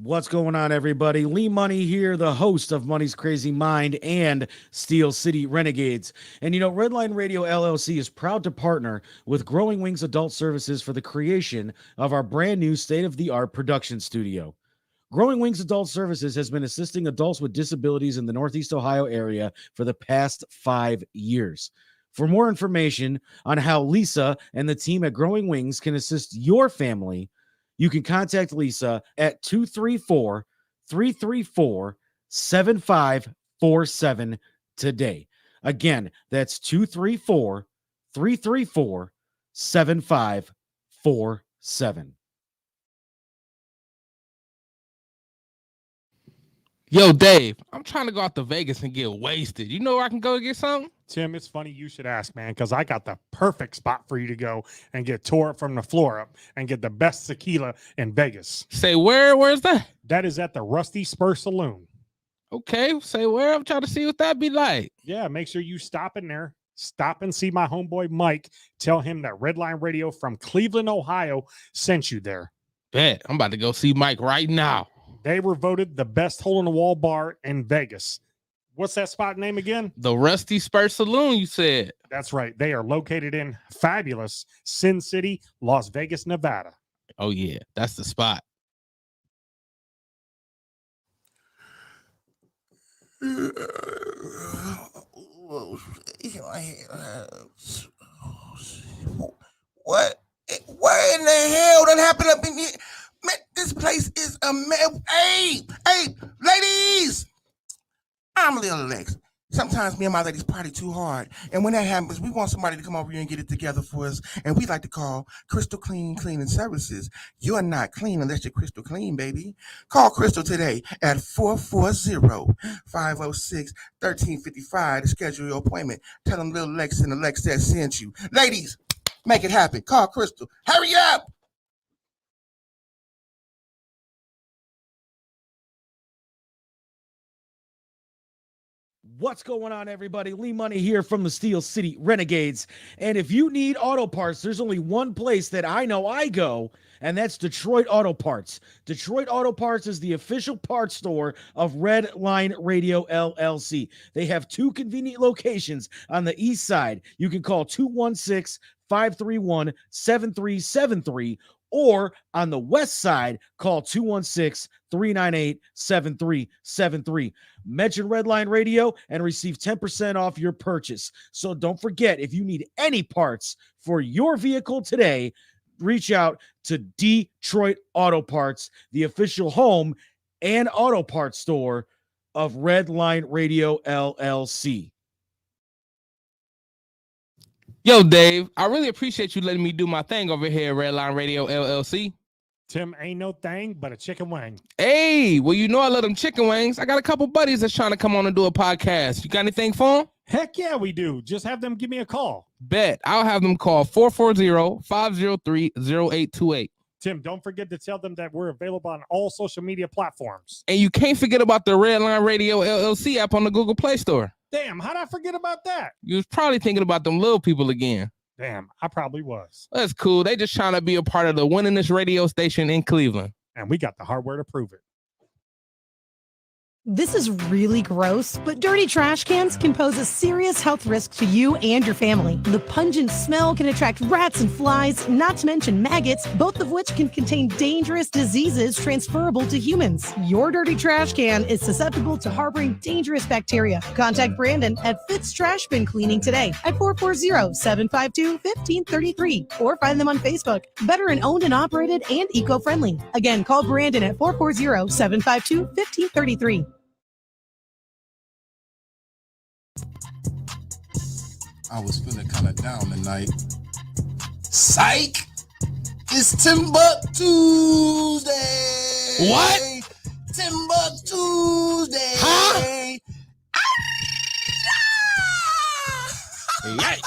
What's going on, everybody? Lee Money here, the host of Money's Crazy Mind and Steel City Renegades. And you know, Redline Radio LLC is proud to partner with Growing Wings Adult Services for the creation of our brand new state-of-the-art production studio. Growing Wings Adult Services has been assisting adults with disabilities in the Northeast Ohio area for the past 5 years. For more information on how Lisa and the team at Growing Wings can assist your family, you can contact Lisa at 234-334-7547 today. Again, that's 234-334-7547. Yo, Dave, I'm trying to go out to Vegas and get wasted. You know where I can go get something? Tim, it's funny you should ask, man, because I got the perfect spot for you to go and get tore up from the floor up and get the best tequila in Vegas. Say where? Where's that? That is at the Rusty Spur Saloon. Okay, say where? I'm trying to see what that be like. Yeah, make sure you stop in there. Stop and see my homeboy Mike. Tell him that Redline Radio from Cleveland, Ohio sent you there. Bet. I'm about to go see Mike right now. They were voted the best hole-in-the-wall bar in Vegas. What's that spot name again? The Rusty Spur Saloon, you said. That's right. They are located in fabulous Sin City, Las Vegas, Nevada. Oh, yeah. That's the spot. What? Where in the hell that happened up in here? Man, this place is a mess. Hey, ladies! I'm Lil Lex. Sometimes me and my ladies party too hard. And when that happens, we want somebody to come over here and get it together for us. And we like to call Crystal Cleaning Services. You're not clean unless you're crystal clean, baby. Call Crystal today at 440-506-1355 to schedule your appointment. Tell them Lil Lex and the Lex that sent you. Ladies, make it happen. Call Crystal. Hurry up! What's going on, everybody? Lee Money here from the Steel City Renegades. And if you need auto parts, there's only one place that I know I go, and that's Detroit Auto Parts. Detroit Auto Parts is the official parts store of Red Line Radio LLC. They have two convenient locations on the east side. You can call 216-531-7373, or on the west side, call 216-398-7373. Mention Redline Radio and receive 10% off your purchase. So don't forget, if you need any parts for your vehicle today, reach out to Detroit Auto Parts, the official home and auto parts store of Redline Radio LLC. Yo, Dave, I really appreciate you letting me do my thing over here at Redline Radio LLC. Tim, ain't no thing but a chicken wing. Hey, well, you know I love them chicken wings. I got a couple buddies that's trying to come on and do a podcast. You got anything for them? Heck yeah, we do. Just have them give me a call. Bet. I'll have them call 440-503-0828. Tim, don't forget to tell them that we're available on all social media platforms. And you can't forget about the Redline Radio LLC app on the Google Play Store. Damn, how'd I forget about that? You was probably thinking about them little people again. Damn, I probably was. That's cool. They just trying to be a part of the winningest radio station in Cleveland. And we got the hardware to prove it. This is really gross, but dirty trash cans can pose a serious health risk to you and your family. The pungent smell can attract rats and flies, not to mention maggots, both of which can contain dangerous diseases transferable to humans. Your dirty trash can is susceptible to harboring dangerous bacteria. Contact Brandon at Fitz Trash Bin Cleaning today at 440-752-1533 or find them on Facebook. Veteran owned and operated and eco-friendly. Again, call Brandon at 440-752-1533. I was feeling kind of down tonight. Psych! It's TimbukTuesday! What? TimbukTuesday! Huh? Yikes.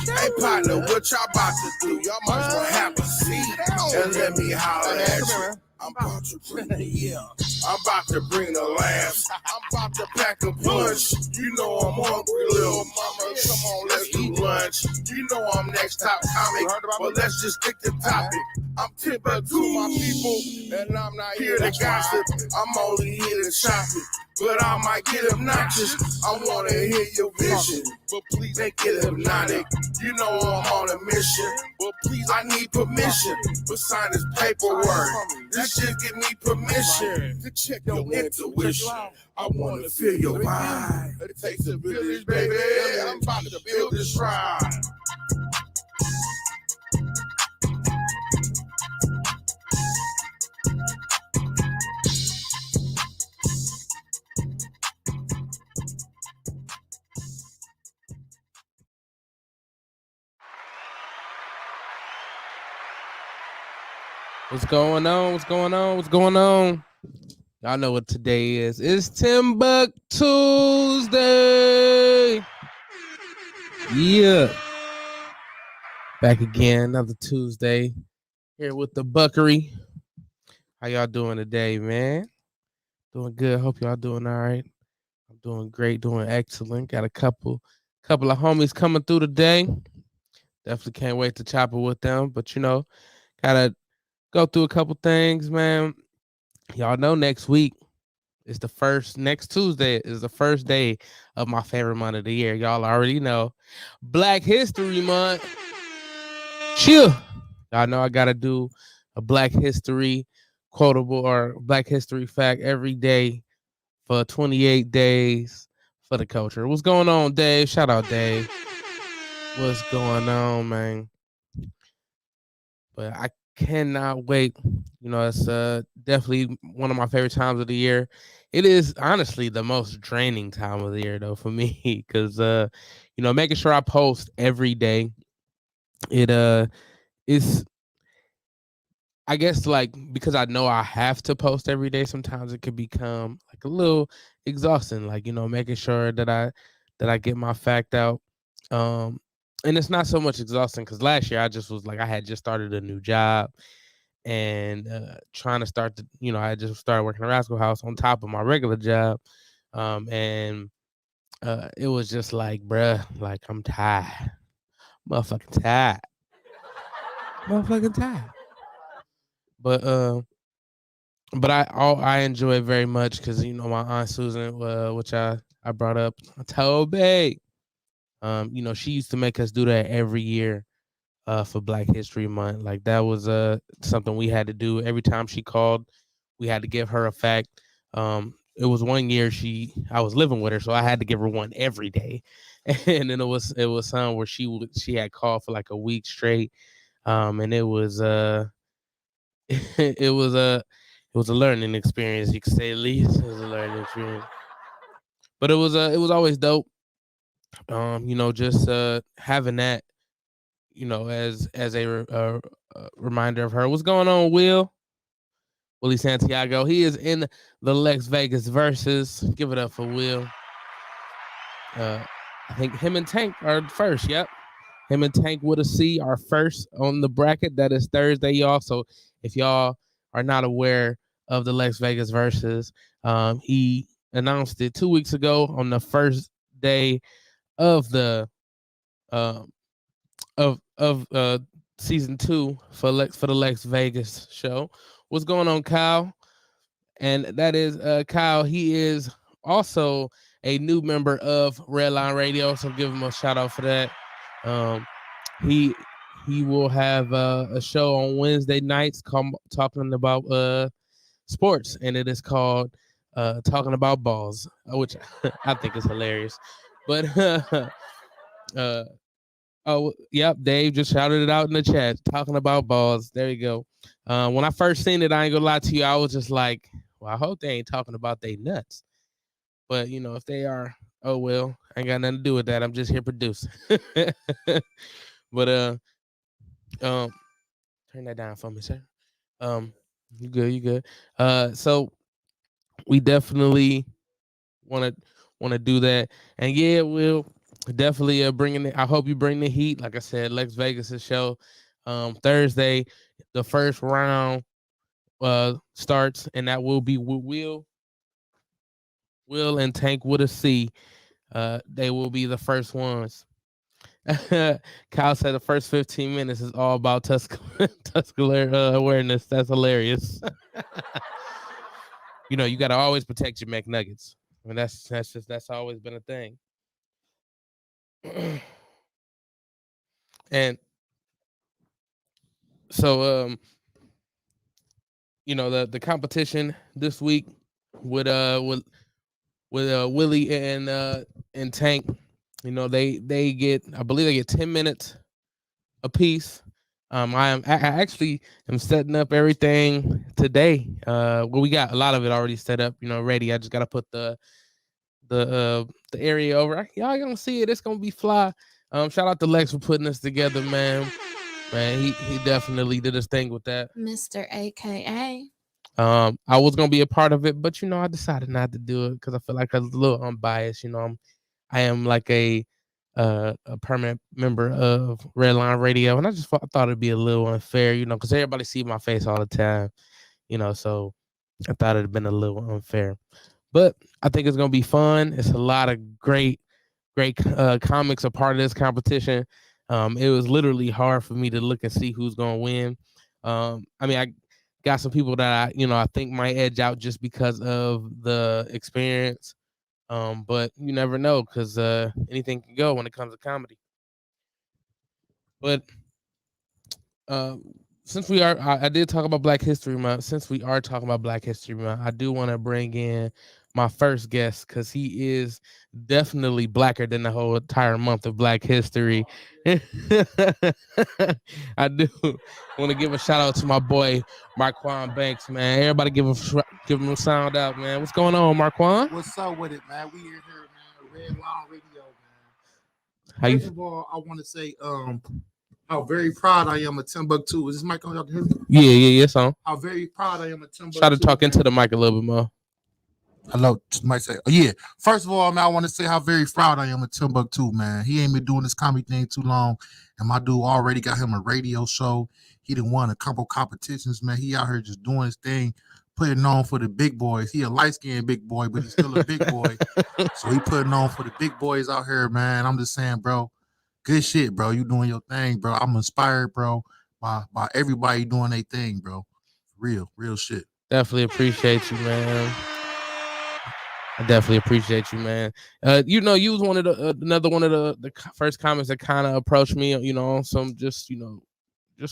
Hey, partner, what y'all about to do? Y'all might as well have a seat and let me holler at you. I'm about to bring I'm about to bring the laughs. I'm about to pack a punch. You know I'm hungry, little mama. Come on, let's do lunch. You know I'm next top comic, but let's just stick to topic. I'm TimbukTuesday, my people, and I'm not here to gossip. I'm only here to chop it, but I might get obnoxious. I wanna hear your vision, but please make it hypnotic. You know I'm on a mission, but please I need permission to sign this paperwork. This just give me permission to check your intuition. I wanna feel your vibe. It takes a village, baby. I'm about to build this ride. What's going on? What's going on? What's going on? Y'all know what today is. It's TimbukTuesday. Yeah. Back again, another Tuesday. Here with the Buckery. How y'all doing today, man? Doing good. Hope y'all doing all right. I'm doing great, doing excellent. Got a couple of homies coming through today. Definitely can't wait to chop it with them. But gotta go through a couple things, man. Y'all know next week is next Tuesday is the first day of my favorite month of the year. Y'all already know. Black History Month. Chill. Y'all know I gotta do a Black History quotable or Black History fact every day for 28 days for the culture. What's going on, Dave? Shout out, Dave. What's going on, man? But I cannot wait. It's definitely one of my favorite times of the year. It is honestly the most draining time of the year, though, for me, because making sure I post every day. It is, I guess, like, because I know I have to post every day. Sometimes it could become like a little exhausting, like making sure that I get my fact out. And it's not so much exhausting because last year I just was like I had just started a new job and trying to start I just started working at Rascal House on top of my regular job, and it was just like, bruh, like I'm tired, motherfucking tired. But I enjoy it very much because my Aunt Susan, which I brought up, Toby, she used to make us do that every year for Black History Month. Like that was something we had to do every time she called. We had to give her a fact. It was one year I was living with her, so I had to give her one every day. And then it was some where she had called for like a week straight. And it was it was a learning experience, you could say the least. It was a learning experience. But it was always dope. Just having that, as a reminder of her. What's going on, Willie Santiago? He is in the Lex Vegas versus. Give it up for Will. I think him and Tank are first. Yep. Him and Tank with a C are first on the bracket. That is Thursday, y'all. So if y'all are not aware of the Lex Vegas versus, he announced it 2 weeks ago on the first day of the season 2 for the Lex Vegas show. What's going on, Kyle? And that is Kyle. He is also a new member of Redline Radio, so give him a shout out for that. He will have a show on Wednesday nights talking about sports, and it is called Talking About Balls, which I think is hilarious. But oh, yep, Dave just shouted it out in the chat. Talking About Balls. There you go. When I first seen it, I ain't gonna lie to you, I was just like, well, I hope they ain't talking about they nuts. But if they are, oh well, I ain't got nothing to do with that. I'm just here producing. But turn that down for me, sir. You good. So we definitely want to do that, and yeah, we'll definitely bringing it. I hope you bring the heat. Like I said, Lex Vegas' show Thursday, the first round starts, and that will be Will and Tank with a C. They will be the first ones. Kyle said the first 15 minutes is all about Tuscular awareness. That's hilarious. You got to always protect your McNuggets. I mean, that's always been a thing. And so, the competition this week with Willie and Tank, they get, I believe they get 10 minutes apiece. I actually am setting up everything today. We got a lot of it already set up, ready. I just gotta put the area over. Y'all gonna see it. It's gonna be fly. Shout out to Lex for putting this together, man. Man, he definitely did his thing with that. Mr. AKA. I was gonna be a part of it, but I decided not to do it because I feel like I was a little unbiased. I am like a permanent member of Redline Radio, and I thought it'd be a little unfair, because everybody see my face all the time, so I thought it'd been a little unfair. But I think it's gonna be fun. It's a lot of great comics a part of this competition. It was literally hard for me to look and see who's gonna win. I got some people that I think might edge out just because of the experience. But you never know because anything can go when it comes to comedy. But since I did talk about Black History Month. Since we are talking about Black History Month, I do want to bring in my first guest because he is definitely blacker than the whole entire month of Black History. I do want to give a shout out to my boy Marquand Banks, man. Everybody give him a sound out, man. What's going on, Marquand? What's up with it, man? We in here, man. Red Line Radio, man. How you? First of all, I want to say how very proud I am of Timbuktu. Is this mic on? Y'all can hear me? Yeah, son. How very proud I am of Timbuktu. Try to talk into the mic a little bit more. Hello, might say, yeah. First of all, man, I want to say how very proud I am of Timbuktu, man. He ain't been doing this comedy thing too long, and my dude already got him a radio show. He done won a couple competitions, man. He out here just doing his thing, putting on for the big boys. He a light-skinned big boy, but he's still a big boy. So he putting on for the big boys out here, man. I'm just saying, bro, good shit, bro. You doing your thing, bro. I'm inspired, bro, by everybody doing their thing, bro. Real shit. Definitely appreciate you, man. I definitely appreciate you, man. You was one of another one of the first comments that kind of approached me, on some just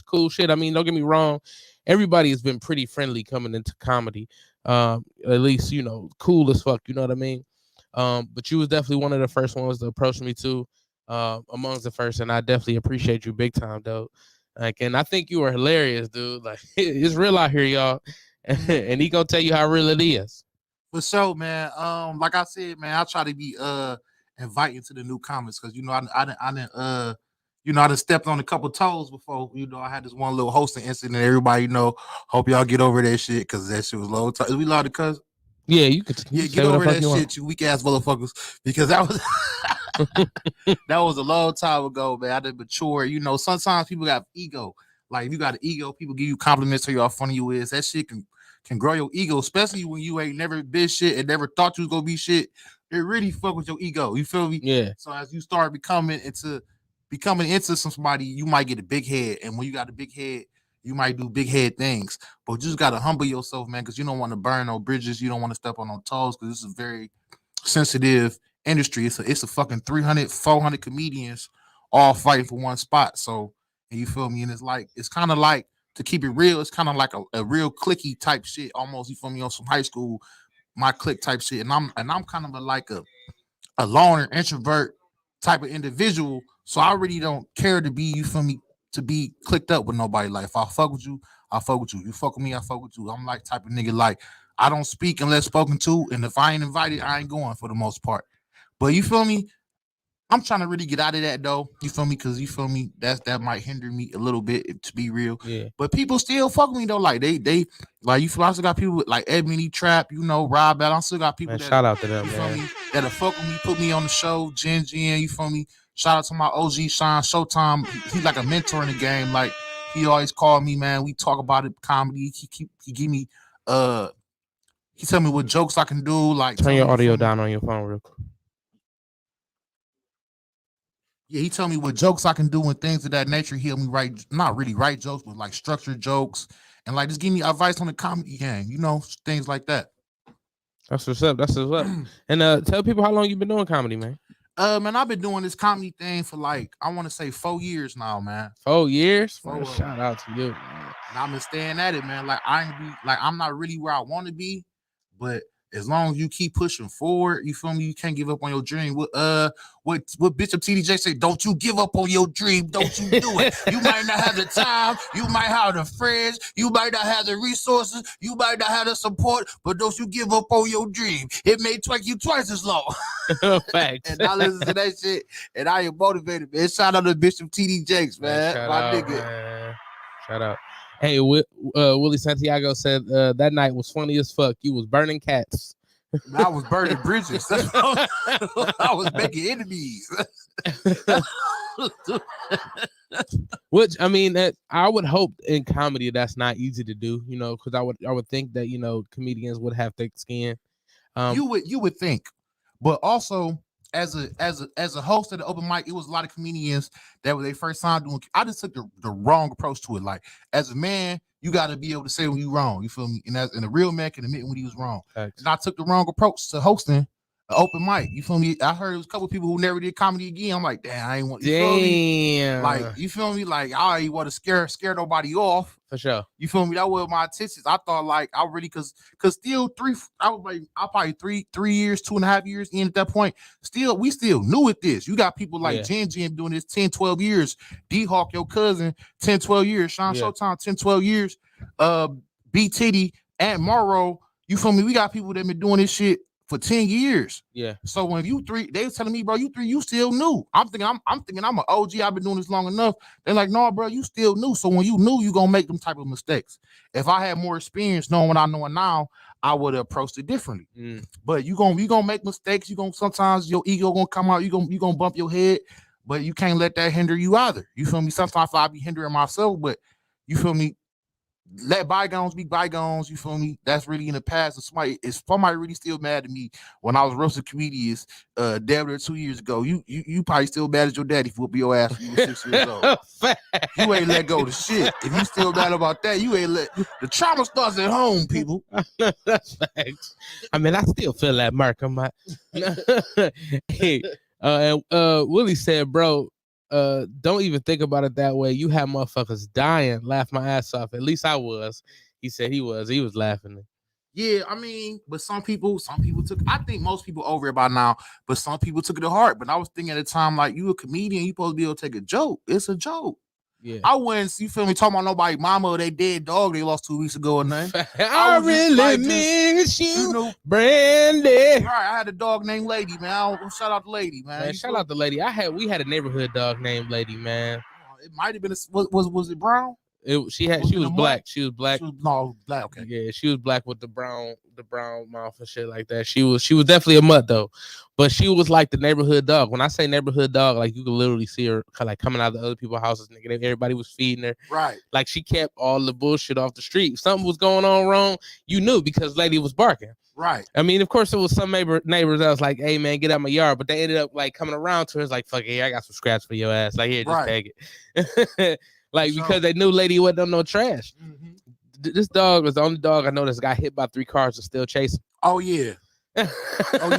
cool shit. I mean, don't get me wrong. Everybody has been pretty friendly coming into comedy. At least, cool as fuck. You know what I mean? But you was definitely one of the first ones to approach me too, amongst the first. And I definitely appreciate you big time, though. Like, and I think you were hilarious, dude. Like, it's real out here, y'all. And he gonna tell you how real it is. For sure, man. Like I said, man, I try to be inviting to the new comments because I done stepped on a couple toes before. I had this one little hosting incident. Everybody, hope y'all get over that shit because that shit was low. Is we allowed to cuss? Yeah, you could. Get over that shit, you weak ass motherfuckers. Because that was that was a long time ago, man. I didn't mature. Sometimes people got ego. Like if you got an ego, people give you compliments for how funny you is. That shit can grow your ego, especially when you ain't never been shit and never thought you was gonna be shit. It really fuck with your ego. You feel me? Yeah. So as you start becoming into somebody, you might get a big head, and when you got a big head, you might do big head things. But you just gotta humble yourself, man, because you don't want to burn no bridges. You don't want to step on no toes, because this is a very sensitive industry. It's a fucking 300, 400 comedians all fighting for one spot. So, and you feel me? And it's kind of like, to keep it real, it's kind of like a real clicky type shit, almost. You feel me? On some high school, my clique type shit, and I'm kind of like a loner introvert type of individual. So I really don't care to be, you feel me, to be clicked up with nobody. Like if I fuck with you, I fuck with you. You fuck with me, I fuck with you. I'm like type of nigga, like I don't speak unless spoken to, and if I ain't invited, I ain't going for the most part. But you feel me? I'm trying to really get out of that though. You feel me? Because you feel me, that might hinder me a little bit, to be real. Yeah. But people still fuck with me though. Like they like, you feel, I still got people with, like Edmund Trap, Rob Bell. I still got people that, shout out to them, you man. feel me, that'll fuck with me, put me on the show, Jen, you feel me? Shout out to my OG Sean Showtime. He's like a mentor in the game. Like He always call me, man. We talk about it, comedy. He give me he tell me what jokes I can do. Like Turn tell your me audio from- down on your phone real quick. Yeah, he tell me what jokes I can do and things of that nature. He help me write, not really write jokes, but like structured jokes and like just give me advice on the comedy game. You know, things like that. That's what's up. That's what's up. And tell people how long you been doing comedy, man. Man, I've been doing this comedy thing for like I want to say 4 years now, man. 4 years. Four Man, of 'em. shout out to you, man. And I've been staying at it, man. Like I'm not really where I want to be, but as long as you keep pushing forward, you feel me? You can't give up on your dream. What Bishop TDJ say? Don't you give up on your dream? Don't you do it? You might not have the time, you might have the friends, you might not have the resources, you might not have the support, but don't you give up on your dream? It may take you twice as long. Facts. And I listen to that shit, and I am motivated, man. Shout out to Bishop TD Jakes, man. Shout My out, nigga. man. Shout out. Hey, Willie Santiago said that night was funny as fuck. You was burning cats. I was burning bridges. I was making enemies. Which I mean, that I would hope in comedy that's not easy to do, you know, because I would think that comedians would have thick skin. You would think, but also as a host of the open mic, it was a lot of comedians that when they first time doing. I just took the wrong approach to it. Like as a man, you got to be able to say when you wrong. You feel me? And a real man can admit when he was wrong. Thanks. And I took the wrong approach to hosting an open mic. You feel me? I heard it was a couple of people who never did comedy again. I'm like, damn, I ain't want. You feel me? Damn. Like you feel me? Like I ain't want to scare nobody off. For sure. You feel me? That was my intentions. I thought like I really cause still I probably three years, 2.5 years in at that point. We still new at this. You got people like Jen doing this 10, 12 years. D-Hawk, your cousin, 10, 12 years. Sean Showtime, 10, 12 years. B Titty, Aunt Morrow. You feel me? We got people that been doing this shit for 10 years. Yeah. So when you three, they was telling me, bro, you three, you still new. I'm thinking I'm an OG. I've been doing this long enough. They're like, no, bro, you still new. So when you new, you gonna make them type of mistakes. If I had more experience knowing what I know now, I would have approached it differently. But you gonna make mistakes. You gonna sometimes your ego gonna come out. You gonna bump your head, but you can't let that hinder you either. You feel me? Sometimes I be hindering myself, but you feel me? Let bygones be bygones. You feel me? That's really in the past. If somebody really still mad at me when I was roasting comedians, damn near 2 years ago, you probably still mad at your daddy for whooping your ass when you were 6 years old. You ain't let go of the shit. If you still mad about that, you ain't let the trauma starts at home, people. That's facts. I mean, I still feel that mark on my. Hey, and Willie said, bro. Don't even think about it that way. You have motherfuckers dying, laugh my ass off. At least I was. He said he was laughing. Yeah, I mean, but some people took. I think most people over it by now, but some people took it to heart. But I was thinking at the time, like you a comedian, you supposed to be able to take a joke. It's a joke. Yeah, I wouldn't. You feel me? Talking about nobody, mama or they dead dog they lost 2 weeks ago or nothing. I really like, miss you, you know, Brandy. Right, I had a dog named Lady, man. Shout out to Lady, man. Shout out to Lady. We had a neighborhood dog named Lady, man. It might have been was it brown? She was black. She was black. No, black. Okay. Yeah, she was black with the brown mouth and shit like that. She was definitely a mutt though, but she was like the neighborhood dog. When I say neighborhood dog, like you could literally see her like coming out of the other people's houses. Nigga, everybody was feeding her. Right. Like she kept all the bullshit off the street. If something was going on wrong, you knew because Lady was barking. Right. I mean, of course, it was some neighbors that was like, "Hey, man, get out my yard," but they ended up like coming around to her. It's like, "Fuck it, I got some scraps for your ass. Like, here, just take it." Like because they knew Lady wasn't on no trash. This dog was the only dog I know that's got hit by 3 cars and still chasing. Oh yeah. Oh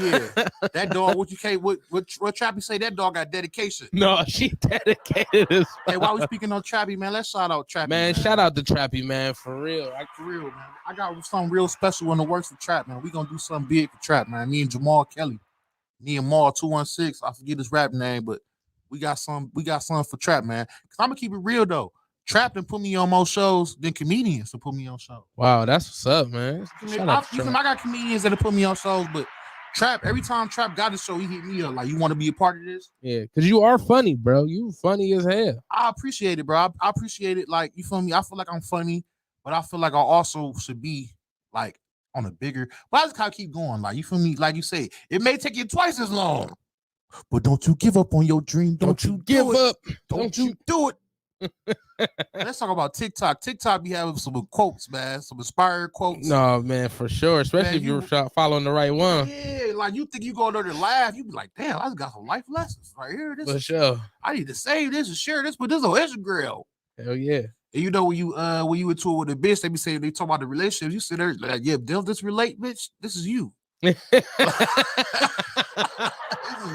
yeah. That dog. What Trappy say? That dog got dedication. No, she dedicated as well. Hey, while we speaking on Trappy, man, let's shout out Trappy. Man, shout out to Trappy, man, for real. Man. I got something real special in the works for Trap, man. We gonna do something big for Trap, man. Me and Jamal Kelly, me and Maul 216. I forget his rap name, but we got something for Trap, man. Cause I'm gonna keep it real though. Trap done put me on more shows than comedians to put me on shows. Wow, that's what's up, man. I got comedians that have put me on shows, but Trap, every time Trap got a show, he hit me up like, "You want to be a part of this?" Yeah, because you are funny, bro. You funny as hell. I appreciate it, bro. I appreciate it. Like, you feel me? I feel like I'm funny, but I feel like I also should be like on a bigger. But I just gotta keep going. Like, you feel me? Like you say, it may take you twice as long, but don't you give up on your dream. Don't you give do it. up. Don't you do it. Let's talk about TikTok. TikTok be having some quotes, man. Some inspired quotes. No, man, for sure. Especially Man, if you're following the right one. Yeah, like you think you go there to laugh, you be like, damn, I just got some life lessons right here. For sure. I need to save this and share this, but this on Instagram. Hell yeah. And you know when you into it with a bitch, they be saying they talk about the relationship. You sit there like, yeah, don't this relate, bitch? This is you. This is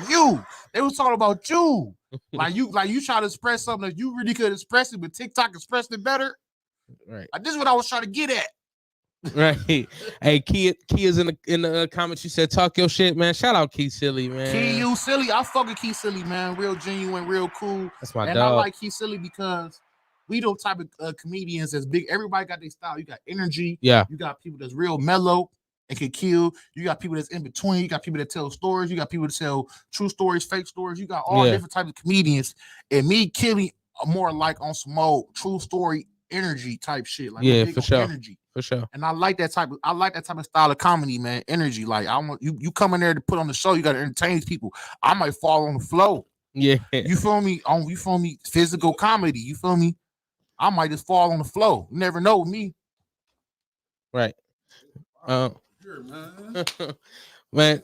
you. They was talking about you. Like you try to express something that you really could express it, but TikTok expressed it better. Right. Like, this is what I was trying to get at. Right. Hey, Kia's in the comments. She said, "Talk your shit, man." Shout out Key Silly, man. Key, you silly. I fuck with Key Silly, man. Real genuine, real cool. That's my and dog. I like Key Silly because we don't type of comedians that's big. Everybody got their style. You got energy. Yeah. You got people that's real mellow and can kill. You got people that's in between. You got people that tell stories. You got people that tell true stories, fake stories. You got all different types of comedians. And me, Killy, are more like on some old true story energy type shit. Like for sure. Energy. For sure. And I like that type of style of comedy, man. Energy. Like I want you come in there to put on the show, you gotta entertain these people. I might fall on the flow. Yeah. You feel me? You feel me? Physical comedy. You feel me? I might just fall on the flow. You never know with me. Right. Man,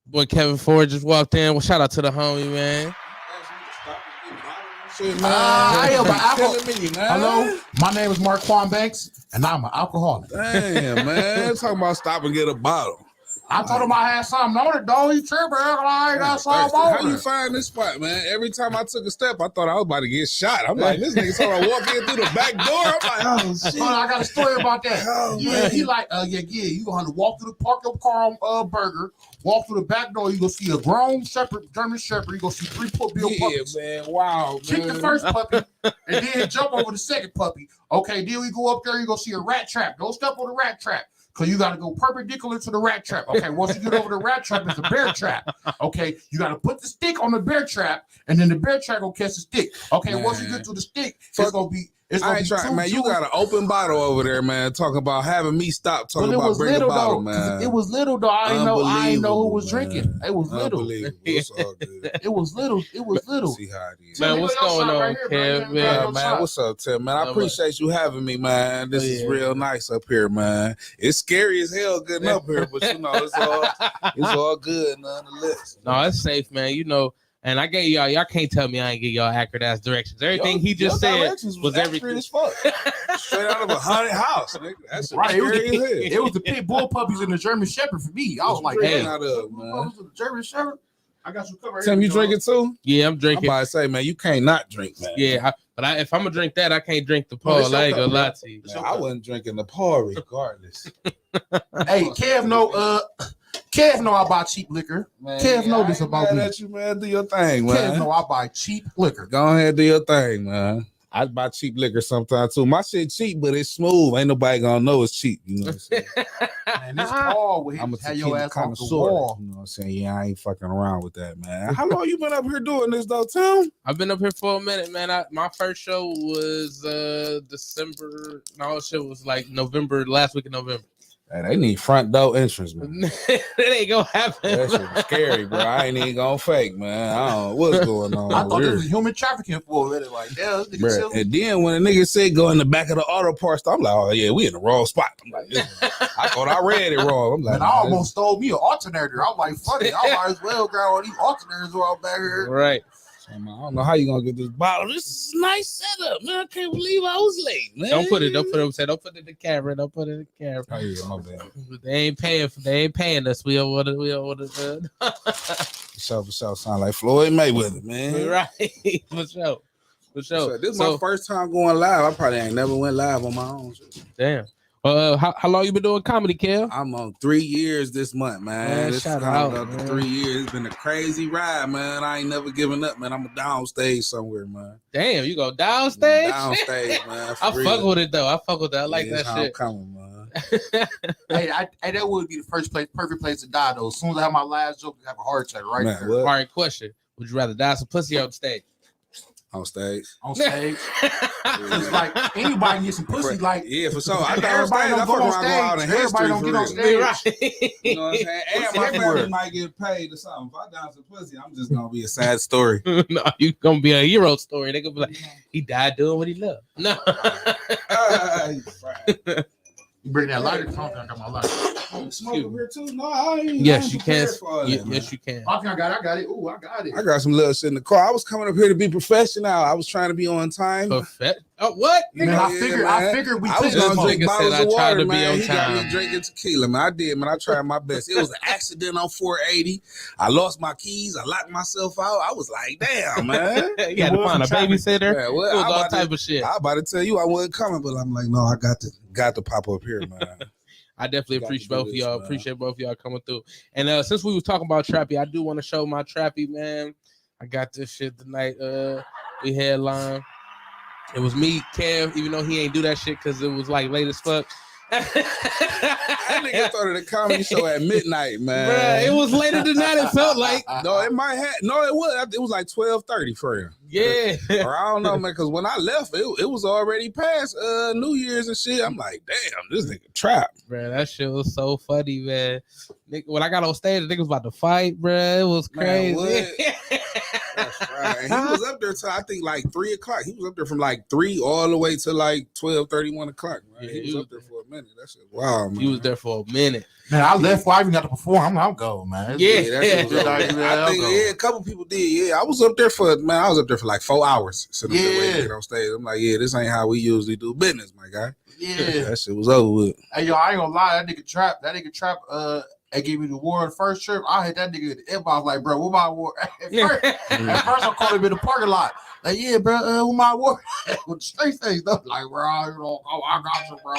boy Kevin Ford just walked in. Well, shout out to the homie, man. Shit, man. I am an alcoholic. Hello, my name is Marquand Banks, and I'm an alcoholic. Damn, man. Talking about stop and get a bottle. I told him I had something on it, dog. He tripping. I got something on How you find this spot, man? Every time I took a step, I thought I was about to get shot. I'm like, this nigga told me I walk in through the back door. I'm like, oh, shit. I got a story about that. Oh, yeah, man. he like, you gonna have to walk through the park your car on Burger, walk through the back door, you gonna see a grown shepherd, German shepherd, you gonna see 3 puppies. Man, wow, Kick the first puppy, and then jump over the second puppy. Okay, then we go up there, you gonna see a rat trap. Don't step on the rat trap. Cause you gotta go perpendicular to the rat trap. Okay, once you get over the rat trap, it's a bear trap. Okay, you gotta put the stick on the bear trap, and then the bear trap gonna catch the stick. Okay, Man. once you get to the stick, it's gonna be. I ain't trying, man. You got an open bottle over there, man. Talking about having me stop talking about bring a bottle, man. It was little though. I didn't know who was drinking. It was little. It's all good. It was little. It was little. See how it is. Man, what's going on, Kev? Man, what's up, Tim? Man, I appreciate you having me, man. This is real nice up here, man. It's scary as hell getting up here, but you know, it's all good nonetheless. No, it's safe, man. You know. And I gave y'all can't tell me I ain't give y'all accurate ass directions. Everything he just said was everything. As fuck. Straight out of a haunted house, nigga. That's right. It was the pit bull puppies and the German shepherd for me. I was like, hey, man. German shepherd. I got you covered. Tim, you drinking too? Yeah, I'm drinking. I'm about to say, man, you can't not drink, man. Yeah, but if I'm gonna drink that, I can't drink the Paul. I ain't gonna lie to you. Man, I wasn't drinking the Paul regardless. Hey, Kev, know I buy cheap liquor. Man, Kev know this about me. You, man. Do your thing, man. Kev know I buy cheap liquor. Go ahead, do your thing, man. I buy cheap liquor sometimes too. My shit cheap, but it's smooth. Ain't nobody gonna know it's cheap. You know what I'm saying? Man, this Paul will have your ass on the wall. You know what I'm saying? Yeah, I ain't fucking around with that, man. How long you been up here doing this though, Tim? I've been up here for a minute, man. My first show was December. No, shit was like November, last week of November. Hey, they need front door entrance, man. It ain't gonna happen. That shit was scary, bro. I ain't even gonna fake, man. I don't know what's going on. I thought this was human trafficking for a minute. Like, yeah, bro. And then when a nigga said go in the back of the auto parts, I'm like, oh yeah, we in the wrong spot. I'm like, I thought I read it wrong. I'm like, man, I almost stole me an alternator. I'm like, funny. I might as well grab all these alternators while back here. Right. I don't know how you gonna get this bottle. This is a nice setup, man. I can't believe I was late, man. Don't put it in the camera. Don't put it in the camera. Oh yeah, my bad. They ain't paying us. We don't want to. For sure. Sound like Floyd Mayweather, man. Right. For sure. This is my first time going live. I probably ain't never went live on my own. Damn. How long you been doing comedy, Kel? I'm on 3 years this month, man. This shout out out, to 3 years. It's been a crazy ride, man. I ain't never giving up, man. I'm a downstage somewhere, man. Damn, you go downstage? Downstage, man. I fuck with it though. I like that shit. I'm coming, man. Hey, that would be the perfect place to die though. As soon as I have my last joke, I have a heart attack right there. All right, question: would you rather die some pussy on stage? On stage. on stage. It's like anybody can get some pussy. Like Yeah, for sure. I thought everybody on don't stage. I go fuck on around, go out in stage. history Everybody don't for get on real. stage. You know what I'm saying? And Pussy my everywhere. family might get paid or something. If I down some pussy, I'm just gonna be a sad story. No, you gonna be a hero story. They gonna be like, he died doing what he loved. No. You bring that lighter. I got my lighter. Smoke up here too? No, I ain't. Yes, you can. Yes, Yes, you can. I got it. Ooh, I got it. I got some little shit in the car. I was coming up here to be professional. I was trying to be on time. Perfect. Oh, what? You Man, know, I figured we I was could gonna smoke. drink Nigga bottles said I of tried water, to be man. on He got me time. drinking tequila, man. I did, man. I tried my best. It was an accident on 480. I lost my keys. I locked myself out. I was like, damn, man. You had to find a babysitter. Man, It well, was I all about type to- of shit. I about to tell you I wasn't coming, but I'm like, no, I got to pop up here, man. I definitely Got to appreciate do both of this, y'all. man. Appreciate both of y'all coming through. And since we was talking about Trappy, I do want to show my Trappy, man. I got this shit tonight. We headline. It was me, Kev, even though he ain't do that shit because it was like late as fuck. That nigga started a comedy show at midnight, man. Bruh, it was later than that. It felt like. No, it might have. No, it was. It was like 12:30 for real. Yeah. Or I don't know, man. Because when I left, it was already past New Year's and shit. I'm like, damn, this nigga trap. Bruh, that shit was so funny, man. When I got on stage, the nigga was about to fight, bruh. It was Man, crazy. That's right. And he was up there till I think like 3 o'clock. He was up there from like 3 all the way to like 12:30, 1 o'clock. Man. Yeah, he was up there for a minute. That shit wow, man. He was there for a minute. Man, I left before I even got to perform. I'm going, man. Yeah. that shit was over. I think a couple people did. Yeah, I was up there for like 4 hours sitting there waiting to get on stage. I'm like, yeah, this ain't how we usually do business, my guy. Yeah. That shit was over with. Hey, yo, I ain't gonna lie. That nigga trap. They gave me the award the first trip. I hit that nigga in the inbox like, bro, what my award? At first I called him in the parking lot. Like, yeah, bro, what my award? With the straight face, though. Like, bro, I got you, bro.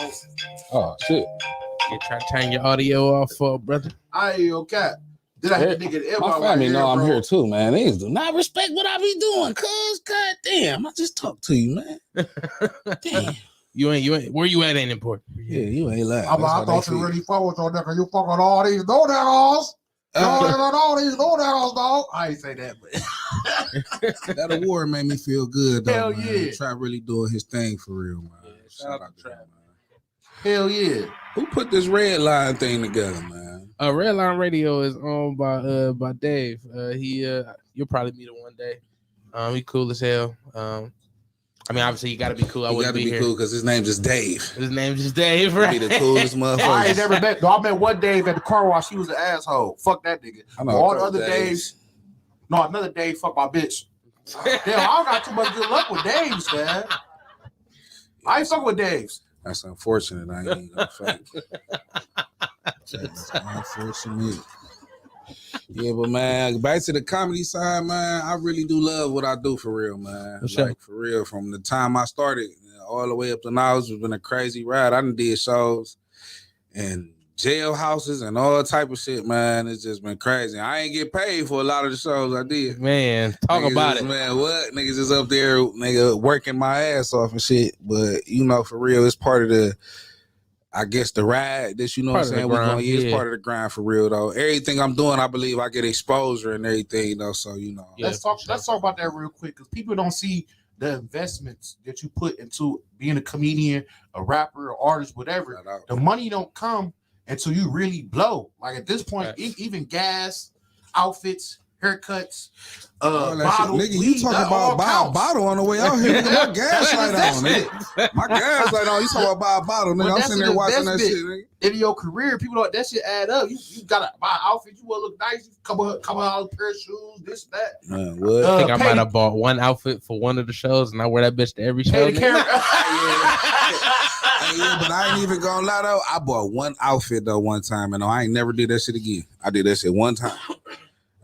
Oh, shit. You try to turn your audio off, brother. I ain't your cat. Then I hit the nigga in the inbox. My family like, know I'm bro. here too, man. They do not respect what I be doing, cuz, goddamn, I just talked to you, man. Damn. You ain't. Where you at ain't important. Yeah, you ain't lying. I thought you really fuck with your nigga. You fucking all these no-naggles. All these no-naggles, dog. I ain't say that, but That award made me feel good, though. Hell man. yeah. Trap really doing his thing for real, man. Yeah, shout out to to him, Trap. man. hell yeah. Who put this red line thing together, man? Redline Radio is owned by Dave. You'll probably meet him one day. He cool as hell. I mean, obviously, you gotta be cool. I He wouldn't gotta be be here. cool because his name's just Dave. His name's just Dave, He right? be the coolest I motherfucker. ain't never met. No, I met one Dave at the car wash. He was an asshole. Fuck that nigga. I know All a the couple other Daves. No, another Dave. Fuck my bitch. Damn, I don't got too much good luck with Daves, man. I ain't fucking with Daves. That's unfortunate. I ain't even gonna fake. That's unfortunate. Yeah, but man, back to the comedy side, man. I really do love what I do for real, man. For sure. Like for real, from the time I started all the way up to now, it's been a crazy ride. I done did shows and jailhouses and all type of shit, man. It's just been crazy. I ain't get paid for a lot of the shows I did. Man, talk Niggas about just, it. man. What niggas is up there, nigga, working my ass off and shit. But you know, for real, it's part of the, I guess, the ride. This, you know Part what of I'm the saying? grind, It's yeah. part of the grind for real though. Everything I'm doing, I believe I get exposure and everything though. So you know, Yeah, Let's talk about that real quick because people don't see the investments that you put into being a comedian, a rapper, an artist, whatever. shout out. The money don't come until you really blow. Like at this point, Right. even gas, outfits, haircuts, All that shit. bottles, Nigga, you weed, talking that all about counts. bottle on the way out here? Nigga, my gas light on, nigga. My gas light on. You talking about buy a bottle, nigga? But I'm that's sitting an there watching that shit, investment. nigga. In your career, people don't, that shit add up. You gotta buy an outfit. You want to look nice. Couple out a pair of shoes. This that. Man, what? I think I pay might the- have bought one outfit for one of the shows, and I wear that bitch to every show. Pay the nigga. camera. Hey, yeah, but I ain't even gonna lie though. I bought one outfit though one time, and I ain't never did that shit again. I did that shit one time.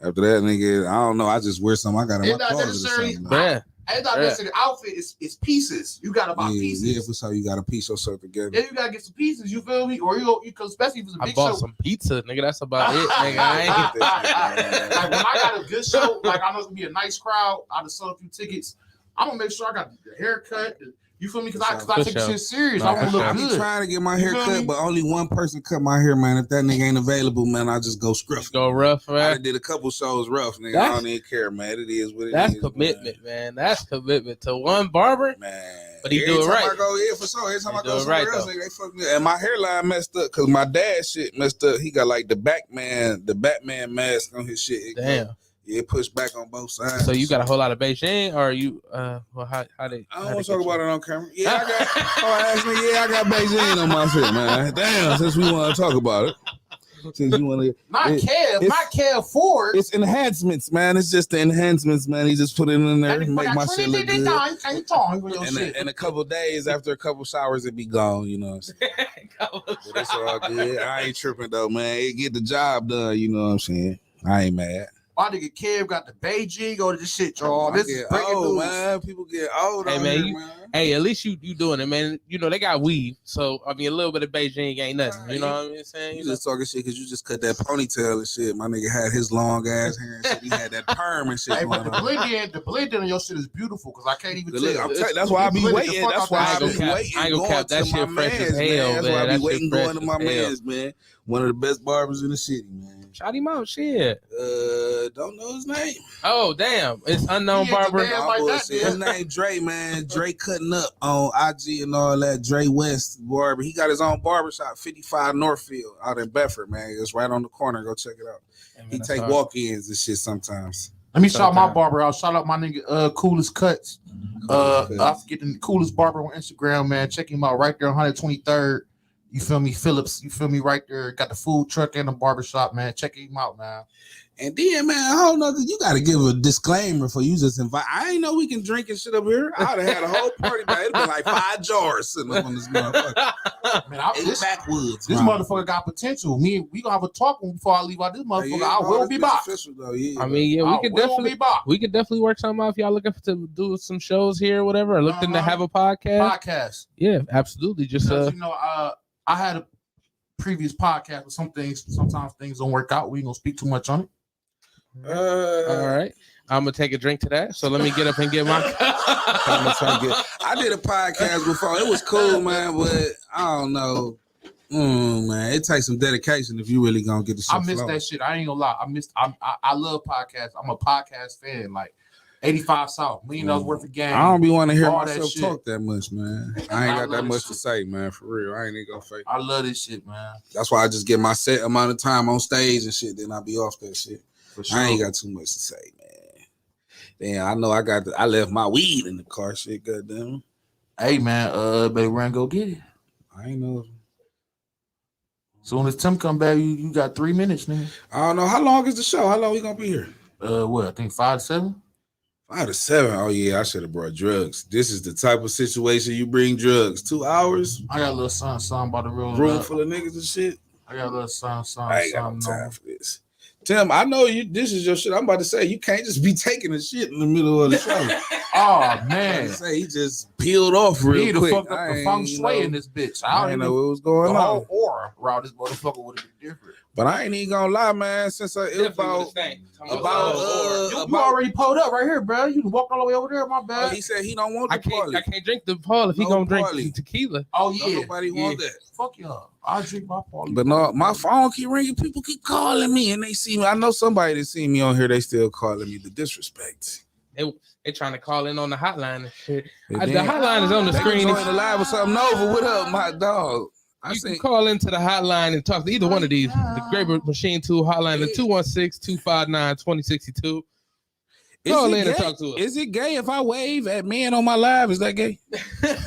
After that, nigga, I don't know. I just wear something I got in It's my not closet or necessarily- something. Bruh. It's not necessarily outfit. It's pieces. You gotta buy Yeah, pieces. for so you gotta piece yourself together. Then you gotta get some pieces. You feel me? Or you especially if it's a I big bought show. some pizza, nigga. That's about it, nigga. I ain't. Like when I got a good show, like I know it's gonna be a nice crowd. I just sold a few tickets. I'm gonna make sure I got the haircut, You feel me? Because For I take sure. shit serious. No, I want to for look I sure. be good. trying to get my hair You feel cut, me? but only one person cut my hair, man. If that nigga ain't available, man, I just go scruff. Go rough, I man. done did a couple shows rough, nigga. I That's- don't even care, man. It is what it That's is. commitment, man. That's commitment to one barber. Man. But he every do it time right. I go, yeah, for sure. Every time He I do go it somewhere right, else, though. nigga, they fuck me. And my hairline messed up because my dad's shit messed up. He got like the Batman mask on his shit. Damn. Yeah, it pushed back on both sides. So you got a whole lot of Beijing, or you? Well, how they? I don't want to talk about it on camera. Yeah, I got. I got Beijing on my shit, man. Damn, since we want to talk about it. Since you want to, Not Kev Ford. it's enhancements, man. It's just the enhancements, man. He just put it in there and make my shit look good. And a couple days after a couple showers, it be gone. You know what I'm saying? But it's all good. I ain't tripping though, man. It get the job done. You know what I'm saying? I ain't mad. My nigga Kev got the Beijing or this shit, y'all. This is breaking old, news. man. People get old. Hey, out man, here, man. Hey, at least you doing it, man. You know they got weave, so I mean a little bit of Beijing ain't nothing. You know what I'm saying? You just talking shit because you just cut that ponytail and shit. My nigga had his long ass hair and shit. He had that perm and shit. Hey, but going on. the blending on your shit is beautiful because I can't even Look, tell. I'm telling you, that's why I be Blended the waiting. fuck That's out why that I be shit. waiting. I ain't gonna cap, that going to shit my fresh as mans, hell, man. That's why man. I That be waiting shit going fresh to my as hell. mans, man. One of the best barbers in the city, man. Shout him out, shit. Don't know his name. Oh damn, it's unknown He ain't the barber. man like that, His name Dre, man. Dre cutting up on IG and all that. Dre West barber. He got his own barbershop, 55 Northfield, out in Bedford, man. It's right on the corner. Go check it out. Hey, man, He that's take hard. walk-ins and shit sometimes. Let me shout my Sometime. barber out. Shout out my nigga Coolest Cuts. I forget the Coolest Barber on Instagram, man. Check him out right there on 123rd. You feel me, Phillips? You feel me right there? Got the food truck and the barbershop, man. Check him out, man. And then, man, I don't know, you got to give a disclaimer for you just invite. I ain't know we can drink and shit up here. I would have had a whole party, man. It'd been like 5 jars sitting up on this motherfucker. Man, This backwoods. This motherfucker got potential. We gonna have a talk before I leave out this motherfucker. I will be back. I mean, yeah, we could definitely work something out if y'all looking to do some shows here or whatever, or looking to have a podcast. Yeah, absolutely. Just you know, I had a previous podcast with some things. Sometimes things don't work out. We ain't gonna speak too much on it. All right, I'm gonna take a drink to that. So let me get up and get my. I did a podcast before. It was cool, man, but I don't know. Man, it takes some dedication if you really gonna get the shit. I missed that shit. I ain't gonna lie. I love podcasts. I'm a podcast fan. Like 85 South, $1 million worth of game. I don't be want to hear all myself that talk that much, man. I ain't got that much to shit. say, man. For real, I ain't even gonna fake. I love this shit, man. That's why I just get my set amount of time on stage and shit. Then I be off that shit. For sure. I ain't got too much to say, man. Damn, I know I left my weed in the car. Shit, goddamn. Hey, man, baby, run go get it. I ain't know. Soon as Tim come back, you got 3 minutes, man. I don't know how long is the show. How long we gonna be here? What? I think 5 to 7. 5 to 7. Oh yeah, I should have brought drugs. This is the type of situation you bring drugs. 2 hours. I got a little something about the room. Room full of niggas and shit. I got a little something. I ain't got no time for this. Tim, I know you. This is your shit. I'm about to say you can't just be taking a shit in the middle of the show. Oh man, say he just peeled off real quick. He fucked up the feng shui in this bitch. I didn't know what was going on. The whole aura around this motherfucker would have been different. But I ain't even gonna lie, man. Since you already pulled up right here, bro. You can walk all the way over there. My bad. He said he don't want the party. I can't drink the Paul if he gonna drink tequila. Oh yeah, nobody want that. Fuck y'all. I drink my party. But no, my phone keep ringing. People keep calling me, and they see me. I know somebody that see me on here. They still calling me. The disrespect. They trying to call in on the hotline and shit. The hotline is on the screen. They the live with something over. What up, my dog? You can call into the hotline and talk to either one of these. The Great Machine 2 hotline, the 216-259-2062. Call in and talk to us. Is it gay if I wave at men on my live? Is that gay?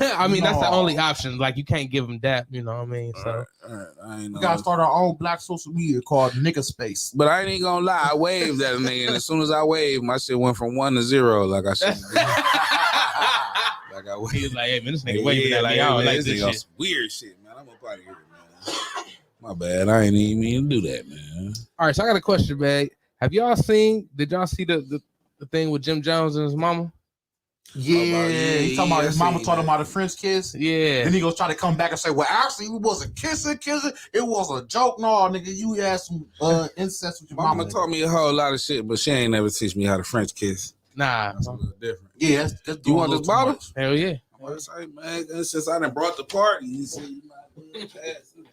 I mean, that's the only option. Like, you can't give them that, you know what I mean? So I ain't know. We gotta start our own black social media called Nigga Space. But I ain't gonna lie, I waved at a nigga, and as soon as I waved, my shit went from 1 to 0. Like I said. He was like, hey man, this nigga waving at me. I don't like this shit. Weird shit, man. I'm up out of here, man. My bad. I ain't even mean to do that, man. All right, so I got a question, man. Did y'all see the thing with Jim Jones and his mama? Yeah, he talking about his mama taught him about a French kiss. Yeah. Then he gonna try to come back and say, well, actually, it wasn't kissing. It was a joke. No, nigga, you had some incest with your mama. Mama taught me a whole lot of shit, but she ain't never teach me how to French kiss. Nah. That's a little different. Yeah, that's you want this bottle? Hell yeah. I say, man, since I done brought the party, you see, you might pass it.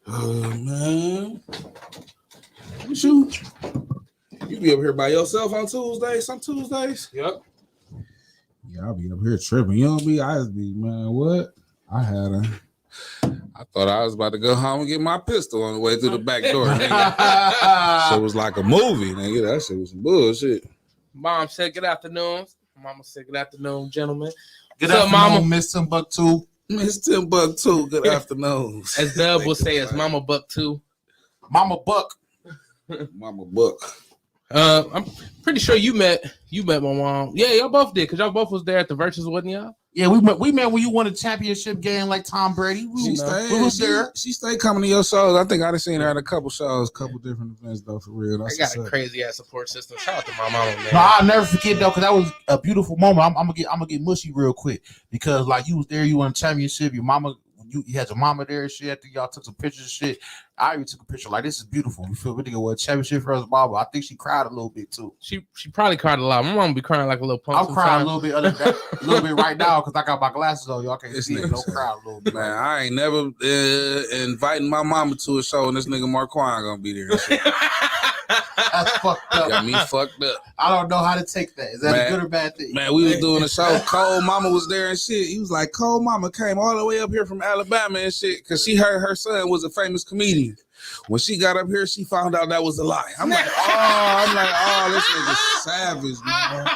Man. Shoot. You be up here by yourself on Tuesdays, some Tuesdays? Yep. Yeah, I'll be up here tripping. You don't be, I just be, man, what? I thought I was about to go home and get my pistol on the way through the back door, nigga. So it was like a movie, nigga. That shit was some bullshit. Mom said good afternoon. Mama said good afternoon, gentlemen. Good What's up, afternoon, Mama? Miss Timbuktu. Miss Timbuktu, good afternoon. As Dub will say, it's Mama Buck too. Mama Buck. Mama Buck. I'm pretty sure you met my mom. Yeah, y'all both did, because y'all both was there at the Virtues, wasn't y'all? Yeah, we met when you won a championship game like Tom Brady. We was there. She stayed coming to your shows. I think I done seen her at a couple shows, couple different events though, for real. I got a crazy ass support system. Shout out to my mama, man. No, I'll never forget though, because that was a beautiful moment. I'm gonna get mushy real quick because like you was there, you won a championship. Your mama, you had your mama there and shit. After y'all took some pictures and shit. I even took a picture like this is beautiful. You feel really good. What championship for us, mama? I think she cried a little bit too. She probably cried a lot. My mom be crying like a little punk. I'm crying a little bit, a little bit right now because I got my glasses on. Y'all can't see it. Don't cry a little bit. Man, I ain't never inviting my mama to a show and this nigga Marquand gonna be there. That's fucked up. Got me fucked up. I don't know how to take that. Is that a good or bad thing? Man, we was doing a show. Cole Mama was there and shit. He was like, Cole Mama came all the way up here from Alabama and shit because she heard her son was a famous comedian. When she got up here, she found out that was a lie. I'm like, this nigga savage, man.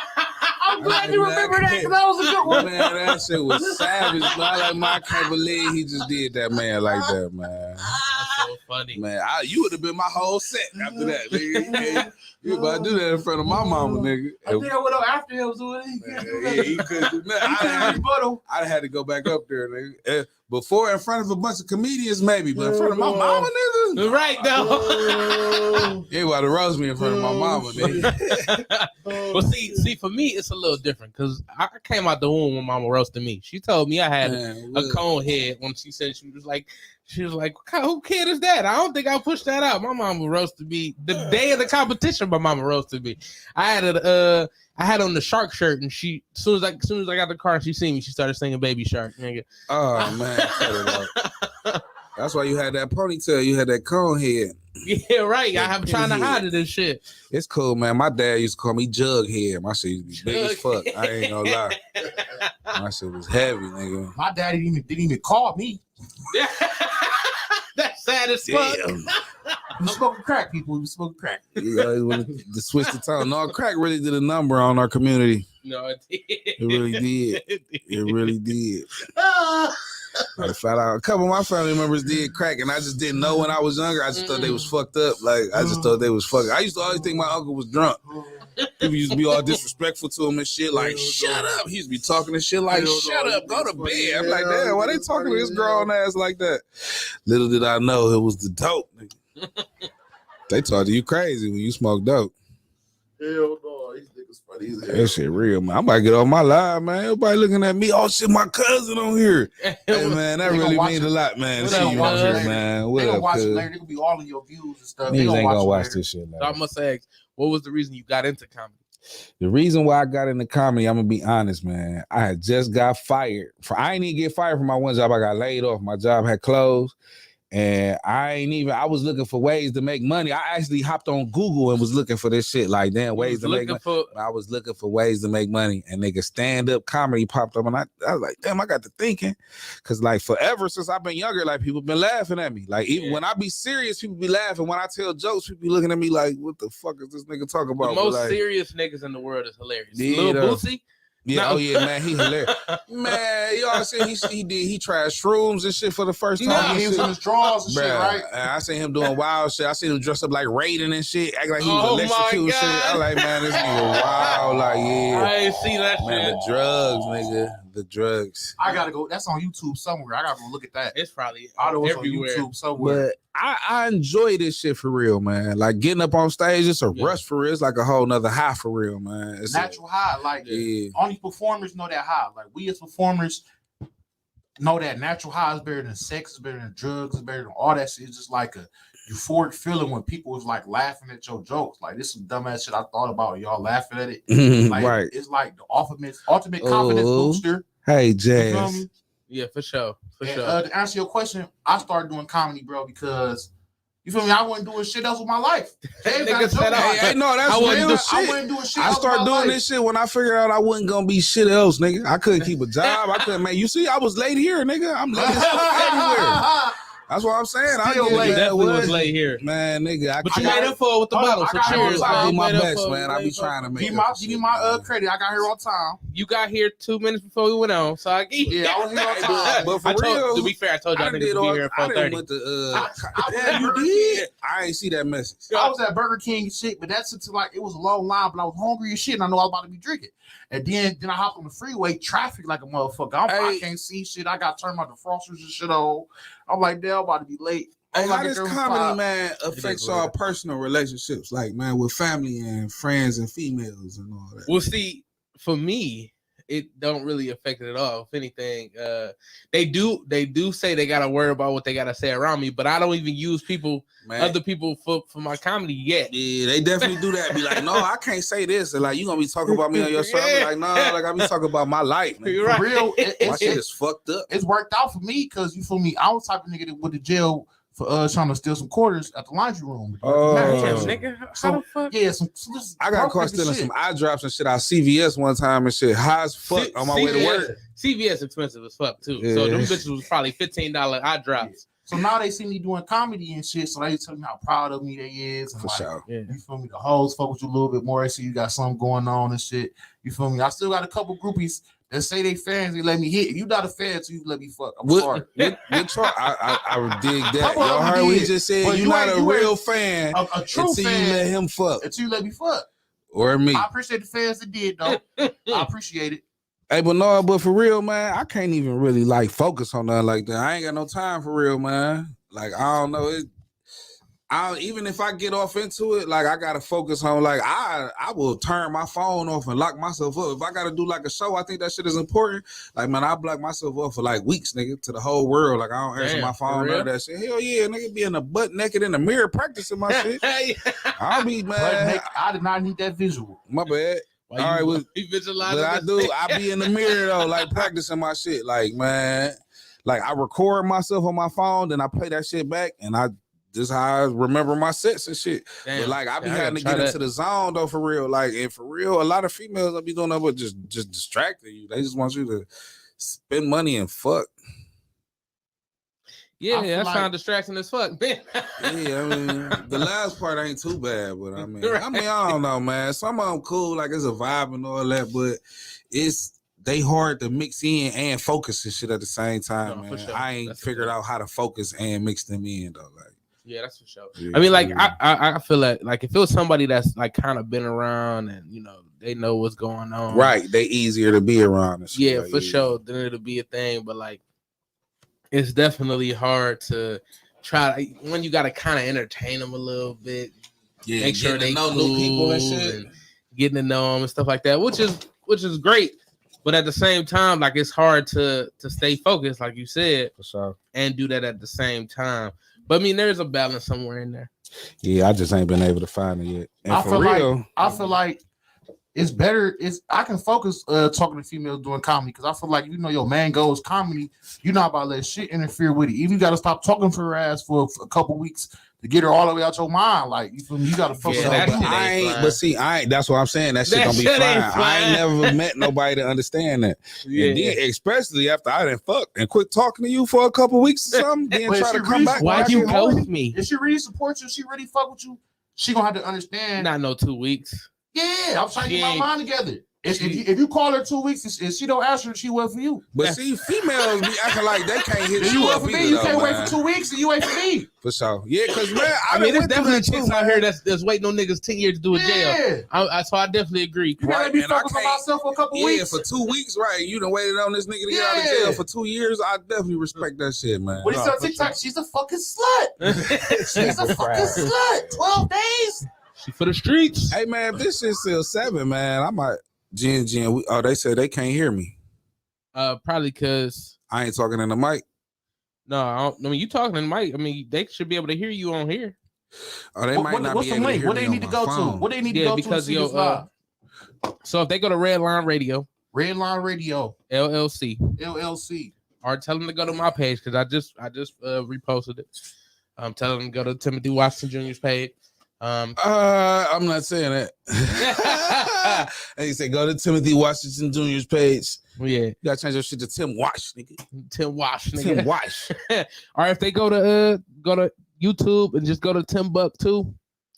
I'm glad you remember that because that was a good one. Man, that shit was savage, man. I can't believe he just did that, man, like that, man. That's so funny. Man, you would have been my whole set after that, nigga. You about to do that in front of my mama, nigga. I think I went up after him, so he couldn't do nothing. I had to go back up there, nigga. Before in front of a bunch of comedians, maybe, but in front of my mama, nigga. Right though. You about to roast me in front of my mama, nigga. Well, see, for me, it's a little different because I came out the womb when mama roasted me. She told me I had a cone head when she said she was like, who kid is that? I don't think I'll push that out. My mama roasted me the day of the competition. My mama roasted me. I had on the shark shirt, and she as soon as I got the car, and she seen me, she started singing Baby Shark. Nigga. Oh man, cut it out. That's why you had that ponytail. You had that cone head. Yeah, right. I'm trying to hide it and shit. It's cool, man. My dad used to call me Jughead. My shit used to be big as fuck. I ain't gonna lie. My shit was heavy, nigga. My daddy didn't even call me. That's sad as fuck. We smoking crack, people. We smoking crack. You guys wanted to switch the tone. No, crack really did a number on our community. No, it did. It really did. It really did. I found out a couple of my family members did crack, and I just didn't know when I was younger. I just thought they was fucked up. Like I just thought they was fucked. I used to always think my uncle was drunk. People used to be all disrespectful to him and shit. Like, shut up. He used to be talking and shit like, shut up, go to bed. I'm like, damn, why they talking to this grown ass like that? Little did I know it was the dope. They talk to you crazy when you smoke dope. Hell no, these niggas funny as hell. That shit real, man. I'm about to get off my live, man. Everybody looking at me. Oh shit, my cousin on here. Hey man, that really means a lot, man. They See you on here, man. What gonna up, watch it cuz? later. They gonna be all in your views and stuff. Niggas ain't gonna watch later. this shit, man. So I must ask, what was the reason you got into comedy? The reason why I got into comedy, I'm gonna be honest, man. I had just got fired. I ain't even get fired from my one job. I got laid off. My job had closed. And I was looking for ways to make money. I actually hopped on Google and was looking for this shit. Like, damn, ways to make money. I was looking for ways to make money. And nigga, stand-up comedy popped up. And I was like, damn, I got to thinking. Because, like, forever since I've been younger, like, people been laughing at me. Like, even when I be serious, people be laughing. When I tell jokes, people be looking at me like, what the fuck is this nigga talking about? The most like, serious niggas in the world is hilarious. Yeah, Lil Boosie. Yeah, No. oh yeah, man, he hilarious. Man, y'all seen he tried shrooms and shit for the first time. No, he was in his drawers and shit, right? I seen him doing wild shit. I seen him dressed up like Raiden and shit, acting like he was Oh electrocuting shit. I like, man, this nigga wild, like, yeah. I ain't see that Man, shit. the drugs, nigga. The drugs. I gotta go. That's on YouTube somewhere. I gotta go look at that. It's probably I know it's on everywhere. YouTube somewhere. But I enjoy this shit for real, man. Like getting up on stage, it's a rush for real. It's like a whole nother high for real, man. It's Natural high. Like yeah. only performers know that high. Like we as performers know that natural high is better than sex, is better than drugs, is better than all that shit. It's just like euphoric feeling when people was like laughing at your jokes. Like this is some dumbass shit I thought about. And y'all laughing at it. Like, Right. It's like the ultimate confidence booster. Hey, You feel Jazz. me? Yeah, for sure. And, to answer your question, I started doing comedy, bro, because you feel me? I wasn't doing shit else with my life. Nigga said Hey, no, that's I wasn't real do- shit. I wasn't doing shit I else started with my doing life. this shit when I figured out I wasn't gonna be shit else, nigga. I couldn't keep a job. I couldn't, man. You see, I was late here, nigga. I'm late as fuck everywhere. That's what I'm saying. I Still get late. it, definitely man. was late here. Man, nigga, But you I made up for it with the Hold on, bottle. So I got cheers. it. I do You my made up best, for it. man. I be trying to make Give it. me my credit. I got here on time. You got here 2 minutes before we went on, so I gave you. Yeah, I was here on time. But for I told, real, to be fair, I told y'all I niggas did to be all. here at I didn't 4:30. went to. I Damn, you Burger did. I ain't see that message. I was at Burger King and shit, but that's until like it was a long line, but I was hungry as shit, and I know I was about to be drinking. And then I hopped on the freeway, traffic like a motherfucker. I can't see shit. I got turned my defrosters and shit on. I'm like, damn, I'm about to be late. Hey, I'm how like, does there was comedy, 5. man, affect is y'all weird. personal relationships, like, man, with family and friends and females and all that? Well, see, for me, it don't really affect it at all. If anything, they do say they gotta worry about what they gotta say around me, but I don't even use Man, other people for my comedy yet. yeah, they definitely do that. Be like, no, I can't say this. And like, you gonna be talking about me on your show? I be like, no, like I be talking about my life. Man. You're For right. real, My shit is fucked up. it's worked out for me because you feel me. I was the type of nigga that went to jail for trying to steal some quarters at the laundry room. Oh. Damn, So- nigga, how so- the fuck? Yeah, some this I got caught perfect stealing shit. some eye drops and shit out CVS one time and shit. High as fuck on my way to work. CVS expensive as fuck too. So Yeah. them bitches was probably $15 eye drops. So now they see me doing comedy and shit, so they tell me how proud of me they is. And For like, sure. Yeah. you feel me? The hoes fuck with you a little bit more. They see you got something going on and shit. You feel me? I still got a couple groupies that say they fans. They let me hit. If you not a fan, so you let me fuck. I'm sorry. Good try. I dig that. Couple of Y'all them heard we did, just said but you're you not ain't- a you real ain't fan A true until you let fan him fuck. until you let me fuck. Or me. I appreciate the fans that did though. I appreciate it. Hey, but for real, man, I can't even really like focus on nothing like that. I ain't got no time for real, man. Like, I don't know. Even if I get off into it, like I gotta focus on like I will turn my phone off and lock myself up. If I gotta do like a show, I think that shit is important. Like, man, I block myself off for like weeks, nigga, to the whole world. Like, I don't answer Damn, my for phone, none real? of that shit. Hell yeah, nigga, be in a butt naked in the mirror practicing my shit. I'll be But man. Nick, I did not need that visual. My bad. Why All right, well, you visualizing But I this? do. I be in the mirror though, like practicing my shit. Like, man, like I record myself on my phone, then I play that shit back, and this how I remember my sets and shit. Damn. But like I be Yeah, having to gotta get try into the zone though, for real. Like, and for real, a lot of females I be doing that, but just distracting you. They just want you to spend money and fuck. Yeah, I feel that like- sound distracting as fuck, man. Yeah, I mean, the last part ain't too bad, but I mean, Right. I don't know, man. Some of them cool, like it's a vibe and all that, but they hard to mix in and focus and shit at the same time, No, for man. sure. I ain't That's for figured sure. out how to focus and mix them in though. Like, Yeah, that's for sure. yeah, I mean, like yeah. I feel like if it was somebody that's like kind of been around and you know they know what's going on, right, they easier to be around. And shit, Yeah, like, for sure. Then it'll be a thing, but like it's definitely hard to try when you got to kind of entertain them a little bit, Yeah, make sure getting they to know new people and cool shit. and getting to know them and stuff like that, which is great. But at the same time, like it's hard to stay focused, like you said, For sure. and do that at the same time. But I mean, there's a balance somewhere in there. Yeah, I just ain't been able to find it yet. And I for feel real, like it's better. I can focus talking to females doing comedy because I feel like you know your main goal is comedy. You're not about to let shit interfere with it. Even you got to stop talking to her ass for a couple weeks to get her all the way out your mind. Like you feel me? You got to focus Yeah, on that that. shit I ain't ain't. flying. But see, I ain't. That's what I'm saying. That shit That gonna be shit ain't fine. I flying. ain't never met nobody to understand that. Yeah. And then, especially after I done fucked and quit talking to you for a couple weeks or something, then But try she to come really- back. Why when I you get horny. ghost me? If she really supports you, she really fuck with you. She gonna have to understand. Not no 2 weeks. Yeah, I'm trying to She get my ain't- mind together. If you call her 2 weeks and she don't answer, she wait for you. But see, females be acting like they can't hit If you you wait up for either, me, you though, can't wait man. for 2 weeks and you wait for me. For sure. Yeah, because man, I mean, there's went through definitely that too, chicks out man. here that's waiting on niggas 10 years to do a jail. Yeah. So I definitely agree. You gotta Right, be and I focused on can't- myself for a couple Yeah, weeks. for 2 weeks, right? You done waited on this nigga to get out of Yeah. jail for 2 years. I definitely respect that shit, man. When he No, said on for TikTok, she's a fucking slut. She's a fucking slut. 12 days. She for the streets. Hey man, if this shit's still 7, man, I might Jen. They said they can't hear me. Probably because I ain't talking in the mic. No, I mean you talking to Mike. I mean they should be able to hear you on here. Oh, they might not What's be the able to link? hear What me they on need to my go phone. to? What they need to Yeah, go to because see this live? so if they go to Redline Radio Redline Radio LLC LLC. or tell them to go to my page because I just reposted it. Tell them to go to Timothy Washington Jr.'s page. I'm not saying that. And you say go to Timothy Washington Jr.'s page. Yeah, You gotta change your shit to Tim Wash, nigga. Tim Wash, nigga. Tim Wash. Or if they go to YouTube and just go to Timbuktu,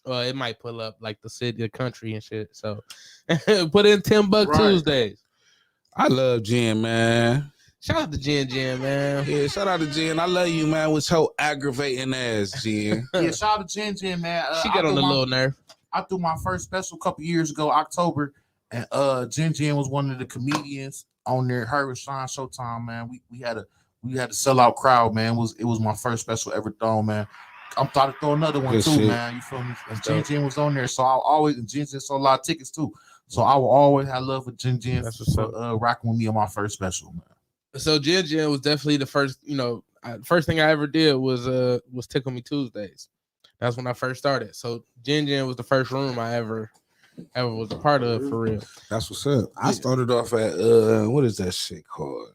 it might pull up like the city, the country, and shit. So put in TimbukTuesdays. I love Jen, man. Shout out to Jen, man. Yeah, shout out to Jen. I love you, man, with your aggravating ass, Jen. Yeah, shout out to Jen, man. She got on the little nerve. I threw my first special a couple years ago, October, and Jen was one of the comedians on there. Her and Sean Showtime, man. We had a sellout crowd, man. It was my first special ever thrown, man. I'm thought to throw another one Good too, shit. man. You feel me? And Jen was on there, so I always and Jen sold a lot of tickets too. So I will always have love for Jen That's what's for rocking with me on my first special, man. So Jen was definitely the first. First thing I ever did was Tickle Me Tuesdays. That's when I first started. So Jen was the first room I ever was a part of for real. That's what's up. I started off at what is that shit called?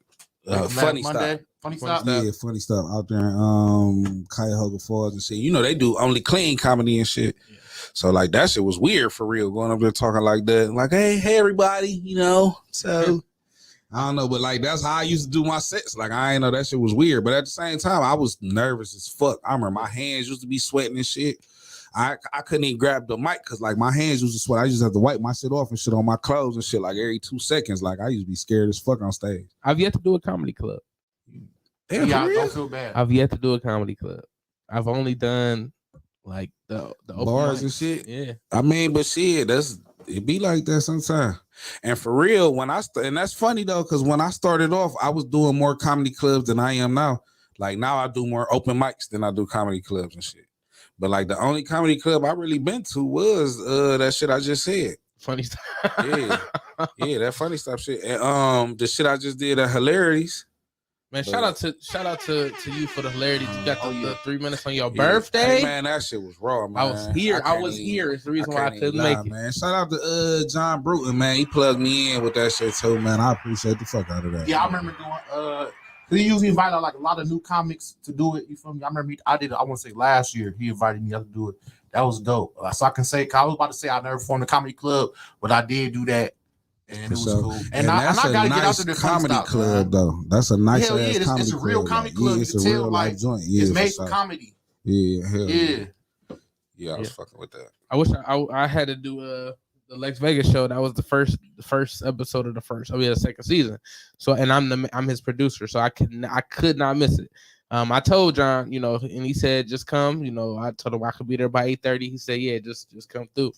Funny Monday, Stop. Funny Stop. Yeah, Funny Stuff out there in Cuyahoga Falls and shit. You know they do only clean comedy and shit. Yeah. So like that shit was weird for real. Going up there talking like that, like hey everybody, you know. So I don't know, but like that's how I used to do my sets. Like I ain't know that shit was weird, but at the same time I was nervous as fuck. I remember my hands used to be sweating and shit. I couldn't even grab the mic because like my hands used to sweat. I just have to wipe my shit off and shit on my clothes and shit like every 2 seconds. Like I used to be scared as fuck on stage. I've yet to do a comedy club. Damn, Yeah, for real? don't feel bad. I've yet to do a comedy club. I've only done like the open Bars and mics. shit. Yeah. I mean, but shit, it be like that sometimes. And for real, when and that's funny though, because when I started off, I was doing more comedy clubs than I am now. Like now I do more open mics than I do comedy clubs and shit. But like the only comedy club I really been to was that shit I just said. Funny stuff. Yeah, that Funny Stuff shit. And the shit I just did at Hilarities. Man, shout out to you for the hilarity. You got the 3 minutes on your Yeah. birthday. Hey, man, that shit was raw, man. I was here. I can't was even- here. It's the reason why I can't couldn't even make lie, it. man. Shout out to John Bruton, man. He plugged me in with that shit too, man. I appreciate the fuck out of that. Yeah, I remember doing he usually invited like a lot of new comics to do it. You feel me? I remember I want to say last year he invited me to do it. That was dope. So I can say, I was about to say I never formed a comedy club, but I did do that, and it was cool. And I that's gotta a get out nice to the comedy Stop, club, man. though. That's a nice Hell yeah, ass comedy it's a real club. comedy Like, club. yeah, You it's can a tell, real like, life joint. Yeah, it's for made sure. for comedy. Yeah, hell Yeah. yeah. I was fucking with that. I wish I had to do the Lex Vegas show. That was the first episode of the second season. So and I'm his producer, so I could not miss it. I told John, and he said just come. I told him I could be there by 8:30. He said, yeah, just come through.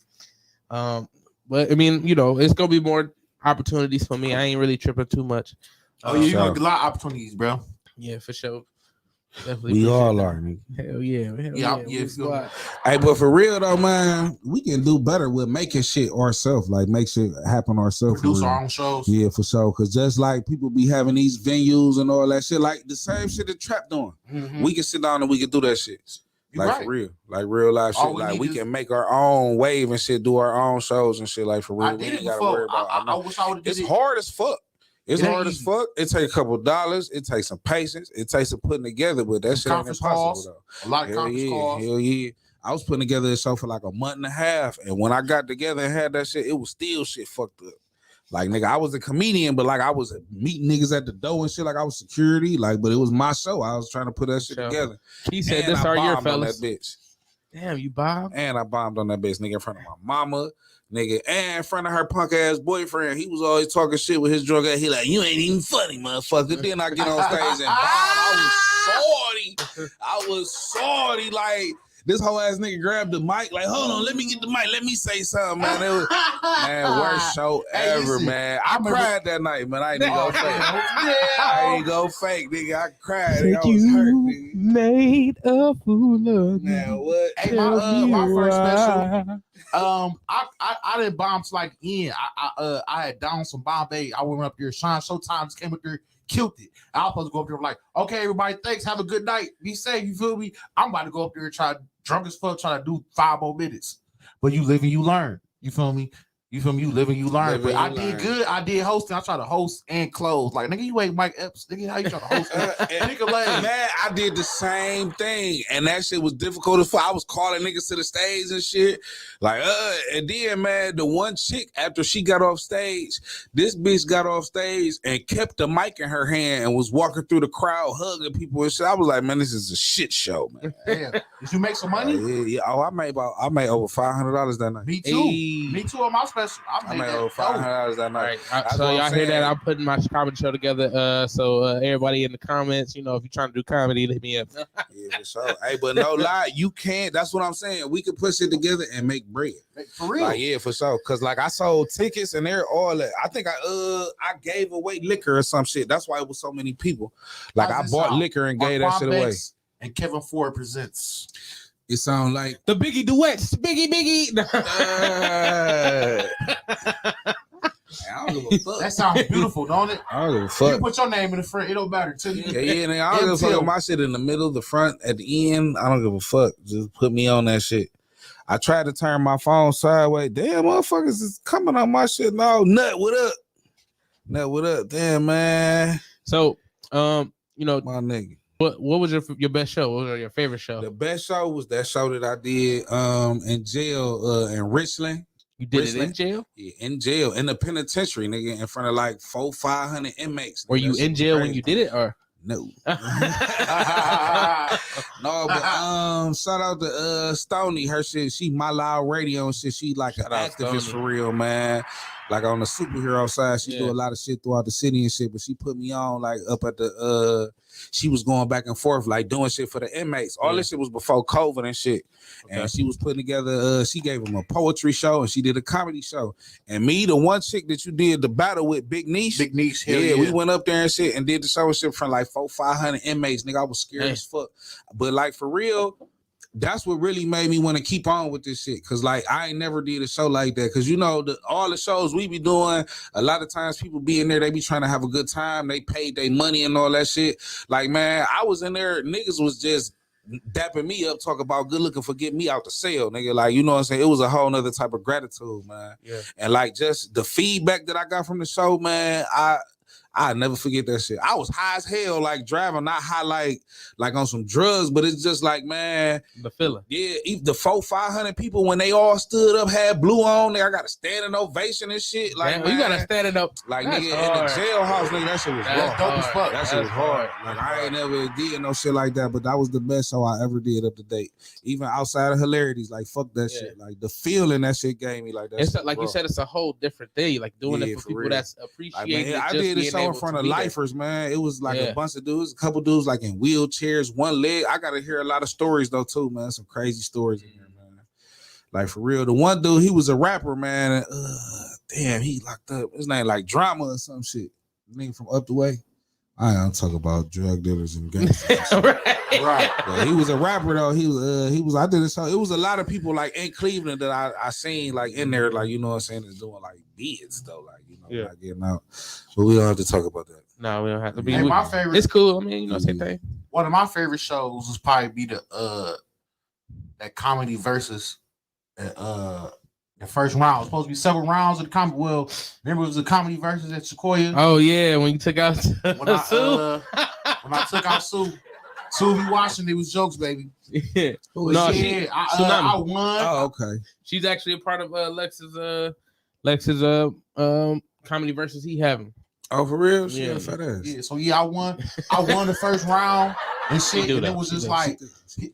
But I mean, it's gonna be more opportunities for me. I ain't really tripping too much. Oh yeah, you gonna get a lot of opportunities, bro. Yeah, for sure. Definitely. We all appreciate are, nigga. that. Hell yeah. Yeah, We squad. Hey, but for real though, man, we can do better with making shit ourselves. Like make shit happen ourselves. Produce our own shows. Yeah, for sure. Cause just like people be having these venues and all that shit, like the same shit that Trap doing. Mhm. We can sit down and we can do that shit. You Like right. for real. Like real life All shit. we Like need we is- can make our own wave and shit, do our own shows and shit. Like for real. I We did ain't it gotta before. worry about I wish I would have did it's it. hard as fuck. It's It ain't hard as easy. fuck. It takes a couple of dollars. It takes some patience. It takes some putting together, but that shit ain't Conference impossible calls. though. A lot of Hell conference yeah, calls. hell yeah. I was putting together a show for like a month and a half, and when I got together and had that shit, it was still shit fucked up. Like nigga, I was a comedian, but like I was meeting niggas at the door and shit, like I was security, like, but it was my show. I was trying to put that shit Sure. together. He said And this I our year, bombed on fellas. that bitch. Damn, you Bob. And I bombed on that bitch, nigga, in front of my mama, nigga, and in front of her punk ass boyfriend. He was always talking shit with his drug ass. He like, you ain't even funny, motherfucker. Then I get on stage and bomb. I was salty. Like, this whole ass nigga grabbed the mic, like, hold on, let me get the mic. Let me say something, man. It was, man, worst show Hey, ever, listen, man. I I remember- cried that night, man. I ain't even go fake. I ain't go fake, nigga. I cried. Said Nigga. I was hurt, you nigga. made a fool of me. Man, what? Hey, Tell my me first why. special. I didn't bomb to like the end. I had down some Bombay. I went up there. Sean Showtime just came up there. killed it. I was supposed to go up there like, okay, everybody, thanks, have a good night, be safe. You feel me? I'm about to go up there and try drunk as fuck, try to do 5 more minutes. But you live and you learn. You feel me? You feel me? You live and you learn. But I did good. I did hosting. I tried to host and close. Like, nigga, you ain't Mike Epps. Nigga, how you trying to host? Nigga, man, I did the same thing, and that shit was difficult as fuck. I was calling niggas to the stage and shit. Like, and then, man, the one chick, after she got off stage, this bitch got off stage and kept the mic in her hand and was walking through the crowd, hugging people and shit. I was like, man, this is a shit show, man. Damn. Did you make some money? Yeah. Oh, I made over $500 that night. Me too. Hey. Me too on my special. I made over $500 that night. Right. So y'all hear that? I'm putting my comedy show together. So everybody in the comments, you know, if you're trying to do comedy, hit me up. Yeah, for sure. Hey, but no lie, you can't. That's what I'm saying. We could push it together and make bread. For real? Like, yeah, for sure. Cause like I sold tickets and they're all. I think I gave away liquor or some shit. That's why it was so many people. Like I bought liquor and gave that shit away. And Kevin Ford presents. It sound like the Biggie duets. Biggie. I don't give a fuck. That sounds beautiful, don't it? I don't give a fuck. You put your name in the front, it don't matter to you. Yeah, nigga, I don't give a fuck. My shit in the middle, the front, at the end. I don't give a fuck. Just put me on that shit. I tried to turn my phone sideways. Damn, motherfuckers is coming on my shit. No, Nut, what up? Nut, what up? Damn, man. So, you know, my nigga. What was your best show? What was your favorite show? The best show was that show that I did in jail in Richland. You did Richland. it in jail? Yeah, in jail, in the penitentiary, nigga, in front of like 400-500 inmates. Were you in jail when you did it, or no? No, but shout out to Stoney. Her shit, she My Loud Radio and shit. She like an activist for real, man. Like on the superhero side, she do a lot of shit throughout the city and shit. But she put me on like up at the she was going back and forth, like doing shit for the inmates. All this shit was before COVID and shit. Okay. And she was putting together, she gave them a poetry show and she did a comedy show. And me, the one chick that you did the battle with, Big Niche. Big Niche, yeah, we went up there and shit and did the show and shit from like 400-500 inmates. Nigga, I was scared as fuck. But like for real, that's what really made me want to keep on with this shit. Cause like I ain't never did a show like that. Cause you know, all the shows we be doing, a lot of times people be in there, they be trying to have a good time. They paid their money and all that shit. Like, man, I was in there, niggas was just dapping me up, talk about good looking for getting me out the cell, nigga. Like, you know what I'm saying? It was a whole nother type of gratitude, man. Yeah. And like just the feedback that I got from the show, man, I never forget that shit. I was high as hell, like driving, not high like on some drugs, but it's just like, man, the feeling. Yeah, the 400-500 people when they all stood up, had blue on, I got a standing ovation and shit. Like, man, you got to stand it up. Like, nigga, in the jailhouse, nigga, that shit was hard. Dope as fuck. That shit was hard. Like, I ain't never did no shit like that, but that was the best show I ever did up to date. Even outside of hilarities, like fuck that shit. Like the feeling that shit gave me, like that. It's like you said, it's a whole different thing. Like doing it for people real. That's appreciated. Like, man, I did a show in front of lifers, man. It was like a bunch of dudes, a couple dudes like in wheelchairs, one leg. I gotta hear a lot of stories though too, man. Some crazy stories in here, man. Like for real. The one dude, he was a rapper, man. Damn, he locked up. His name like Drama or some shit. Nigga from up the way. I don't talk about drug dealers and gangsters. Right. But he was a rapper though. He was. I did a show. It was a lot of people like in Cleveland that I seen like in there, like, you know what I'm saying, is doing like bids though, like, you know, not getting out. But we don't have to talk about that. No, we don't have to be. Hey, my favorite. It's cool. I mean, you know, same thing. One of my favorite shows was probably be the that comedy versus the first round. It was supposed to be several rounds of the comedy. Well, remember it was the comedy versus at Sequoia. Oh yeah, when you took out Sue. When I took out Sue. Sue be watching, it was jokes, baby. Yeah. No, I won. Oh, okay. She's actually a part of Lex's comedy versus he having. Oh, for real? Yeah. Yeah. So yeah, I won the first round and shit. And it was just like,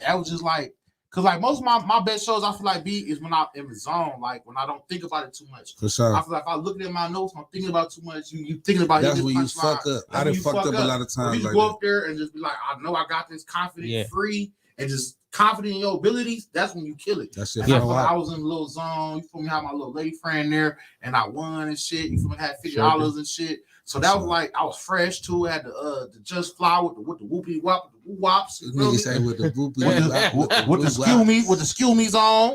I was just like, cause like most of my best shows I feel like is when I'm in the zone, like when I don't think about it too much. For sure. I feel like if I look at my notes, I'm thinking about too much. You thinking about that's when you fuck up. I done fucked up a lot of times. You like go up there and just be like, I know I got this confident, free, and just confident in your abilities. That's when you kill it. That's it. I feel like I was in a little zone. You feel me? I had my little lady friend there, and I won and shit. You feel me? I had $50 and shit. So that was like I was fresh too. I had the Just Fly with the whoopie wop, the woo wops. Nigga say with the whoopie with the skill me's on.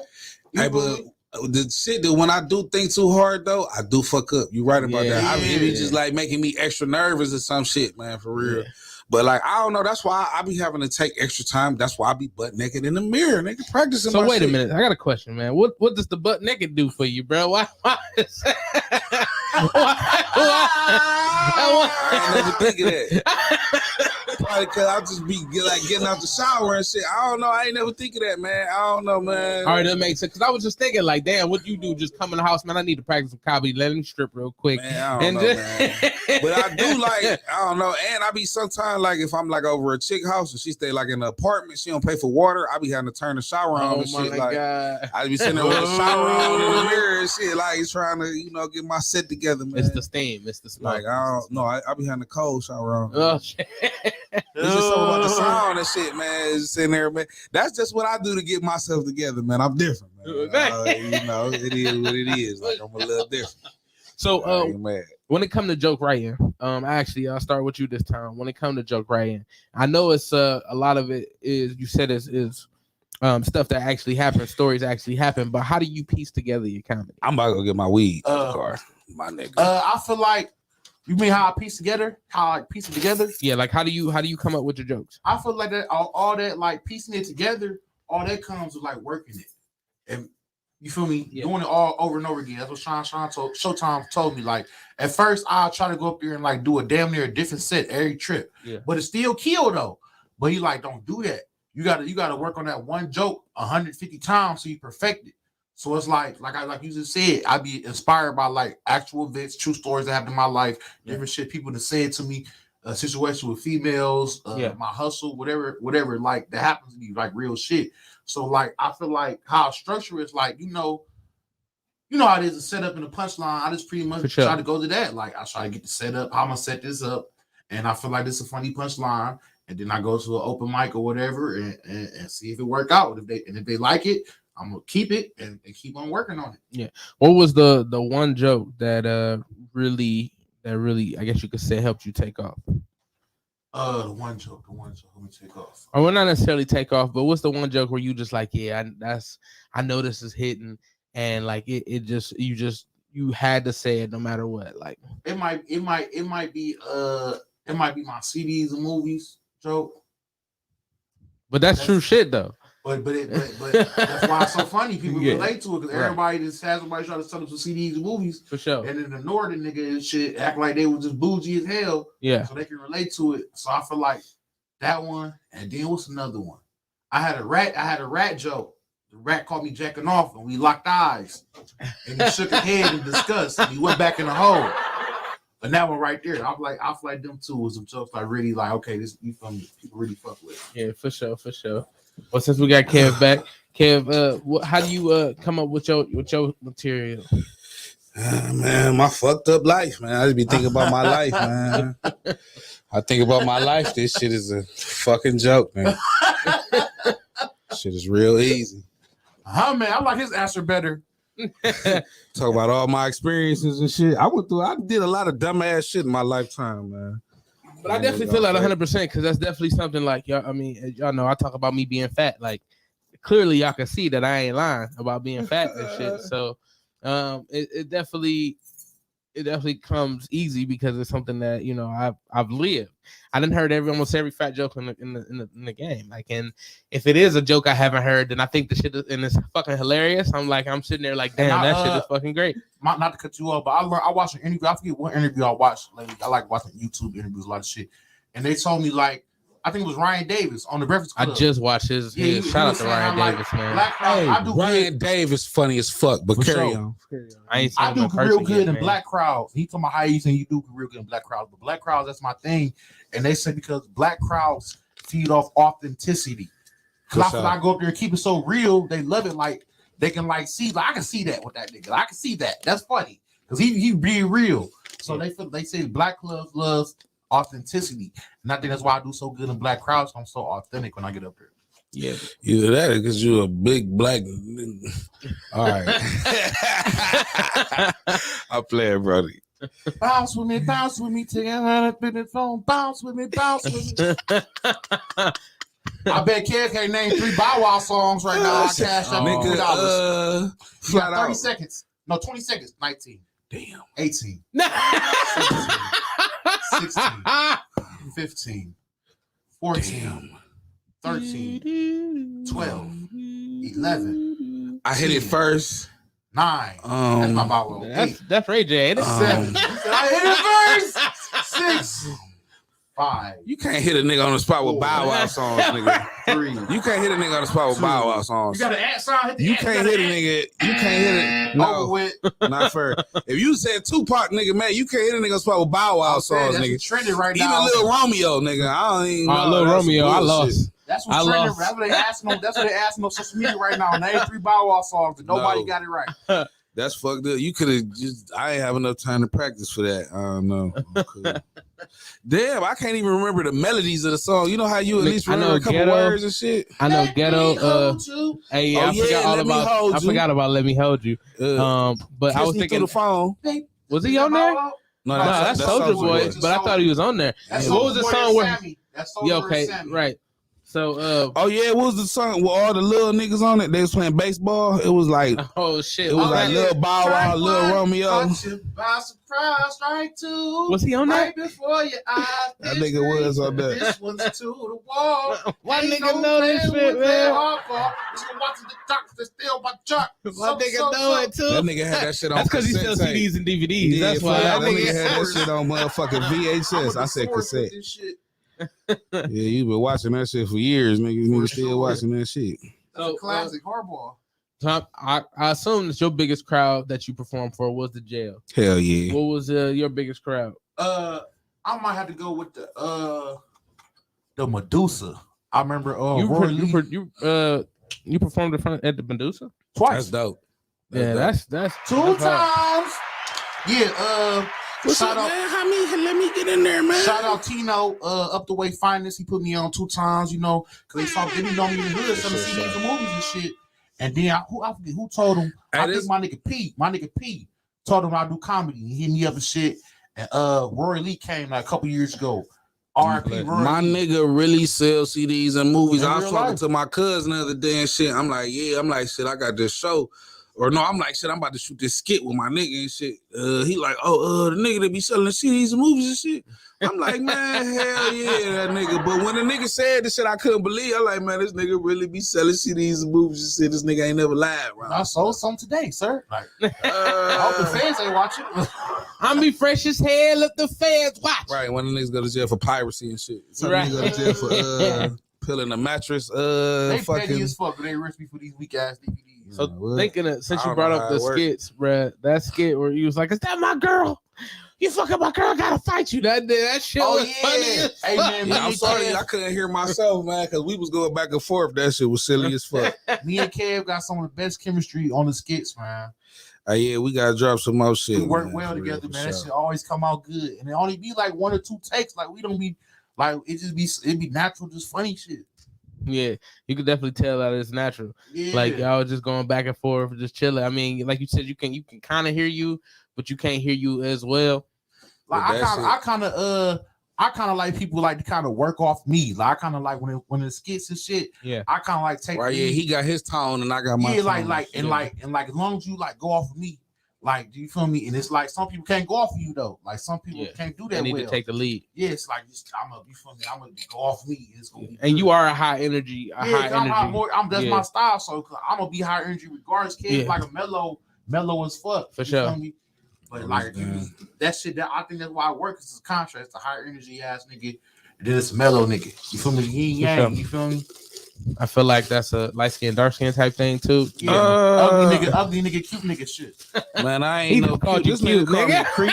Hey, but the shit that when I do think too hard though, I do fuck up. You right about Yeah. that. I mean, it be just like making me extra nervous or some shit, man, for real. Yeah. But like, I don't know. That's why I be having to take extra time. That's why I be butt naked in the mirror, nigga, practicing. So my wait shit. a minute, I got a question, man. What does the butt naked do for you, bro? Why is I ain't never think of that. Probably because I just be getting out the shower and shit. I don't know. I ain't never think of that, man. I don't know, man. All right, that makes sense. Because I was just thinking, like, damn, what do you do? Just come in the house, man. I need to practice some comedy. Let me strip real quick. Man, I don't know, man. But I do like, I don't know. And I be sometimes like if I'm like over a chick house and she stay like in an apartment, she don't pay for water. I be having to turn the shower on and shit. Like God. I be sitting there with the shower on in the mirror and shit, like trying to, get my set together, man. It's the steam. It's the smoke. Like I don't know. I be having the cold shower on. Oh, shit. It's just something about the sound and shit, man. It's sitting there, man. That's just what I do to get myself together, man. I'm different, man. It is what it is. Like I'm a little different. So, when it comes to joke writing, I'll start with you this time. When it comes to joke writing, I know it's a lot of it is you said is stuff that actually happened, stories actually happen. But how do you piece together your comedy? I'm about to go get my weed. Car, my nigga. I feel like you mean how I piece together, how I piece it together. Yeah, like how do you come up with your jokes? I feel like that all that like piecing it together, all that comes with like working it, and you feel me, doing it all over and over again. That's what Showtime told me. Like at first, I'll try to go up there and like do a damn near a different set every trip, but it's still kill though. But he like don't do that. You gotta work on that one joke 150 times so you perfect it. So it's like you just said, I be inspired by like actual events, true stories that happened in my life, different shit people that said to me, a situation with females, my hustle, whatever, like that happens to me, like real shit. So like I feel like how I structure is like, you know how it is a setup and a punchline. I just pretty much try to go to that. Like I try to get the setup, how I'm gonna set this up, and I feel like this is a funny punchline. And then I go to an open mic or whatever and see if it work out. If they like it, I'm gonna keep it and keep on working on it. Yeah. What was the one joke that really I guess you could say helped you take off? The one joke. Let me take off. Or well, not necessarily take off, but what's the one joke where you just like, I know this is hitting, and like you had to say it no matter what. Like it might be my CDs and movies joke. But that's true shit though. But that's why it's so funny. People relate to it because everybody just has somebody trying to sell them some CDs and movies. For sure. And then the northern nigga and shit act like they were just bougie as hell. Yeah. So they can relate to it. So I feel like that one. And then what's another one? I had a rat joke. The rat called me jacking off and we locked eyes. And he shook his head in disgust and he went back in the hole. But that one right there, I feel like them two was some jokes like really like, okay, this you feel me, people really fuck with. Yeah, for sure. Well, since we got Kev back, Kev, how do you come up with your material? Man, my fucked up life, man. I just be thinking about my life, man. I think about my life. This shit is a fucking joke, man. Shit is real easy. Man, I like his answer better. Talk about all my experiences and shit. I did a lot of dumbass shit in my lifetime, man. But I definitely feel that 100% because that's definitely something like y'all. I mean, y'all know I talk about me being fat. Like clearly, y'all can see that I ain't lying about being fat and shit. So, it definitely comes easy because it's something that I've lived. I didn't heard almost every fat joke in the game. Like, and if it is a joke I haven't heard, then I think the shit and it's fucking hilarious. I'm sitting there like, damn, that shit is fucking great. Not to cut you off, but I watched an interview. I forget what interview I watched lately. I like watching YouTube interviews, a lot of shit. And they told me like, I think it was Ryan Davis on the Breakfast Club. I just watched his shout out to Ryan Davis, man. Ryan Davis funny as fuck, but carry on. I do real good in black crowds. He told me how you saying you do real good in black crowds, but black crowds, that's my thing. And they said because black crowds feed off authenticity. Because I go up there and keep it so real, they love it. Like they can like see, like I can see that with that nigga. I can see that. That's funny because he be real. So they say black clubs loves authenticity, and I think that's why I do so good in black crowds. I'm so authentic when I get up there. Yeah, either that or because you're a big black. All right, I play it, brody. Bounce with me, together up in the phone. Bounce with me. I bet Kev can't name 3 Bow Wow songs right now. I cashed up nigga, $2. You got flat 30 out. seconds. No, 20 seconds. 19. Damn. 18. 16. 15. 14. 13. 12. 11. I hit it first. 9. That's my Bow Wow. 8. That's Ray J. Ain't it? 7. I hit it first. 6. 5. You can't hit a nigga on the spot with Bow Wow songs, nigga. 3. You can't hit a nigga on the spot with Bow Wow songs. You got an ad sign. You can't hit a nigga. You can't hit it. Over No, with. not fair. If you said Tupac, nigga, man, you can't hit a nigga on the spot with Bow Wow songs, That's nigga. what's trending right Even now. Lil Romeo, nigga. I don't even know. Lil That's Romeo, I bullshit. lost. That's what's I trending. lost. That's what they asking on. That's what they asking on social media right now. Name 3 Bow Wow songs, and nobody No. got it right. That's fucked up. You could have just. I ain't have enough time to practice for that. I don't know. Okay. Damn, I can't even remember the melodies of the song. You know how you at least I know remember a couple Ghetto. words and shit. I know Ghetto. Hey, Oh, I yeah, forgot all Let Me about. Hold I You. forgot about Let Me Hold You. But I Kiss was Me thinking, through the phone. was he on there? No, No, that's Soulja Boy. But I thought he was on there. That's What was the Soulja Boy song and where? Sammy. That's Soulja Yeah, Boy okay, and Sammy. right. So, Oh yeah, what was the song with all the little niggas on it? They was playing baseball. It was like oh shit, it was was like that- Lil Bow Wow, Lil Romeo. Caught you by surprise, strike 2. Was he on right that? before your eyes. That nigga was on that. This one's to the wall. Why Ain't nigga no know this man shit, with their man? heart for. Just watching the ducks that steal my truck. My nigga know it too. That nigga had that shit on. That's because he cassette sells tape. CDs and DVDs. Yeah, That's why that that nigga nigga. had that shit on motherfucking VHS. I said cassette. Yeah, you been watching that shit for years, nigga. You For still sure. watching that shit. That's a classic hardball. Tom, I assume that your biggest crowd that you performed for was the jail. Hell yeah. What was your biggest crowd? I might have to go with the Medusa. I remember You performed in front at the Medusa twice. That's dope. Yeah, dope. that's 2 that's hard. times. Yeah, What's shout up, out, man? Let me get in there, man. shout out Tino, Up the Way Finest. He put me on 2 times, you know, because they didn't know me in the hood, selling CDs and movies and shit. And then I forget who told him. I think my nigga P told him I do comedy. He hit me up and shit. And Roy Lee came like a couple years ago. R.I.P. Roy My Lee. nigga really sells CDs and movies. In I was real talking life. to my cousin the other day and shit. I'm like, shit, I got this show. Or no, I'm like, shit, I'm about to shoot this skit with my nigga and shit. He like, the nigga that be selling CDs and movies and shit. I'm like, man, hell yeah, that nigga. But when the nigga said this shit, I couldn't believe. I'm like, man, this nigga really be selling CDs and movies and shit. This nigga ain't never lied, bro. I sold some today, sir. Like, I hope the fans ain't watching. I'm be fresh as hell. Let the fans watch. Right, when the niggas go to jail for piracy and shit. Some Right. niggas go to jail for peeling a mattress. They petty Fucking. as fuck, but they rich me for these weak ass DVDs. So What? thinking of, since I you don't brought know up how the it work. skits, bruh, that skit where you was like, "Is that my girl? You fucking my girl? Gotta fight you." That shit Oh, was yeah. funny as Hey, fuck. man, Yeah, I'm sorry, I couldn't hear myself, man, because we was going back and forth. That shit was silly as fuck. Me and Kev got some of the best chemistry on the skits, man. Yeah, we gotta drop some more shit. We work man, well for real, together, for man. That sure. shit always come out good, and it only be like 1 or 2 takes. Like we don't be like it be natural, just funny shit. Yeah, you could definitely tell that it's natural. Yeah, Like y'all just going back and forth, just chilling. I mean, like you said, you can kind of hear you, but you can't hear you as well. like I kind of like people like to kind of work off me. Like I kind of like when it skits and shit. Yeah. I kind of like take. Right, yeah, he got his tone and I got my yeah, tone. like as long as you like go off of me, like do you feel me? And it's like some people can't go off of you though. Like some people Yeah. can't do They that need well. to take the lead. Yeah, it's like I'm gonna go off me. It's gonna be And good. you are a high energy, That's Yeah. my style. So I'm gonna be high energy regardless. Kids Yeah. like a mellow as fuck. For you sure. feel me? But like that shit, that I think that's why it works. It's a contrast. The higher energy ass nigga, and then it's a mellow nigga. You feel me? Yin yang. sure. You feel me? I feel like that's a light skin, dark skin type thing too. Yeah. ugly nigga, cute nigga shit. Man, I He ain't no called you this nigga cute, called me nigga. creep.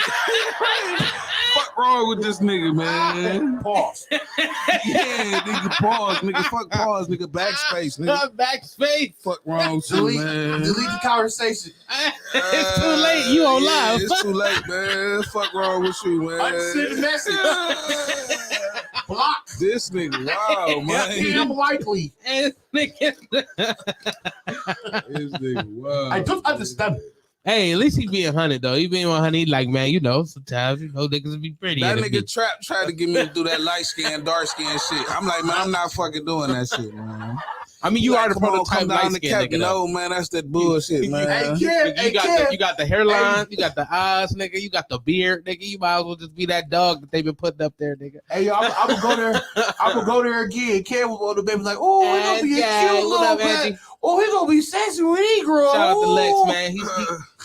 Fuck wrong with this nigga, man? Pause. Yeah, nigga, pause, nigga. Fuck pause, nigga. Backspace, nigga. Backspace. Fuck wrong with you, Delete man. the conversation. It's too late. You on Yeah, live. It's too late, man. Fuck wrong with you, man. Unsend the message. Block. This nigga, wow, man. I'm likely. And nigga- This nigga, wow. I don't understand. Hey, at least he being 100 though. He being 100, like, man, sometimes niggas will be pretty. That nigga Trap tried to get me to do that light skin, dark skin shit. I'm like, man, I'm not fucking doing that shit, man. I mean, you Like, are the come on, prototype come down light the skin cap. nigga. though. No, man, that's that bullshit, man. You got the hairline, you got the eyes, nigga. You got the beard, nigga. You might as well just be that dog that they been putting up there, nigga. Hey, yo, I'm gonna go there. I'm gonna go there again. Ken was on the baby like, oh, he gonna be a cute little man. Oh, he gonna be sexy when he grow. Shout out to Lex,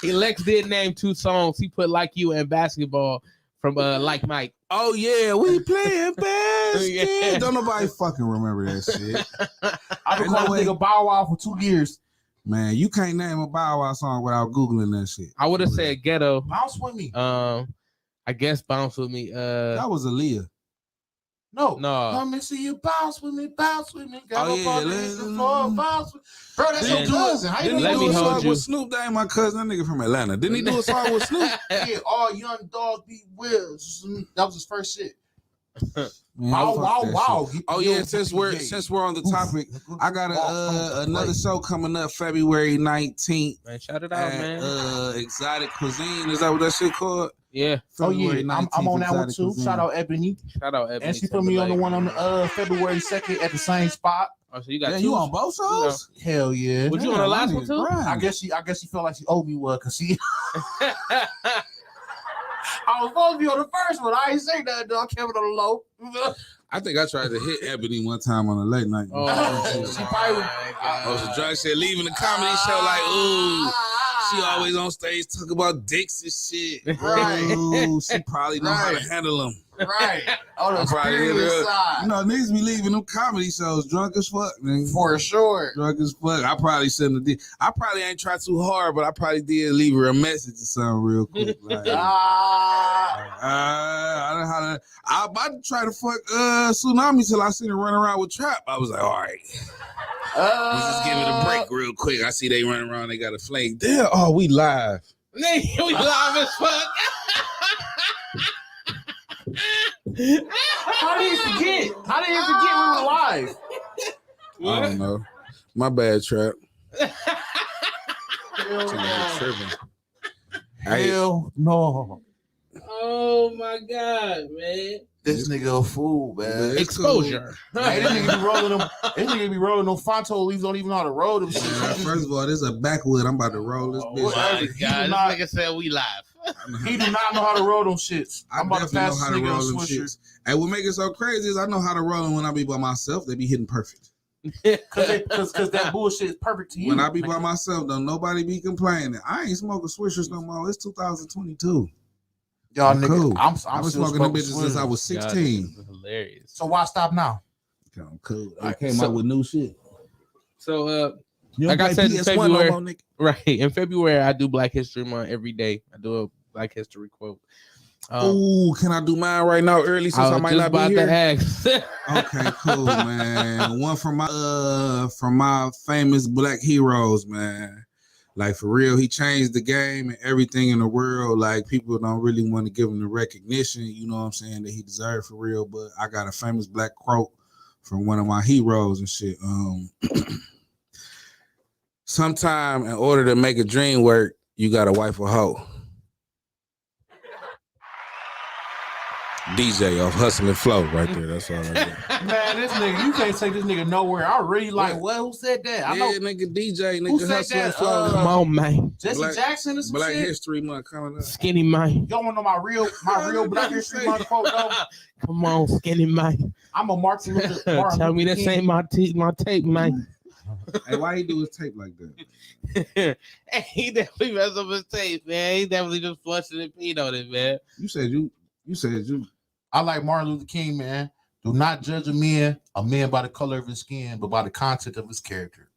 man. Lex did name 2 songs. He put "Like You" and "Basketball" from Like Mike. Oh yeah, we playing basketball. Yeah. Don't nobody fucking remember that shit. I've been calling nigga Bow Wow for 2 years. Man, you can't name a Bow Wow song without Googling that shit. I would have said Ghetto. Bounce with me. I guess Bounce With Me. That was Aaliyah. No. No. Let me see you bounce with me, bounce with me. Oh, yeah, The floor, bounce with Bro, that's your cousin. How you Didn't know he Let do me a hold song you. with Snoop? That ain't my cousin. That nigga from Atlanta. Didn't he do a song with Snoop? Yeah, all young dog be with. That was his first shit. Man, Wow, fuck wow, that wow. shit. Oh yeah, since we're on the topic, I got another show coming up February 19th. Man, shout it out, man. Exotic Cuisine. Is that what that shit called? Yeah. Oh yeah, February I'm on that one Exotic too. Cuisine. Shout out Ebony. Shout out Ebony. And she put me on the one on February 2nd at the same spot. Oh, so you got Yeah, 2. you on both shows? Hell yeah. Was you on the last one too? I guess she felt like she owed me one because she I was supposed to be on the first one. I ain't say nothing though. I kept it on the low. I think I tried to hit Ebony one time on a late night. She probably I was drunk, said leaving the comedy show like, ooh, she always on stage talk about dicks and shit. Right. Ooh, she probably know how to handle them. right. On the I probably hit serious her up. side. You know, niggas be leaving them comedy shows drunk as fuck, man. For sure. Drunk as fuck. I probably shouldn't have did. I probably ain't tried too hard, but I probably did leave her a message or something real quick. Like, I about to try to fuck Tsunami till I seen her run around with Trap. I was like, all right, let's just give it a break real quick. I see they running around, they got a flame. Damn, oh, we live. We live as fuck. How did you forget? How did you forget we were live? I don't know. My bad, Trap. Hell Hey, no. Oh my God, man. This nigga a fool, man. it's Exposure. Hey, this nigga be rolling them. This nigga be rolling them Fonto leaves. Don't even know how to roll them shit. cool. First of all, this is a backwood. I'm about to roll this bitch. whatever. My God, this nigga said we live. He do not know how to roll them shits. I I'm about to definitely pass know how this to nigga roll a them swisher. shits. And what makes it so crazy is I know how to roll them when I be by myself. They be hitting perfect. Cause that bullshit is perfect to you. When I be by myself, don't nobody be complaining. I ain't smoking swishers no more. It's 2022. Y'all I'm nigga, cool. I'm I was still smoking them bitches since I was 16. God, this is hilarious. So why stop now? I'm cool. I Alright, came so- out with new shit. So You like don't I play said in PS1 no February- more, nigga? right in February I do Black History Month every day. I do a Black History quote. Ooh, can I do mine right now early since I was might just not be about here? to ask. Okay, cool, man. One from my famous Black heroes, man. Like for real, he changed the game and everything in the world. Like people don't really want to give him the recognition, you know what I'm saying, that he deserved for real. But I got a famous Black quote from one of my heroes and shit. Sometime in order to make a dream work, you gotta wife a hoe. DJ off Hustle and Flow right there. That's all I got. Man, this nigga, you can't take this nigga nowhere. I really like, well, who said that? I know Yeah, nigga, DJ, Who nigga, said Hustle and that? Flow. Come on, man. Jesse Black- Jackson or some Black shit. History Month coming up. Skinny man. Y'all want to know my real Black History Month quote though? Come on, skinny man. I'm a Martin Luther. Tell me this ain't my tape, man. Hey, why he do his tape like that? Hey, he definitely messed up his tape, man. He definitely just flushed it and peed on it, man. You said you. I like Martin Luther King, man. Do not judge a man by the color of his skin, but by the content of his character.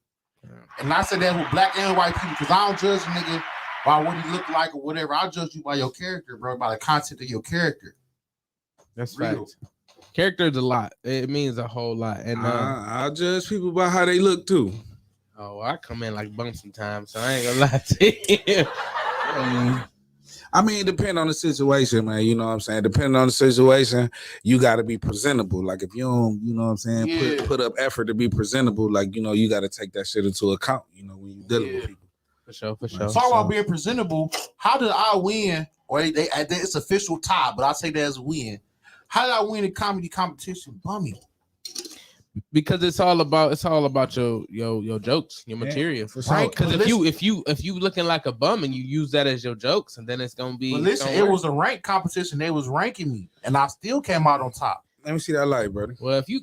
And I said that with black and white people because I don't judge a nigga by what he look like or whatever. I judge you by your character, bro, by the content of your character. That's Real. facts. Character is a lot. It means a whole lot. And I judge people by how they look too. I come in like bump sometimes, so I ain't gonna lie to you. I mean, depending on the situation, man. You know what I'm saying? Depending on the situation, you got to be presentable. Like if you don't, you know what I'm saying, Yeah. put up effort to be presentable, like, you know, you got to take that shit into account, you know, when you dealing with people. For sure. Talk about being presentable. How did I win? Or it's official tie, but I say that as a win. How did I win a comedy competition? Bummy. Because it's all about your jokes, your material. for sure. Right. Because if you looking like a bum and you use that as your jokes, and then it's gonna be. But listen, it was a rank competition. They was ranking me, and I still came out on top. Let me see that light, brother. Well, if you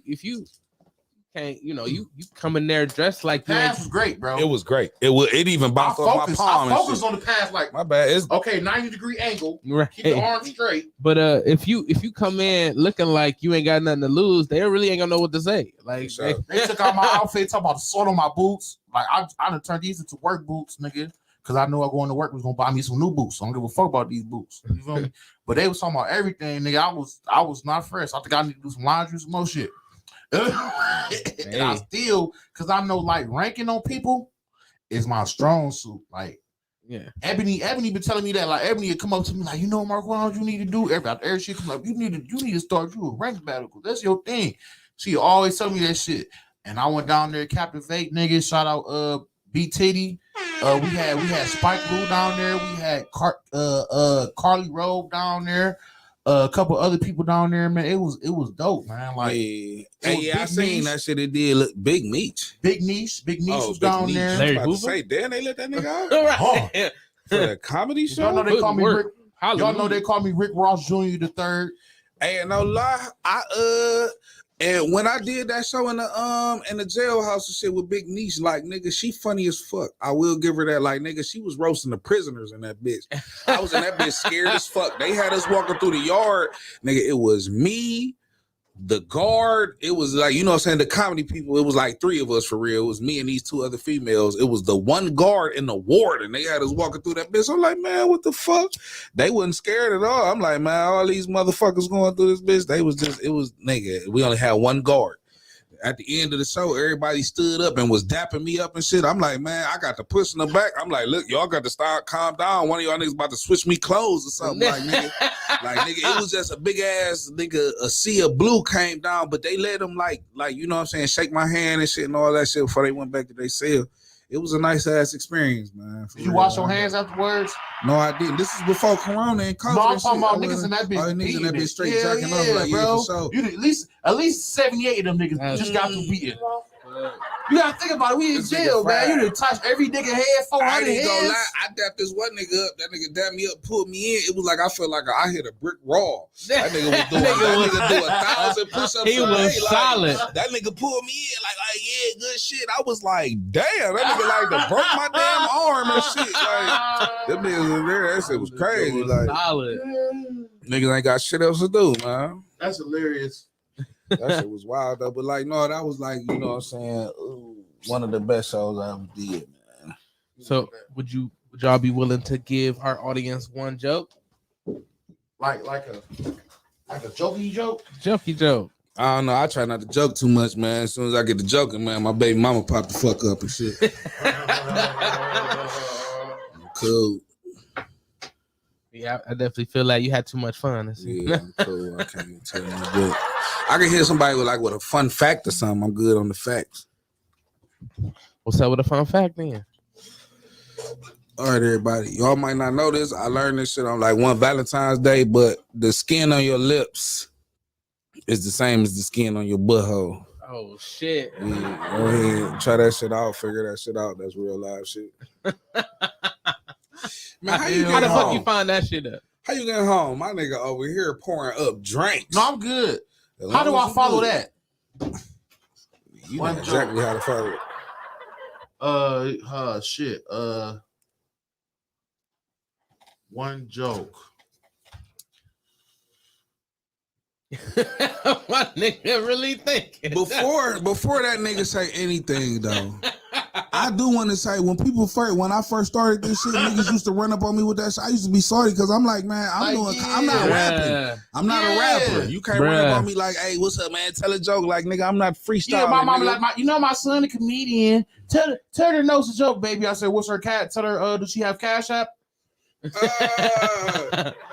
can't, you come in there dressed like you Pass ain't. was great, bro. It was great. It even I bounced off my palm. I focused on the pass like, my bad. It's okay, 90-degree angle. Right. Keep the arm straight. But if you come in looking like you ain't got nothing to lose, they really ain't gonna know what to say. Like For sure. They took out my outfit, talking about the salt on my boots. Like I done turned these into work boots, nigga. Cause I know I going to work was gonna buy me some new boots. So I don't give a fuck about these boots. You feel me? But they was talking about everything, nigga. I was not fresh. I think I need to do some laundry, some more shit. And I still, cause I know like ranking on people is my strong suit. Like yeah. Ebony been telling me that. Like Ebony would come up to me like, you know, Mark, what you need to do? Every shit come up, you need to start you a rank battle. That's your thing. She always tell me that shit. And I went down there, Captivate, nigga. Shout out B Titty. We had Spike Blue down there. We had Carly Rowe down there. A couple other people down there, man. It was dope, man. Like, I seen that shit. It did look Big Meech. Big Niche was down Meech. there. Larry About to Hoover? say, damn, they let that nigga out Right. for the comedy show. Y'all know they call me Rick. Hallelujah. Y'all know they call me Rick Ross Jr. the third. Hey, no lie, and when I did that show in the jailhouse and shit with Big Niche, like nigga, she funny as fuck. I will give her that. Like nigga, she was roasting the prisoners in that bitch. I was in that bitch scared as fuck. They had us walking through the yard, nigga. It was me, the guard. It was like, you know what I'm saying, the comedy people. It was like 3 of us for real. It was me and these 2 other females. It was the one guard and the warden. They had us walking through that bitch. I'm like, man, what the fuck? They wasn't scared at all. I'm like, man, all these motherfuckers going through this bitch. They was just, it was nigga. We only had one guard. At the end of the show, everybody stood up and was dapping me up and shit. I'm like, man, I got to push in the back. I'm like, look, y'all got to start calm down. One of y'all niggas about to switch me clothes or something. Like, nigga, it was just a big ass nigga, a sea of blue came down, but they let them like, you know what I'm saying, shake my hand and shit and all that shit before they went back to their cell. It was a nice ass experience, man. Did you wash your hands afterwards? No, I didn't. This is before Corona and COVID. No, I'm and talking shit. about niggas in that bitch. Oh, niggas in that bitch straight yeah, jacking off like, bro. yeah, for sure. You at least 78 of them niggas just got to beating. You gotta think about it. We in jail, man. You done touch every nigga head 400 I ain't gonna heads. lie. I dapped this one nigga up. That nigga dapped me up, pulled me in. It was like I felt like I hit a brick wall. That nigga was doing. That nigga do 1,000 push-ups. He was solid. That nigga pulled me in like yeah, good shit. I was like, damn, that nigga like to broke my damn arm and shit. Like them niggas in there, that shit was crazy. Like solid. niggas ain't got shit else to do, man. That's hilarious. That shit was wild though. But like, no, that was like, you know what I'm saying, one of the best shows I ever did, man. So would y'all be willing to give our audience one joke? Like a jokey joke? Jokey joke. I don't know. I try not to joke too much, man. As soon as I get to joking, man, my baby mama pop the fuck up and shit. Cool. Yeah, I definitely feel like you had too much fun. Yeah, I'm cool. I can't even tell you good. I can hear somebody with a fun fact or something. I'm good on the facts. What's up with a fun fact then? All right, everybody. Y'all might not know this. I learned this shit on like one Valentine's Day, but the skin on your lips is the same as the skin on your butthole. Oh shit. Yeah, go ahead. Try that shit out. Figure that shit out. That's real live shit. Man, how the fuck you find that shit up? How you get home? My nigga over here pouring up drinks. No, I'm good. How do I follow that? You know exactly how to follow it. Shit. One joke. My nigga really thinking. Before that nigga say anything though, I do want to say when I first started this shit, niggas used to run up on me with that shit. I used to be sorry because I'm like, man, I'm not rapping. I'm not a rapper. You can't run up on me like, hey, what's up, man? Tell a joke. Like, nigga, I'm not freestyling. Yeah, my mama nigga. like, my son a comedian. Tell her to know it's a joke, baby. I said, what's her cat? Tell her, does she have Cash App?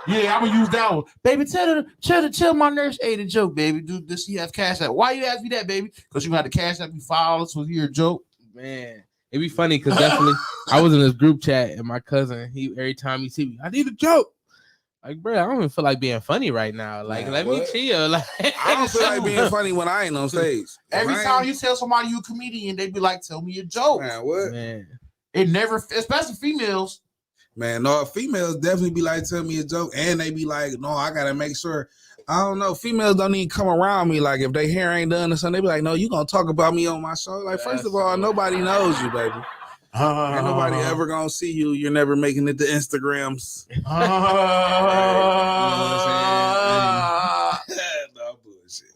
Yeah, I'm gonna use that one, baby. Tell my nurse ate a joke, baby. Does she have Cash App? Why you ask me that, baby? Because you got the Cash App you file. This was your joke, man. It'd be funny because definitely I was in this group chat and my cousin, he every time he see me, I need a joke. Like, bro, I don't even feel like being funny right now. Like, Man, let me what? chill. Like, I don't feel like being funny when I ain't on stage. Every If I time ain't- you tell somebody you a comedian, they be like, "Tell me a joke." man, what? man. It never, especially females. Man, no, females definitely be like, tell me a joke, and they be like, no, I gotta make sure. I don't know. Females don't even come around me. Like if they hair ain't done or something, they be like, no, you gonna talk about me on my show. Like, first of all, nobody knows you, baby. Ain't nobody ever gonna see you. You're never making it to Instagrams. You know what I'm saying? No bullshit.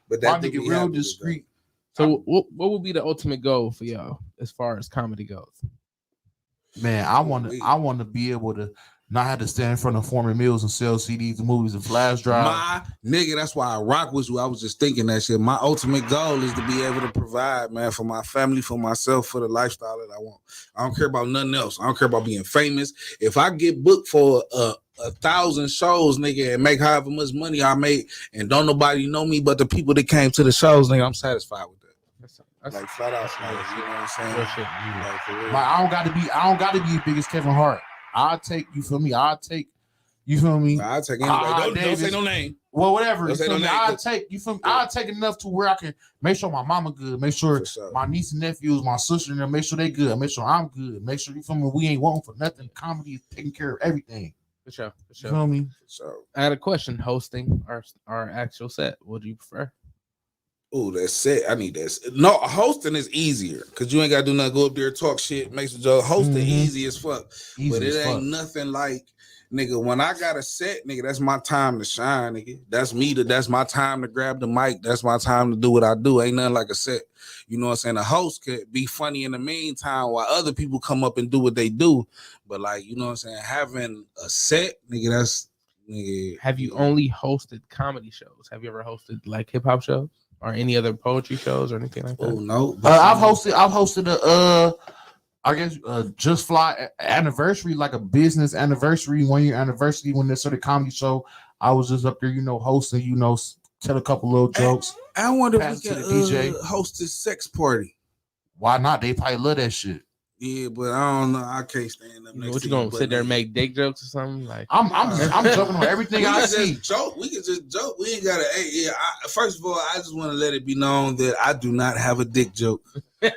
But My that do nigga be real happening, discreet. So, what would be the ultimate goal for y'all as far as comedy goes? Man, I want to be able to not have to stand in front of Foreman Mills and sell CDs and movies and flash drive. My nigga, that's why I rock with you. I was just thinking that shit. My ultimate goal is to be able to provide, man, for my family, for myself, for the lifestyle that I want. I don't care about nothing else. I don't care about being famous. If I get booked for 1,000 shows, nigga, and make however much money I make, and don't nobody know me but the people that came to the shows, nigga, I'm satisfied with that. That's Like flat out, like, you know what I'm saying? real shit. Like, for real. Like, I don't gotta be as big as Kevin Hart. I'll take, you feel me? I'll take, you feel me? I'll take anybody. Don't say no name. Well, whatever. Don't You say feel no me? name. I'll take, you feel me? I'll take enough to where I can make sure my mama good, make sure For sure. my niece and nephews, my sister, and them, make sure they good, make sure I'm good, make sure, you feel me, we ain't wanting for nothing. Comedy is taking care of everything. For sure. For You sure. feel me? So, I had a question: hosting our actual set. What do you prefer? ooh, that's it. I need that. No, hosting is easier because you ain't got to do nothing. Go up there, talk shit, make some jokes. Hosting easy as fuck. Easy But it as ain't fuck. nothing like, nigga, when I got a set, nigga, that's my time to shine, nigga. That's my time to grab the mic. That's my time to do what I do. Ain't nothing like a set. You know what I'm saying? A host could be funny in the meantime while other people come up and do what they do. But like, you know what I'm saying? Having a set, nigga, that's, nigga. Have you only hosted comedy shows? Have you ever hosted like hip hop shows or any other poetry shows or anything like that? Oh, no. I've hosted a I guess Just Fly anniversary, like a business anniversary, 1 year anniversary when they started comedy show. I was just up there, you know, hosting, you know, tell a couple little jokes. I wonder if Pass we to can the DJ. host a sex party. Why not? They probably love that shit. Yeah, but I don't know. I can't stand up next What to you gonna sit there and nigga. make dick jokes or something? Like I'm joking on everything We I can see. just joke. We can just joke. We ain't gotta. Hey, yeah. First of all, I just want to let it be known that I do not have a dick joke. I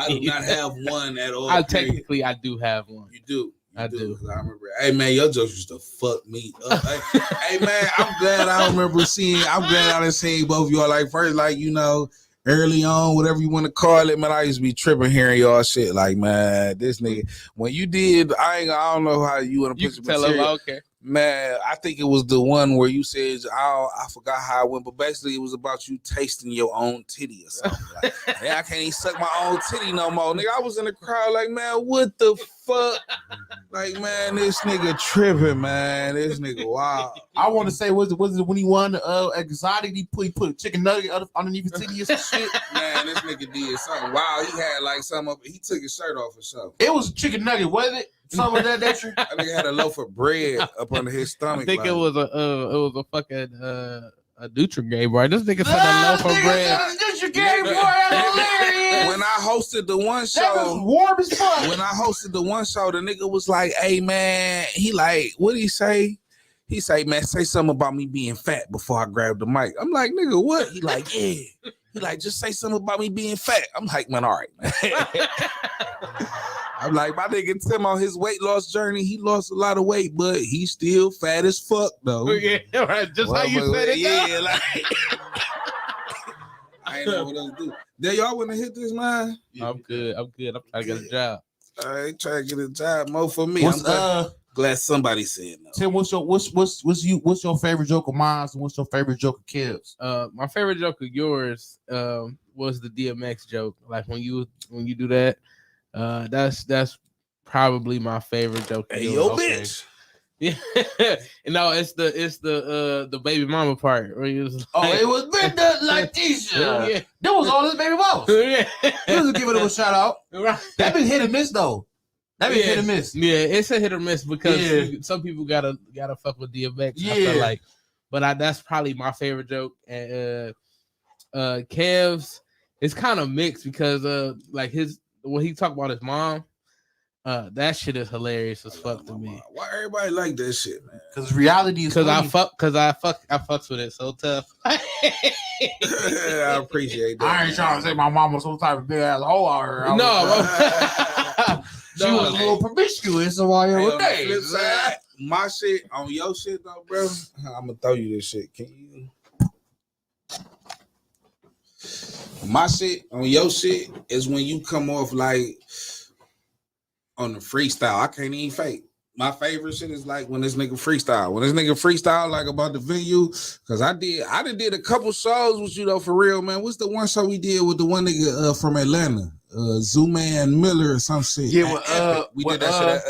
do not have one at all. period. technically I do have one. You do. I do. 'Cause I remember. Hey man, your jokes used to fuck me up. Hey man, I'm glad I remember seeing. I'm glad I done seen both of y'all. Like first, like you know, early on, whatever you want to call it, man. I used to be tripping hearing y'all shit. Like man, this nigga. When you did, I don't know how you want to You put can your tell them, material. okay. Man, I think it was the one where you said, I forgot how it went, but basically it was about you tasting your own titty or something. Like, man, I can't even suck my own titty no more. Nigga, I was in the crowd like, man, what the fuck? Like, man, this nigga tripping, man. This nigga wild. I want to say, was it when he won exotic? He put a chicken nugget underneath his titty or some shit. Man, this nigga did something wild. He had like something up. He took his shirt off or something. It was a chicken nugget, wasn't it? Something of that nature. I think he had a loaf of bread up under his stomach. I think like, it was a fucking a Nutrigame, bro. This nigga said a loaf of bread. When I hosted the one That was show, warm as fuck. when I hosted the one show, the nigga was like, hey man, he like, what did he say? He say, man, say something about me being fat before I grab the mic. I'm like, nigga, what? He like, yeah. He like, just say something about me being fat. I'm like, man, all right, man. I'm like, my nigga Tim on his weight loss journey, he lost a lot of weight, but he's still fat as fuck, though. Yeah, right. Just how you said it. Yeah, like, I ain't know what else to do. There y'all want to hit this, man? I'm good. I'm trying to get a job. I ain't trying to get a job more for me. What's Glad somebody said no. Tim, what's your favorite joke of mine and what's your favorite joke of Kev's? My favorite joke of yours was the DMX joke. Like when you do that, that's probably my favorite joke. of Hey, yours. yo, Okay. bitch. Yeah, no, it's the baby mama part where you was Oh, like, it was Brenda Letitia. Yeah. That was all his baby mamas. Yeah. He was giving him a shout out. Right. That been hit and miss though. That been Yeah. hit and miss. Yeah, it's a hit or miss because Yeah. some people gotta fuck with DMX. I Yeah. feel like, but that's probably my favorite joke. And Kev's, it's kind of mixed because like when he talked about his mom, that shit is hilarious as fuck to me. Why everybody like that shit, man? Because reality is Because I funny. fucks with it so tough. I appreciate that. I ain't trying to say my mom was some type of big ass hoe out here. She was a little promiscuous so all Hey, every on the day. flip side, my shit on your shit though, bro. I'm gonna throw you this shit. Can you? My shit on your shit is when you come off like on the freestyle. I can't even fake. My favorite shit is like when this nigga freestyle. When this nigga freestyle like about the venue, cause I did a couple shows with you though for real, man. What's the one show we did with the one nigga from Atlanta? Zooman Miller or some shit. Yeah, we did that shit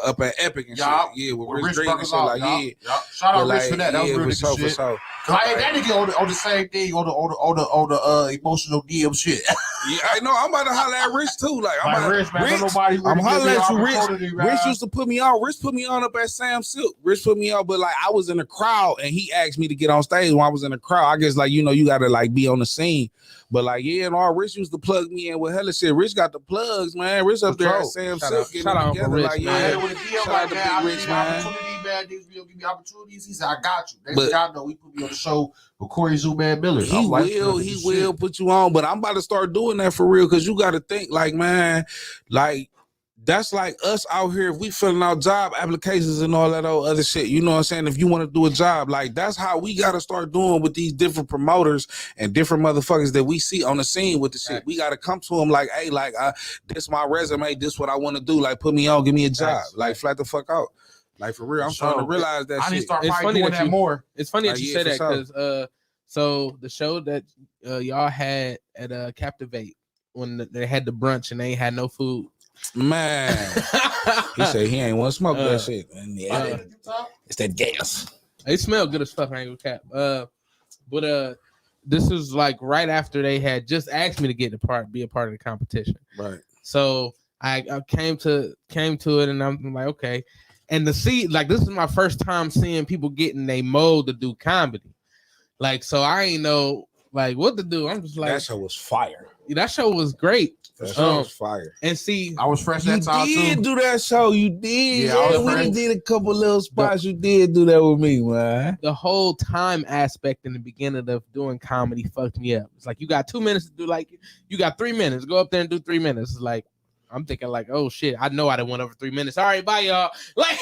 up at Epic and shit. Yeah, with Rich Drake and shit. Like, yeah. Shout out But, Rich for that. That was really good shit. For Cause I ain't that nigga on the same thing on the emotional DM shit. Yeah, I know. I'm about to holler at Rich too. Like, I'm about Rich, man. Nobody really I'm hollering at you, Rich. opportunity, man. Rich used to put me on. Rich put me on up at Sam Silk. Rich put me on, but like I was in the crowd and he asked me to get on stage when I was in the crowd. I guess like you gotta like be on the scene. But like yeah, and all Rich used to plug me in with hella shit. Rich got the plugs, man. Rich up there at Sam Silk getting it together. Rich, like man. yeah, With a DM shout like out to that, Big Rich, man. Niggas will give me opportunities. He said, I got you. Next thing I know, he put me on the show with Corey Zooman Miller. He will put you on, but I'm about to start doing that for real because you got to think like, man, like that's like us out here. If we filling out job applications and all that old other shit, you know what I'm saying? If you want to do a job, like that's how we got to start doing with these different promoters and different motherfuckers that we see on the scene with the shit. We got to come to them like, hey, like this my resume, this what I want to do. Like put me on, give me a job. Like flat the fuck out. Like for real, I'm starting to realize that I need to shit. start It's probably funny doing that more. It's funny that you say that for because so the show that y'all had at Captivate when they had the brunch and they ain't had no food. Man, he said he ain't want to smoke that shit. And yeah, it's that gas. They smell good as fuck. I ain't gonna cap. But this is like right after they had just asked me to be a part of the competition. Right. So I came to it and I'm like, okay. And to see like this is my first time seeing people getting a mold to do comedy. Like, so I ain't know like what to do. I'm just like that show was fire. That show was great. That show was fire. And see, I was fresh that time too. You did do that show. You did. Yeah, we did a couple little spots. You did do that with me, man. The whole time aspect in the beginning of doing comedy fucked me up. It's like you got 2 minutes to do like you got 3 minutes. Go up there and do 3 minutes. It's like I'm thinking like, oh shit, I know I done went over 3 minutes. All right, bye y'all. Like,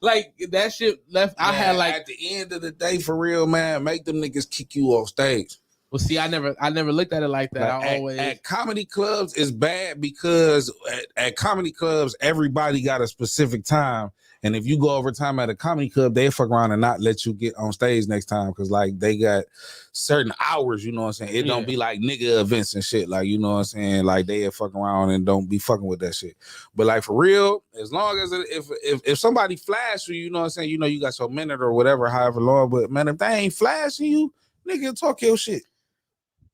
like that shit left. Man, I had like at the end of the day, for real, man, make them niggas kick you off stage. Well, see, I never looked at it like that. Like I always at comedy clubs it's bad because at comedy clubs everybody got a specific time, and if you go over time at a comedy club, they fuck around and not let you get on stage next time because like they got certain hours. You know what I'm saying? It don't be like nigga events and shit. Like you know what I'm saying? Like they fuck around and don't be fucking with that shit. But like for real, as long as if somebody flash you, you know what I'm saying? You know you got your minute or whatever, however long. But man, if they ain't flashing you, nigga, talk your shit.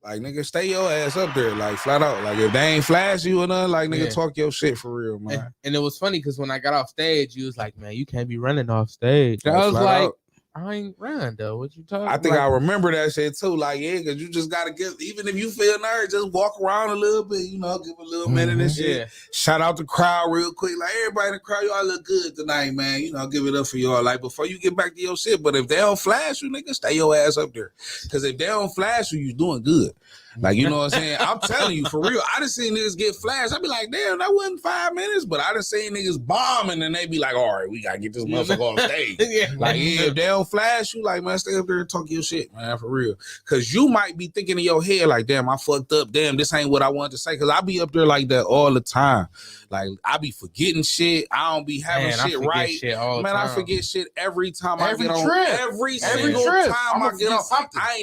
Like, nigga, stay your ass up there, like, flat out. Like, if they ain't flash you or nothing, like, nigga, talk your shit for real, man. And it was funny because when I got off stage, you was like, man, you can't be running off stage. Like, I was like, out. I ain't run, though. What you talking about? I think I remember that shit, too. Like, yeah, because you just got to give, even if you feel nervous, just walk around a little bit, you know, give a little minute and shit. Yeah. Shout out the crowd real quick. Like, everybody in the crowd, y'all look good tonight, man. You know, give it up for y'all. Like, before you get back to your shit. But if they don't flash you, nigga, stay your ass up there. Because if they don't flash you, you doing good. Like, you know what I'm saying? I'm telling you, for real. I done seen niggas get flashed. I be like, damn, that wasn't 5 minutes. But I done seen niggas bombing and they be like, all right, we got to get this motherfucker on stage. Like, yeah, if they don't flash you, like, man, stay up there and talk your shit, man, for real. Because you might be thinking in your head, like, damn, I fucked up. Damn, this ain't what I wanted to say. Because I be up there like that all the time. Like, I be forgetting shit. I don't be having shit right. Shit all the man, time. I forget shit every time I get on. Trip. Every single trip. time I get on. I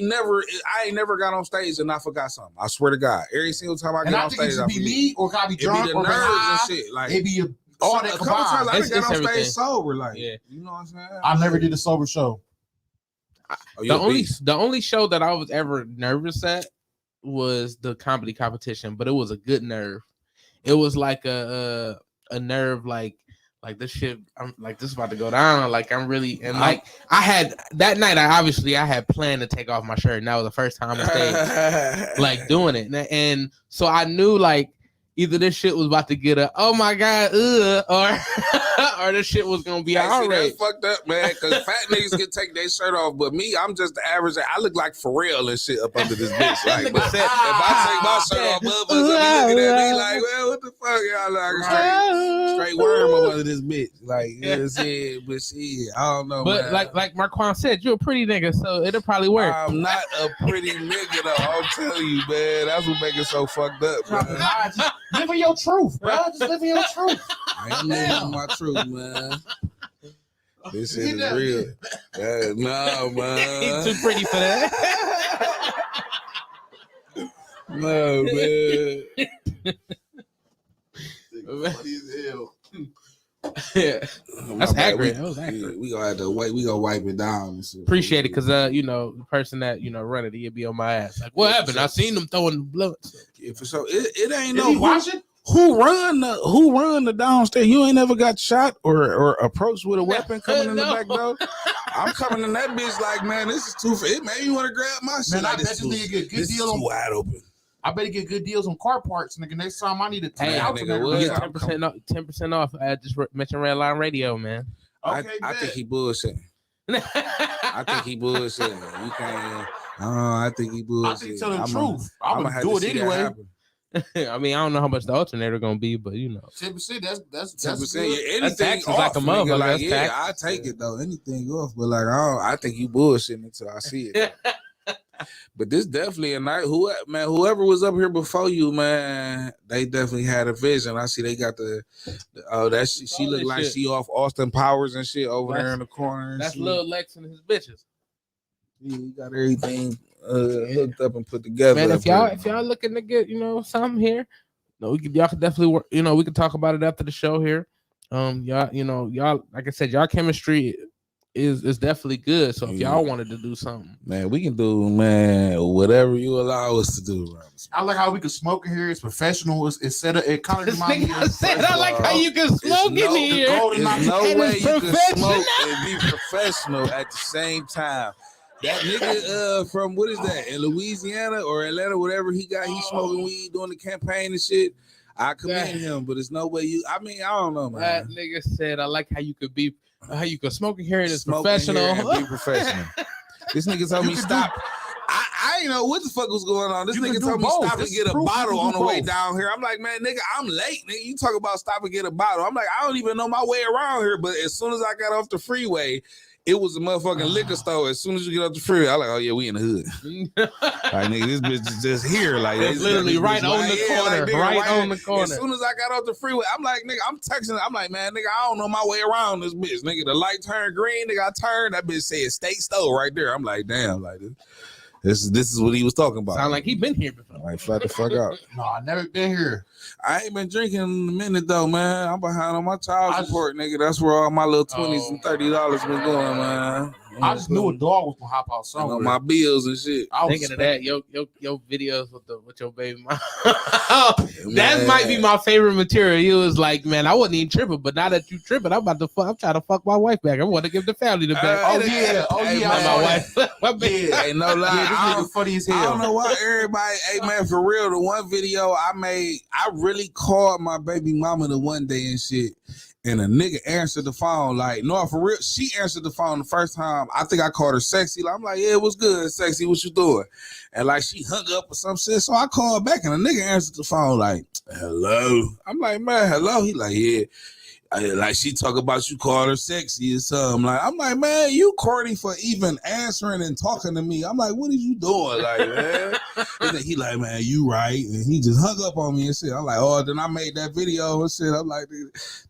ain't never got on stage and I forgot something. I swear to God. Every single time I get on stage, I think it be me or can I be drunk or nerves high, and shit. Like, it be all that a couple times I It's got on stage everything. sober. Like, Yeah. you know what I'm saying? I never did a sober show. The only show that I was ever nervous at was the comedy competition, but it was a good nerve. It was like a nerve like this shit. I'm like this is about to go down. Like I'm really and like I had that night. I had planned to take off my shirt, and that was the first time on stage like doing it. And so I knew like either this shit was about to get a oh my god, or this shit was gonna be Hey, see, outrage. that's fucked up, man. Because fat niggas can take their shirt off, but me, I'm just the average. I look like Pharrell and shit up under this bitch. Like, but if I take my shirt off, motherfuckers will be looking at me like, well, what the fuck, y'all like straight worm up under this bitch. Like, but shit, I don't know, But man. like Marquand said, you're a pretty nigga, so it'll probably work. I'm not a pretty nigga, though. I'll tell you, man. That's what makes it so fucked up, man. Just live in your truth, bro. Just live in your truth. I ain't living my truth, man. This shit is real. No, man. He's too pretty for that. No, man. Yeah, that's accurate. That was We accurate. gonna have to wait. We gonna wipe it down and shit. Appreciate it, cause the person that run it, he'd be on my ass. Like, what happened? I seen them throwing the blood. Yeah, for sure. It ain't Did no he watch it? who run the downstairs. You ain't never got shot or approached with a weapon coming in the No. back door. I'm coming in that bitch like, man, this is too. It made me want to grab my shit. Man, I like, bet you nigga get good this is deal too on. wide open. I bet he get good deals on car parts, nigga. Next time I need to Hey, out nigga, to what? Get nigga. 10% off. 10% off. I just mentioned Redline Radio, man. Okay, I think he bullshitting. I think he bullshitting. You can't. I think he bullshitting. I think tell the truth. I would have do to it see that anyway. happen. I mean, I don't know how much the alternator gonna be, but 10%. That's 10%. good. Yeah, anything taxes off, like a nigga, motherfucker. like, That's yeah, taxes. I take it though. Anything off, but like, I think you bullshitting until I see it. But this definitely a night. Whoever was up here before you, man, they definitely had a vision. I see they got she look like shit. she off Austin Powers and shit over there in the corner. And that's shit. Lil Lex and his bitches. Yeah, you got everything hooked up and put together. Man, up if here. y'all looking to get something here, y'all could definitely work. We could talk about it after the show here. Y'all like I said, y'all chemistry is definitely good. So if y'all wanted to do something, man, we can do whatever you allow us to do. Right? I like how we can smoke in here. It's professional. It's set up. It kind of this reminds me nigga of. said, I like how you can smoke in here. There's no And way it's you can professional. smoke and be professional at the same time. That nigga from what is that in Louisiana or Atlanta, whatever he got, he smoking weed doing the campaign and shit. I commend him, but there's no way I don't know, man. That nigga said, I like how you can smoke in here and it's Smoke in professional. here and be professional. This nigga told me stop. I ain't know what the fuck was going on. This You nigga can told do me both. stop This and get is a proof you bottle can on do the way both. down here. I'm like, man, nigga, I'm late. Nigga, you talk about stop and get a bottle. I'm like, I don't even know my way around here. But as soon as I got off the freeway, it was a motherfucking liquor store. As soon as you get off the freeway, I'm like, oh yeah, we in the hood. Like, nigga, this bitch is just here. Like, It's literally right on the corner. nigga, Right on the As corner. soon as I got off the freeway, I'm like, nigga, I'm texting. I'm like, man, nigga, I don't know my way around this bitch. Nigga, the light turned green. Nigga, I turned. That bitch said state store right there. I'm like, damn, like this is what he was talking about. Sound like he been here before. Like, flat the fuck out. No, I never been here. I ain't been drinking in a minute though, man. I'm behind on my child support, nigga. That's where all my little 20s and $30 been going, man. I just knew a dog was gonna hop out on somewhere. my bills and shit. I was Thinking of that, your videos with your baby mom. Man. That might be my favorite material. You was like, man, I wasn't even tripping, but now that you tripping, I'm trying to fuck my wife back. I want to give the family the back. My wife. My baby. Yeah. Ain't no lie. Yeah, this I nigga don't- funny as I hell. don't know why everybody, hey man, for real, the one video I made, I really called my baby mama the one day and shit. And a nigga answered the phone, like, no, for real. She answered the phone the first time. I think I called her sexy. Like, I'm like, yeah, what's good, sexy? What you doing? And like, she hung up or some shit. So I called back and the nigga answered the phone, like, hello. I'm like, man, hello. He like, yeah. Like she talk about you call her sexy or something. I'm like, man, you corny for even answering and talking to me. I'm like, what are you doing? Like, man. And then he like, man, you right. And he just hung up on me and shit. I'm like, oh, then I made that video and shit. I'm like,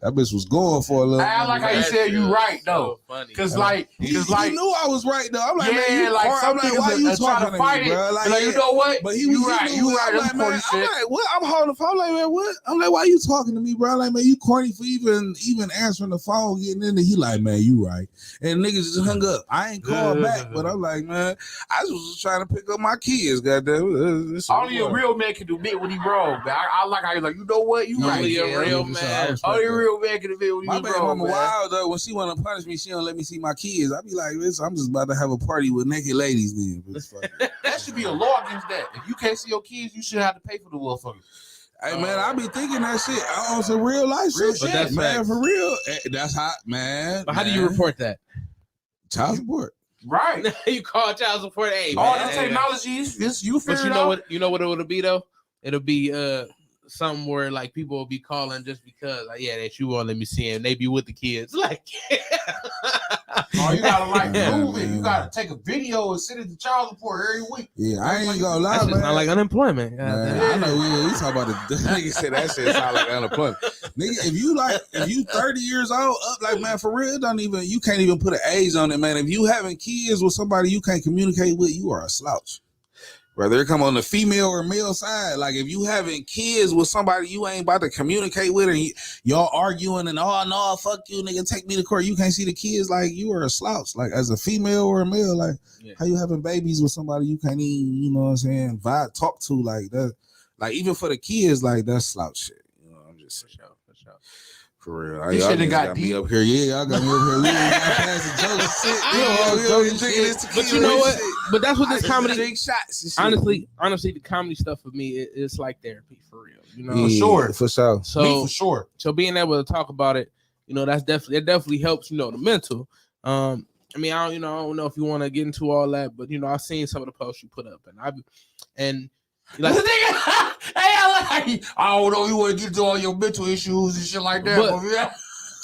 that bitch was going for a little. I like how you said you right though. Cause like he knew I was right though. I'm like, yeah, man, you like corny. some I'm like, niggas why you try talking to fight me, it. bro? Like, you know what? But you right. I'm like, man, I'm like, what? I'm holding the phone. I'm like, man, what? I'm like, why you talking to me, bro? I'm like, man, you corny for even answering the phone, getting in there. He like, man, you right. And niggas just hung up. I ain't called back, but I'm like, man, I just was trying to pick up my kids, goddamn. Only a real man can admit when he wrong, man. I like how you like, you know what? You right. Only a real man. Only a real man can admit when my you baby wrong, mama man. wild though. When she want to punish me, she don't let me see my kids. I be like, listen, I'm just about to have a party with naked ladies then. That should be a law against that. If you can't see your kids, you should have to pay for the motherfuckers. Hey man, I be thinking that shit on some real life Real shit. shit, that's man, facts. for real. That's hot, man. But how do you man. report that? Child support? Right. You call child support. Hey, All man, the hey, man. technologies, this you But figure you it know out. what? You know what it'll be though. It'll be something where like people will be calling just because like yeah that you won't let me see him. They be with the kids like. Oh, you gotta like Yeah, prove it. man. You gotta take a video and send it to child support every week. Yeah, I ain't gonna lie, That shit man. sound like unemployment. Man, I know we talk about the nigga said that shit sound like unemployment. Nigga, if you 30 years old up, like man, for real, you can't even put an age on it, man. If you having kids with somebody you can't communicate with, you are a slouch. Whether it come on the female or male side, like if you having kids with somebody you ain't about to communicate with, and y'all arguing and oh no, fuck you, nigga, take me to court. You can't see the kids, like you are a slouch. Like as a female or a male, like how you having babies with somebody you can't even, you know what I'm saying, talk to like that. Like even for the kids, like that's slouch shit. You know, I'm just saying. For sure. For real. This Y'all shit done niggas got me deep. up here. Yeah, y'all got me up here. We ain't got past the jokes and shit. We drinking this tequila But you know and what? shit. But that's what I this used to comedy. drink shots and shit. Honestly, the comedy stuff for me, it's like therapy for real. You know, Yeah, sure. For sure. so Me for sure. so being able to talk about it, you know, it definitely helps. You know, the mental. I mean, I don't know if you want to get into all that, but you know, I've seen some of the posts you put up, and like. I don't know. You want to get to all your mental issues and shit like that. But- But yeah.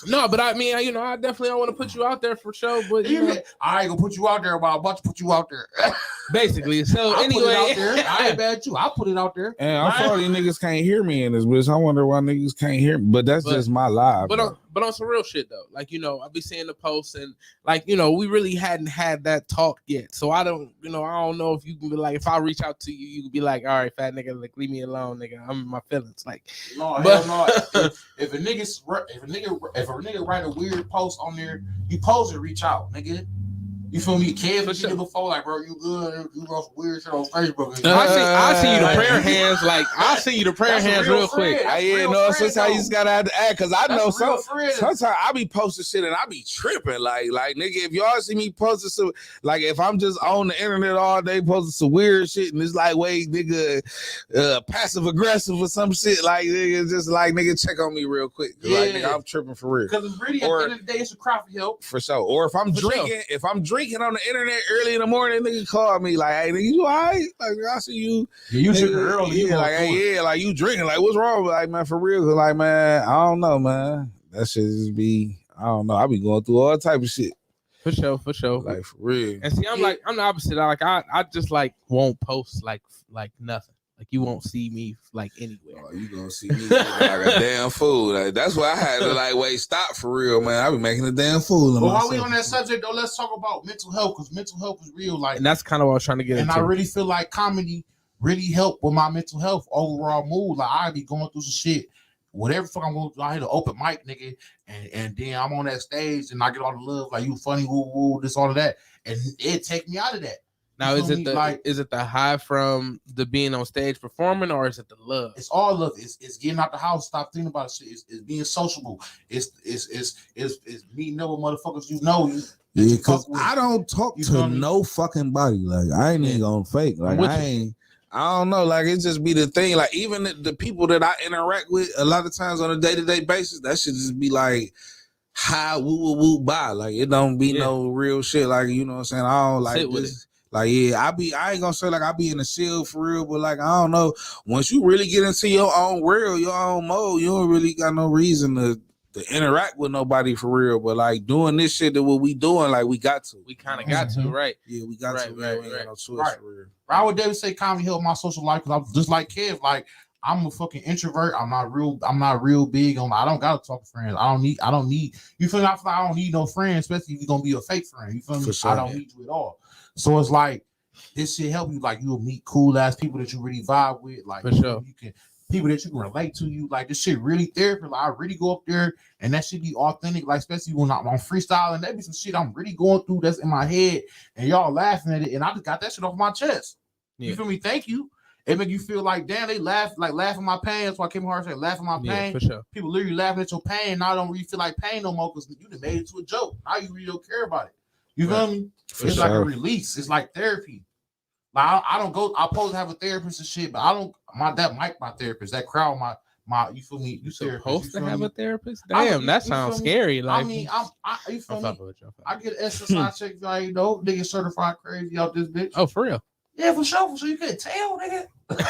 No, but I mean, you know, I definitely don't want to put you out there for sure. But you know, I ain't gonna put you out there, but I'm about to put you out there. basically, so I put it out anyway, there. I ain't mad at you. I put it out there. And I'm sorry these niggas can't hear me in this bitch. I wonder why niggas can't hear me. But that's just my live. but on some real shit though, like you know, I be seeing the posts and like you know, we really hadn't had that talk yet. So I don't know if you can be like, if I reach out to you, you can be like, all right, fat nigga, like leave me alone, nigga. I'm in my feelings. Like, No, but- hell no. If a nigga write a weird post on there, you post and reach out, nigga. You feel me? Kev did it before, like, bro, you good? You wrote some weird shit on Facebook. I see you the prayer hands, like I see you the prayer That's a hands real real quick. friend. That's Yeah, real no, friend, sometimes you though. just gotta have to act because I know That's a real friend. sometimes I be posting shit and I be tripping. Like nigga, if y'all see me posting some, like if I'm just on the internet all day posting some weird shit and it's like, wait, nigga, passive aggressive or some shit, like nigga, just like nigga, check on me real quick. Like Yeah. nigga, I'm tripping for real. Because it's really at the end of the day, it's a cry for help. For sure. Or if I'm drinking on the internet early in the morning, nigga call me like, hey, nigga, you all right? Like, I see you. Yeah, you nigga, drinking early. Yeah, like, hey, yeah, like you drinking. Like, what's wrong? Like, man, for real. 'Cause, like, man, I don't know, man. That shit just be, I don't know. I be going through all type of shit. For sure. Like, for real. And see, I'm the opposite. Like I just like won't post like nothing. Like you won't see me like anywhere. Oh, you gonna see me like a damn fool. Like, that's why I had to like, wait, stop for real, man. I be making a damn fool of But while myself. we on that subject, though, let's talk about mental health, because mental health is real. Like, And that's kind of what I was trying to get and into. I really feel like comedy really helped with my mental health overall mood. Like, I be going through some shit, whatever fuck I'm going through. I hit an open mic, nigga, and then I'm on that stage and I get all the love, like, you funny, woo woo, this, all of that, and it take me out of that. Now, You is feel it me? is it the high from the being on stage performing, or is it the love? It's all love. It's getting out the house. Stop thinking about shit. It's being sociable. It's meeting other motherfuckers you know. Yeah, because I don't talk You to feel me? no fucking body. Like, I ain't even gonna fake. Like, I don't know. Like, it just be the thing. Like, even the people that I interact with a lot of times on a day-to-day basis, that should just be like, hi, woo, woo, woo, bye. Like, it don't be no real shit. Like, you know what I'm saying? I don't like Sit with this. Like, yeah, I ain't gonna say like I be in the shield for real, but like, I don't know. Once you really get into your own world, your own mode, you don't really got no reason to interact with nobody for real. But like doing this shit that what we doing, like we got to. We kind of got to, right? Yeah, we got to. Right. We ain't got no choice Right. for real. I would definitely say comedy helped my social life, because I'm just like Kev. Like, I'm a fucking introvert. I'm not real big on. I don't gotta talk to friends. I don't need. You feel me? I feel like I don't need no friends, especially if you're gonna be a fake friend. You feel me? For sure, I don't need you at all. So it's like, this shit help you. Like, you'll meet cool ass people that you really vibe with. Like, For sure. you can people that you can relate to. You like, this shit really therapy. Like, I really go up there and that shit be authentic. Like, especially when I'm on freestyling, that be some shit I'm really going through that's in my head, and y'all laughing at it, and I just got that shit off my chest. Yeah. You feel me? Thank you. It make you feel like, damn, they laugh at my pain. That's why Kim Hart said, laugh at my Yeah, pain. for sure. People literally laughing at your pain. Now I don't really feel like pain no more, because you done made it to a joke. Now you really don't care about it. You feel me? For It's like a sure. release. It's like therapy. Like I don't go. I'm supposed to have a therapist and shit, but I don't. That Mike, my therapist. That crowd, my. You feel me? You supposed to have a therapist? I Damn, mean, that you sounds feel me? scary. Like, I mean, you feel I'm me? fucking with you. I get an SSI check, like, you know, nigga certified crazy out this bitch. Oh, for real? Yeah, for sure. So you can't tell, nigga. This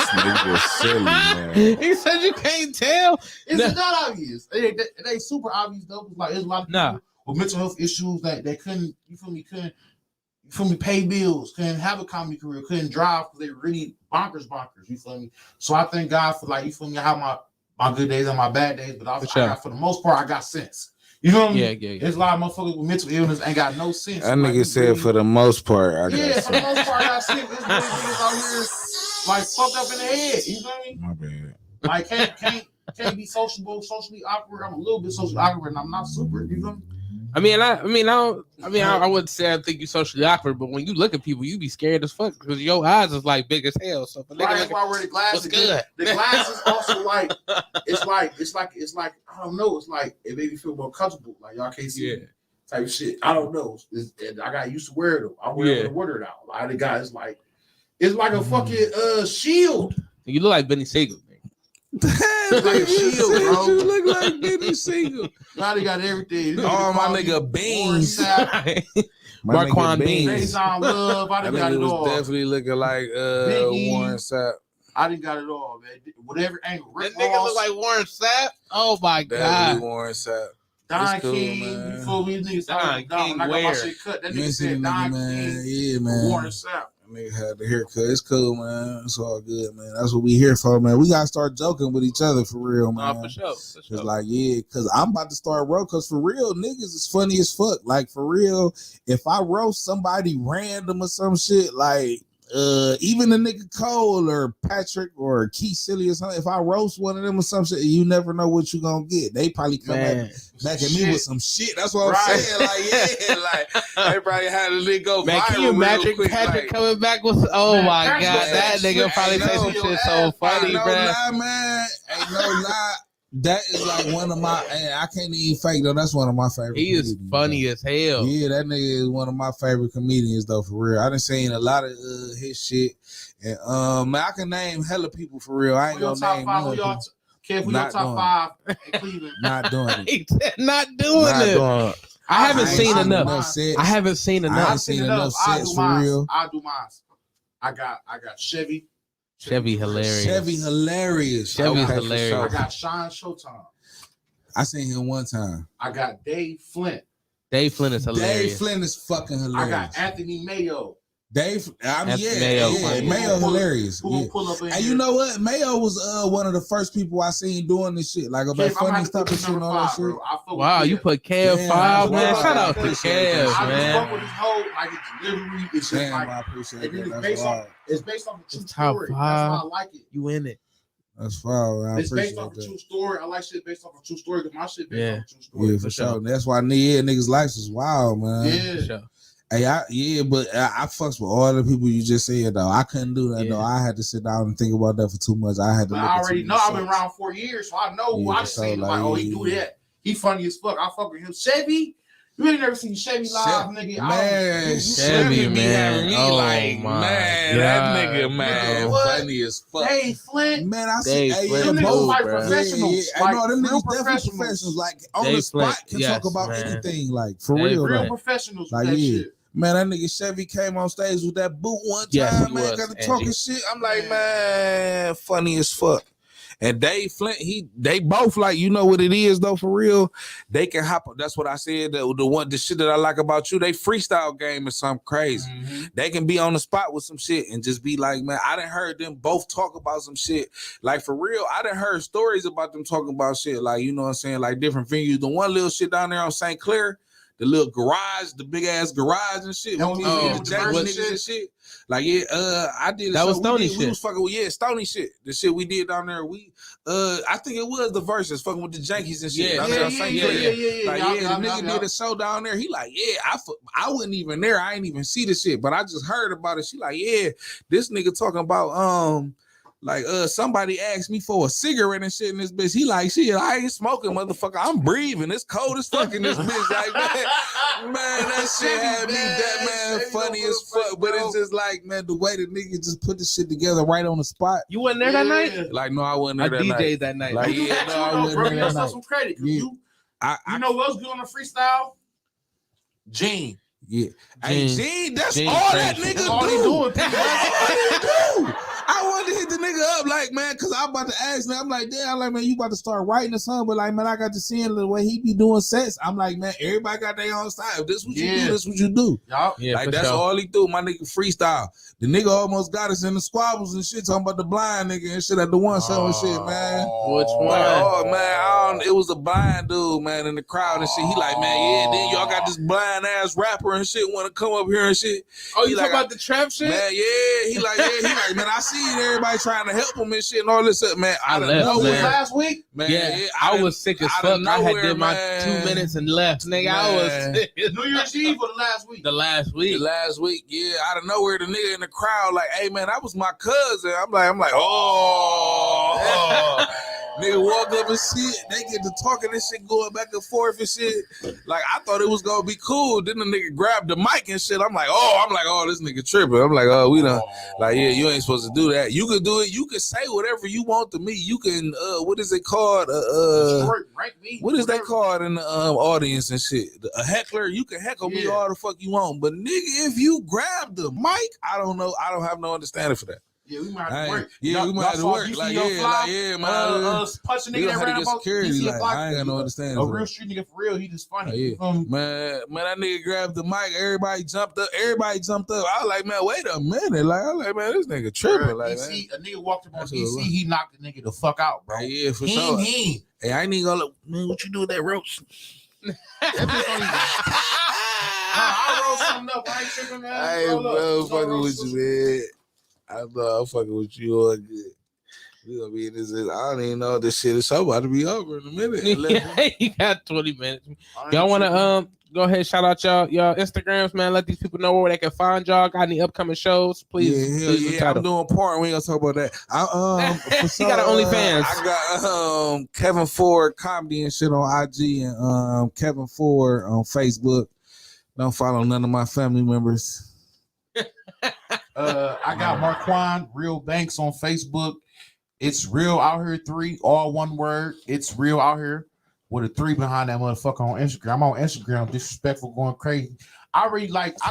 nigga silly, man. He said you can't tell. It's not obvious. It ain't super obvious though. Like there's a lot of people with mental health issues that they couldn't, you feel me, pay bills, couldn't have a comedy career, couldn't drive because they really bonkers, you feel me? So I thank God for, like, you feel me, I have my good days and my bad days, but for the most part, I got sense. You know what I mean? Yeah. There's a lot of motherfuckers with mental illness ain't got no sense. That nigga said really, for the most part, I for got the most part, I got sense. There's really niggas out here like fucked up in the head. You know what I mean? My bad. Like can't be socially awkward. I'm a little bit socially awkward, and I'm not super. You know? I wouldn't say I think you're socially awkward, but when you look at people, you be scared as fuck because your eyes is like big as hell. So for that's why I wear the glasses. What's good? The glasses also like it's like I don't know. It's like it made me feel more comfortable. Like y'all can't see me type shit. I don't know. I got used to wear them. I wear them to wear it out. A lot of the guys like it's like a fucking shield. You look like Benny Siegel. It's like a shield, bro. You look like Benny Siegel. Now they got everything. Oh, my nigga Beans. Marquand Beans. Based on love, I done got it all. Definitely looking like Warren Sapp. I didn't got it all, man. Whatever angle. That nigga look like Warren Sapp. Oh my Definitely god. Warren Sapp. Don cool, King, man. you feel me? Niggas Don King, when I got my shit cut. That nigga said Don King. Yeah, man. Warren Sapp. Nigga had the haircut. It's cool, man. It's all good, man. That's what we here for, man. We gotta start joking with each other for real, man. For sure. It's like, because I'm about to start roast. Because for real, niggas is funny as fuck. Like, for real, if I roast somebody random or some shit, like, even a nigga Cole or Patrick or Keith Silly or something, if I roast one of them or some shit, you never know what you gonna get. They probably come back at me with some shit. That's what I'm saying. Like, they probably had a nigga go man, viral. can you imagine quick, Patrick coming back with? Oh my god, that nigga probably say some shit so funny, no bro. Lie, man. Ain't no lie. That is like one of my. I can't even fake though. That's one of my favorite. He is funny as hell. Yeah, that nigga is one of my favorite comedians though. For real, I done seen a lot of his shit, and man, I can name hella people for real. I ain't gonna name none. Kev, we your top 5 in Cleveland. Not doing it. He said not doing it. I haven't seen enough. I haven't seen enough. I've seen enough sets for real. I'll do mine. I got Chevy. Chevy hilarious. Chevy hilarious. Hilarious. I got Sean Showtime. I seen him one time. I got Dave Flint. Dave Flint is hilarious. Dave Flint is fucking hilarious. I got Anthony Mayo. Dave, Mayo hilarious. Who pull up in and you know what? Mayo was one of the first people I seen doing this shit, like about funny stuff and shit and all that shit. Wow, you put Kev 5, man. Shout out to Kev, man. I fuck with his whole like his delivery. It's just like I appreciate that. It's based off a true top story. 5. That's why I like it. You in it? That's fine. It's based off a true story. I like shit based off a true story because my shit based off a true story. Yeah, for sure. That's why niggas' lives is wild, man. Yeah. For sure. Hey, but I fucks with all the people you just said though. I couldn't do that though. I had to sit down and think about that for too much. I had to. I already know. I've been around 4 years, so I know who I've seen. Like, oh, he do that. He funny as fuck. I fuck with him. Chevy. You ain't never seen Chevy live, nigga. Man, Chevy, man. Oh like, my man, that nigga, man, funny as fuck. Dave Flint. Man, I see. Them niggas like professionals. I know them niggas definitely professionals. Like on the spot can talk about anything. Like for real. Real professionals. Like shit. Man, that nigga Chevy came on stage with that boot one time, man. Got to talking shit. I'm like, man, funny as fuck. And Dave Flint, they both like, you know what it is though, for real. They can hop. That's what I said. The shit that I like about you, they freestyle game is something crazy. Mm-hmm. They can be on the spot with some shit and just be like, man, I done heard them both talk about some shit. Like for real, I done heard stories about them talking about shit. Like, you know what I'm saying? Like different venues. The one little shit down there on St. Clair, the little garage, the big ass garage and shit. Niggas and shit. Like I did. That was Stony shit. We was fucking with Stony shit. The shit we did down there. I think it was the Versus fucking with the Jankies and shit. Yeah. The nigga did a show down there. He like, I wasn't even there. I ain't even see the shit, but I just heard about it. She like, this nigga talking about Like somebody asked me for a cigarette and shit in this bitch. He like, shit, I ain't smoking, motherfucker. I'm breathing. It's cold as fuck in this bitch. Like, man, that shit had me that man funny as fuck. But it's just like, man, the way the nigga just put the shit together right on the spot. You wasn't there that night? Like, no, I wasn't there I that night. DJ'd that night. Like, yeah, no, I wasn't there that night. Some credit. Yeah. You know what's good on the freestyle? Gene. Yeah. Hey, Gene, that's Gene all crazy. that nigga That's do. all he doing. That's all he do. I wanted to hit the nigga up, like, man, because I'm about to ask, man. I'm like, damn, I'm like, man, you about to start writing a song, but like, man, I got to see the way he be doing sets. I'm like, man, everybody got their own style. If this what you do, this what you do. Yeah, like, that's all he do. My nigga freestyle. The nigga almost got us in the squabbles and shit, talking about the blind nigga and shit at the one show and shit, man. Which one? Like, oh, man, it was a blind dude, man, in the crowd and shit. He like, man, yeah, then y'all got this blind ass rapper and shit want to come up here and shit. Oh, you like, talking about the trap shit? Man, yeah. He like, man, I see everybody trying to help him and shit and all this stuff, man. I don't left, know. man. Last week? Man, Yeah, I was sick as fuck. I had did my 2 minutes and left, nigga. I was sick. New Year's Eve or the last week? The last week. Yeah, out of nowhere, the nigga in the crowd, like, hey, man, that was my cousin. I'm like, oh. Nigga walk up and shit. They get to talking and shit, going back and forth and shit. Like, I thought it was gonna be cool. Then the nigga grabbed the mic and shit. I'm like, oh, this nigga tripping. I'm like, oh, we done. Like, yeah, you ain't supposed to do that. You can do it. You can say whatever you want to me. You can, what is it called? What is that called in the audience and shit? A heckler. You can heckle me all the fuck you want. But nigga, if you grab the mic, I don't know. I don't have no understanding for that. Yeah, we might have to work. Yeah, we might have to work. Like, yeah, man. Punching We nigga gonna that have to ran get about security. DC Like, I ain't got no understanding. A real street nigga for real. He just funny. Man, that nigga grabbed the mic. Everybody jumped up. I was like, man, wait a minute. Like, I was like, man, this nigga tripping. Like, man. A nigga walked up on DC. He knocked the nigga the fuck out, bro. Yeah, for sure. Hey, I ain't even gonna look. Man, what you do with that roach? I rolled something up. I ain't tripping, man. I ain't fucking with you, man. I know I'm fucking with you all good. We gonna be in this. I don't even know this shit is about to be over in a minute. You got 20 minutes. Y'all want to go ahead, shout out y'all Instagrams, man. Let these people know where they can find y'all. Got any upcoming shows? Please. Yeah. I'm doing porn. We ain't gonna talk about that. He got an OnlyFans. I got Kevin Ford comedy and shit on IG and Kevin Ford on Facebook. Don't follow none of my family members. I got Marquand Real Banks on Facebook. It's Real Out Here 3, all one word. It's Real Out Here with a 3 behind that motherfucker on Instagram. I'm on Instagram, disrespectful, going crazy. I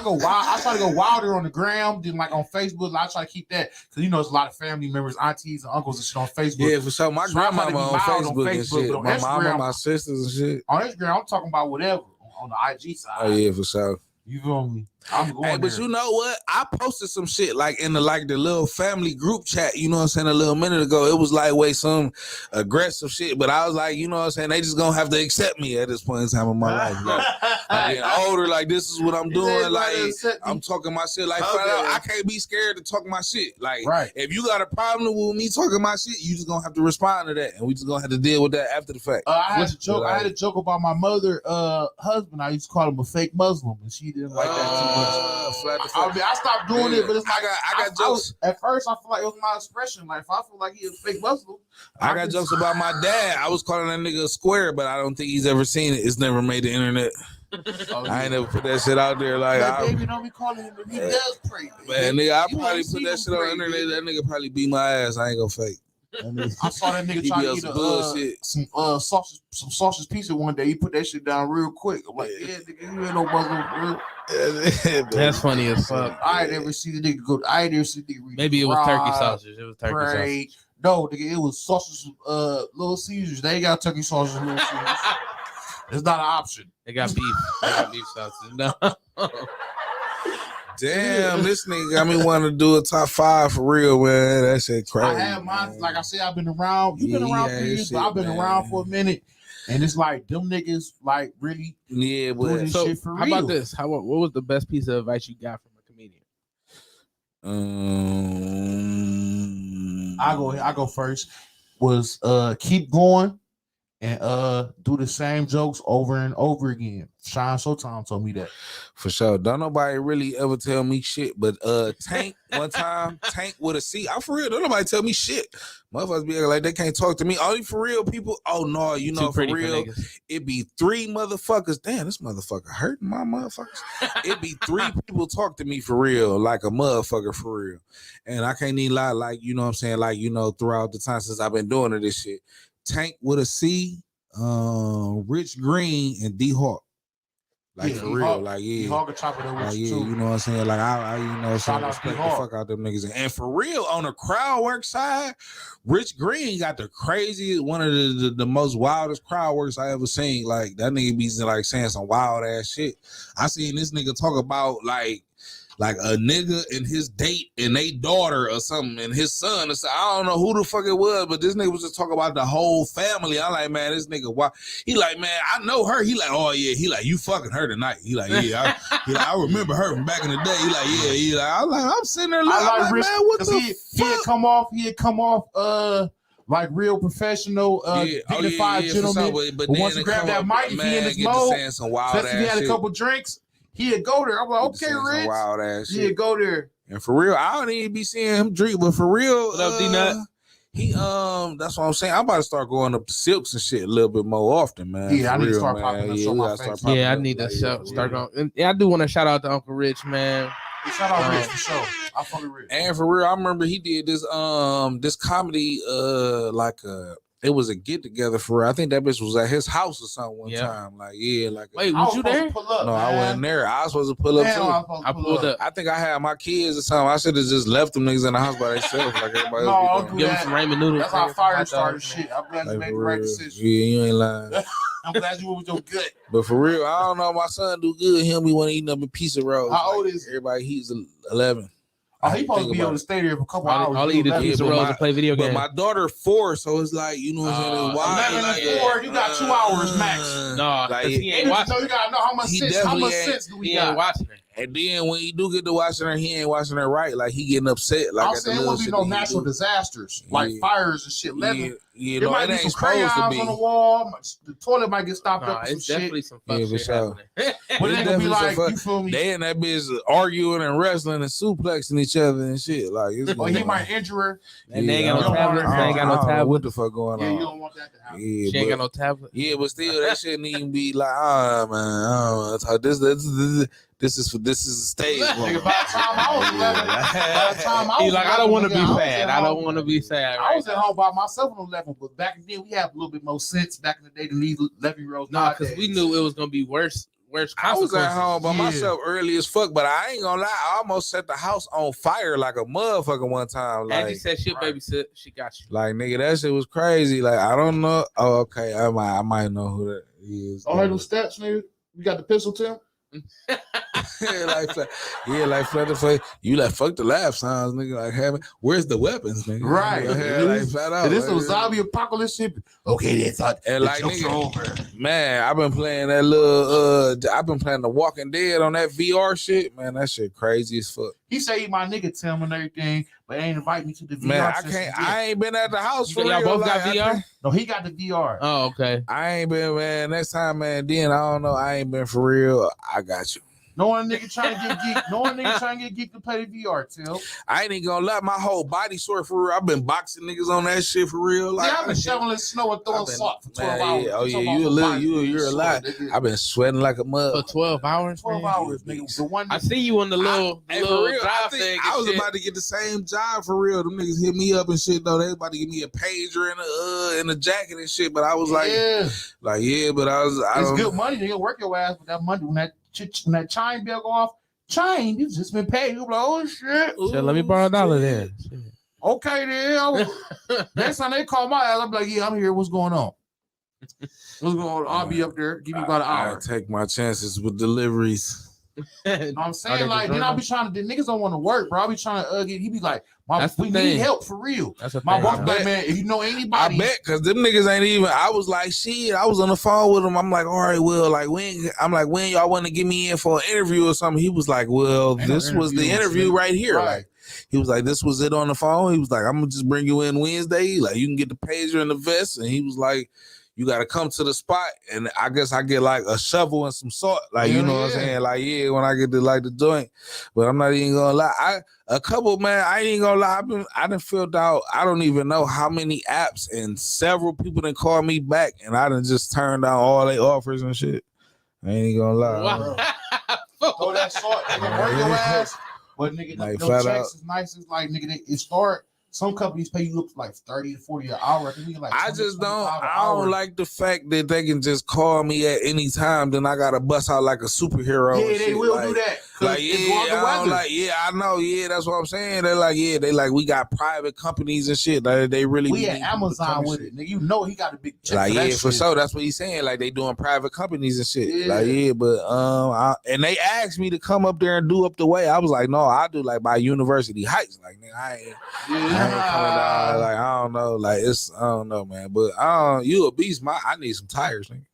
go wild. I try to go wilder on the gram than like on Facebook. I try to keep that because you know it's a lot of family members, aunties, and uncles and shit on Facebook. Yeah, for sure. My grandmama on Facebook and shit. But on My Instagram, mama, my sisters and shit. On Instagram, I'm talking about whatever on the IG side. Oh yeah, for sure. You feel me? I'm going. Hey, but you know what? I posted some shit like in the little family group chat, you know what I'm saying, a little minute ago. It was like some aggressive shit, but I was like, you know what I'm saying, they just gonna have to accept me at this point in time of my life. Like, I'm getting older, like this is what I'm doing. Like I'm talking my shit. Like flat out, I can't be scared to talk my shit. Like if you got a problem with me talking my shit, you just gonna have to respond to that, and we just gonna have to deal with that after the fact. I had a joke about my mother husband. I used to call him a fake Muslim, and she didn't like that too much. I stopped doing it, but it's like I got jokes. At first, I feel like it was my expression. Like if I feel like he a fake Muslim, I got jokes about my dad. I was calling that nigga a square, but I don't think he's ever seen it. It's never made the internet. I ain't never put that shit out there. Like, baby, don't be calling him, but he does pray. Man, nigga, I probably put that shit on the internet. That nigga probably beat my ass. I ain't gonna fake. I saw that nigga try to eat some sausage pizza one day. He put that shit down real quick. I'm like, yeah, nigga, you ain't no Muslim for real. That's funny as fuck. I ain't never see the nigga go. I ain't never see the nigga. Maybe it was turkey sausage. It was turkey sausage. No, nigga, it was sausage. Little Caesars. They ain't got turkey sausage. Little Caesars. It's not an option. They got beef. They got beef sausage. No. Damn, this nigga got me wanting to do a top 5 for real, man. That shit crazy. I have mine. Like I said, I've been around. You've been around 3 years, but I've been around for a minute. And it's like them niggas like really doing this shit for real. How about this? What was the best piece of advice you got from a comedian? I go first. Was keep going and do the same jokes over and over again. Sean Showtime told me that. For sure. Don't nobody really ever tell me shit, but Tank one time, Tank with a C. I'm for real. Don't nobody tell me shit. Motherfuckers be acting like they can't talk to me. Only for real people. Oh no, you know, for real, it be 3 motherfuckers. Damn, this motherfucker hurting my motherfuckers. It be 3 people talk to me for real, like a motherfucker for real. And I can't even lie, like, you know what I'm saying, like, you know, throughout the time since I've been doing this shit. Tank with a C, Rich Green, and D Hawk. Like for real, like you know what I'm saying, like I you know, so respect the fuck out them niggas, and for real on the crowd work side, Rich Green got the craziest, one of the most wildest crowd works I ever seen. Like that nigga be like saying some wild ass shit. I seen this nigga talk about like a nigga and his date and they daughter or something and his son. I don't know who the fuck it was, but this nigga was just talking about the whole family. I'm like, man, this nigga, why? He like, man, I know her. He like, oh yeah. He like, you fucking her tonight. He like, yeah. I remember her from back in the day. He like, yeah. He like, I'm sitting there like Rich, man, what the fuck? He had come off like real professional, dignified gentleman. But once he grabbed that mic, if he in his mode, especially if he had a couple drinks, he'd go there. I'm like, okay, Rich. Wild ass shit. He'd go there. And for real, I don't even be seeing him drink, but for real, what up, D-Nut? He that's what I'm saying. I'm about to start going up to Silks and shit a little bit more often, man. Yeah, I need to start popping up. Yeah, I need to start going. Yeah, I do want to shout out to Uncle Rich, man. Shout out Rich for sure. I fucking Rich. And for real, I remember he did this this comedy it was a get together for real. I think that bitch was at his house or something one time. Like, yeah, like wait, was you there? No, I wasn't there. I was supposed to pull up too. I pulled up. I think I had my kids or something. I should have just left them niggas in the house by themselves, like everybody else. Give them some ramen noodles. That's how fire started shit. I'm glad you made the right decision. Yeah, you ain't lying. I'm glad you went with your gut. But for real, I don't know. My son do good. He'll be one eating up a piece of rolls. How old is he? Everybody? He's 11. Oh, he supposed to be able to stay there for a couple hours. All he eat is pizza rolls and play video games. But my daughter 4, so it's like, you know what I'm saying? 11 and 4, you got 2 hours max. No, like, he ain't watching. So you gotta know how much sense do we got. Watching it. And then when he do get to watching her, he ain't watching her right. Like he getting upset. Like I'm saying it wouldn't be no natural disasters like fires and shit. There might be some crayons on the wall. The toilet might get stopped up. It's definitely some fuck shit happening. But it gonna be like, you feel me? They and that bitch arguing and wrestling and suplexing each other and shit. Like, he might injure her. And they ain't got no tablet. They ain't got no tablet. What the fuck going on? Yeah, you don't want that to happen. Yeah, she ain't got no tablet. Yeah, but still, that shouldn't even be like, man, this is a stage. By the time I was 11, he's like, I don't want to be sad. I don't want to be sad. I was at home by myself on 11, but back then we had a little bit more sense back in the day than these 11-year-olds. No, because we knew it was gonna be worse. I was at home by myself early as fuck, but I ain't gonna lie, I almost set the house on fire like a motherfucker one time. Like, Angie said, "She'll babysit. She got you." Like, nigga, that shit was crazy. Like, I don't know. Oh, okay, I might know who that is. Oh, hey, those steps, nigga. You got the pistol, Tim? like Flutter. You like fuck the laugh sounds, nigga. Like having where's the weapons, nigga? Right. Like flat out. This is zombie apocalypse shit. Okay, that's hot. And like nigga, over. Man, I've been playing that little I've been playing The Walking Dead on that VR shit. Man, that shit crazy as fuck. He say he my nigga Tim and everything, but ain't invite me to the VR. Man, I ain't been at the house for y'all real. Both got VR? No, he got the VR. Oh, okay. I ain't been, man. Next time, man, then I don't know. I ain't been for real. I got you. No one nigga trying to get geek. No one nigga trying to get geek to play the VR, Till. I ain't even gonna let my whole body sore for real. I've been boxing niggas on that shit for real. Like, I've been shoveling snow and throwing salt for 12 hours. Yeah. Oh yeah, you're a lot. I've been sweating like a mud. For 12 hours? 12 hours, nigga. The one I see you on the little job thing. I was about to get the same job for real. Them niggas hit me up and shit though. They was about to give me a pager and a jacket and shit. But I was like, but it's good money. They gonna work your ass with that money when that chime bell go off. Chime, you just been paid. You like, oh shit. So let me borrow $1 then. Okay then. Next time they call my ass, I'm like, yeah, I'm here. What's going on? What's going on? I'll be up there. Give me about an hour. I take my chances with deliveries. I'm saying, like, then I'll be trying to. The niggas don't want to work, bro. I'll be trying to get. He be like, we need help for real. My boss like, man, if you know anybody, I bet, because them niggas ain't even. I was like, shit. I was on the phone with him. I'm like, all right, well, like when y'all want to get me in for an interview or something? He was like, well, this was the interview right here. Right. Like, he was like, this was it on the phone. He was like, I'm gonna just bring you in Wednesday. Like, you can get the pager and the vest. And he was like, you gotta come to the spot, and I guess I get like a shovel and some salt, like you know what I'm saying, like when I get to like the joint. But I'm not even gonna lie, I ain't even gonna lie, I done filled out, I don't even know how many apps, and several people done called me back, and I done just turned down all their offers and shit. I ain't even gonna lie. Wow. Throw that salt, nigga, work your ass. But nigga, like, no checks is nice. It's like nigga, it start. Some companies pay you up to like 30 to 40 an hour. I just don't. I don't like the fact that they can just call me at any time. Then I gotta bust out like a superhero. Yeah, they will do that. Like I know. Yeah, that's what I'm saying. They're like, they like we got private companies and shit. Like they really. We at Amazon with it, nigga. You know he got a big check. Like for that sure. That's what he's saying. Like they doing private companies and shit. Like but and they asked me to come up there and do up the way. I was like, no, I do like by University Heights. Like nigga, I ain't coming down. Like I don't know, like I don't know, man. But you a beast, I need some tires, nigga.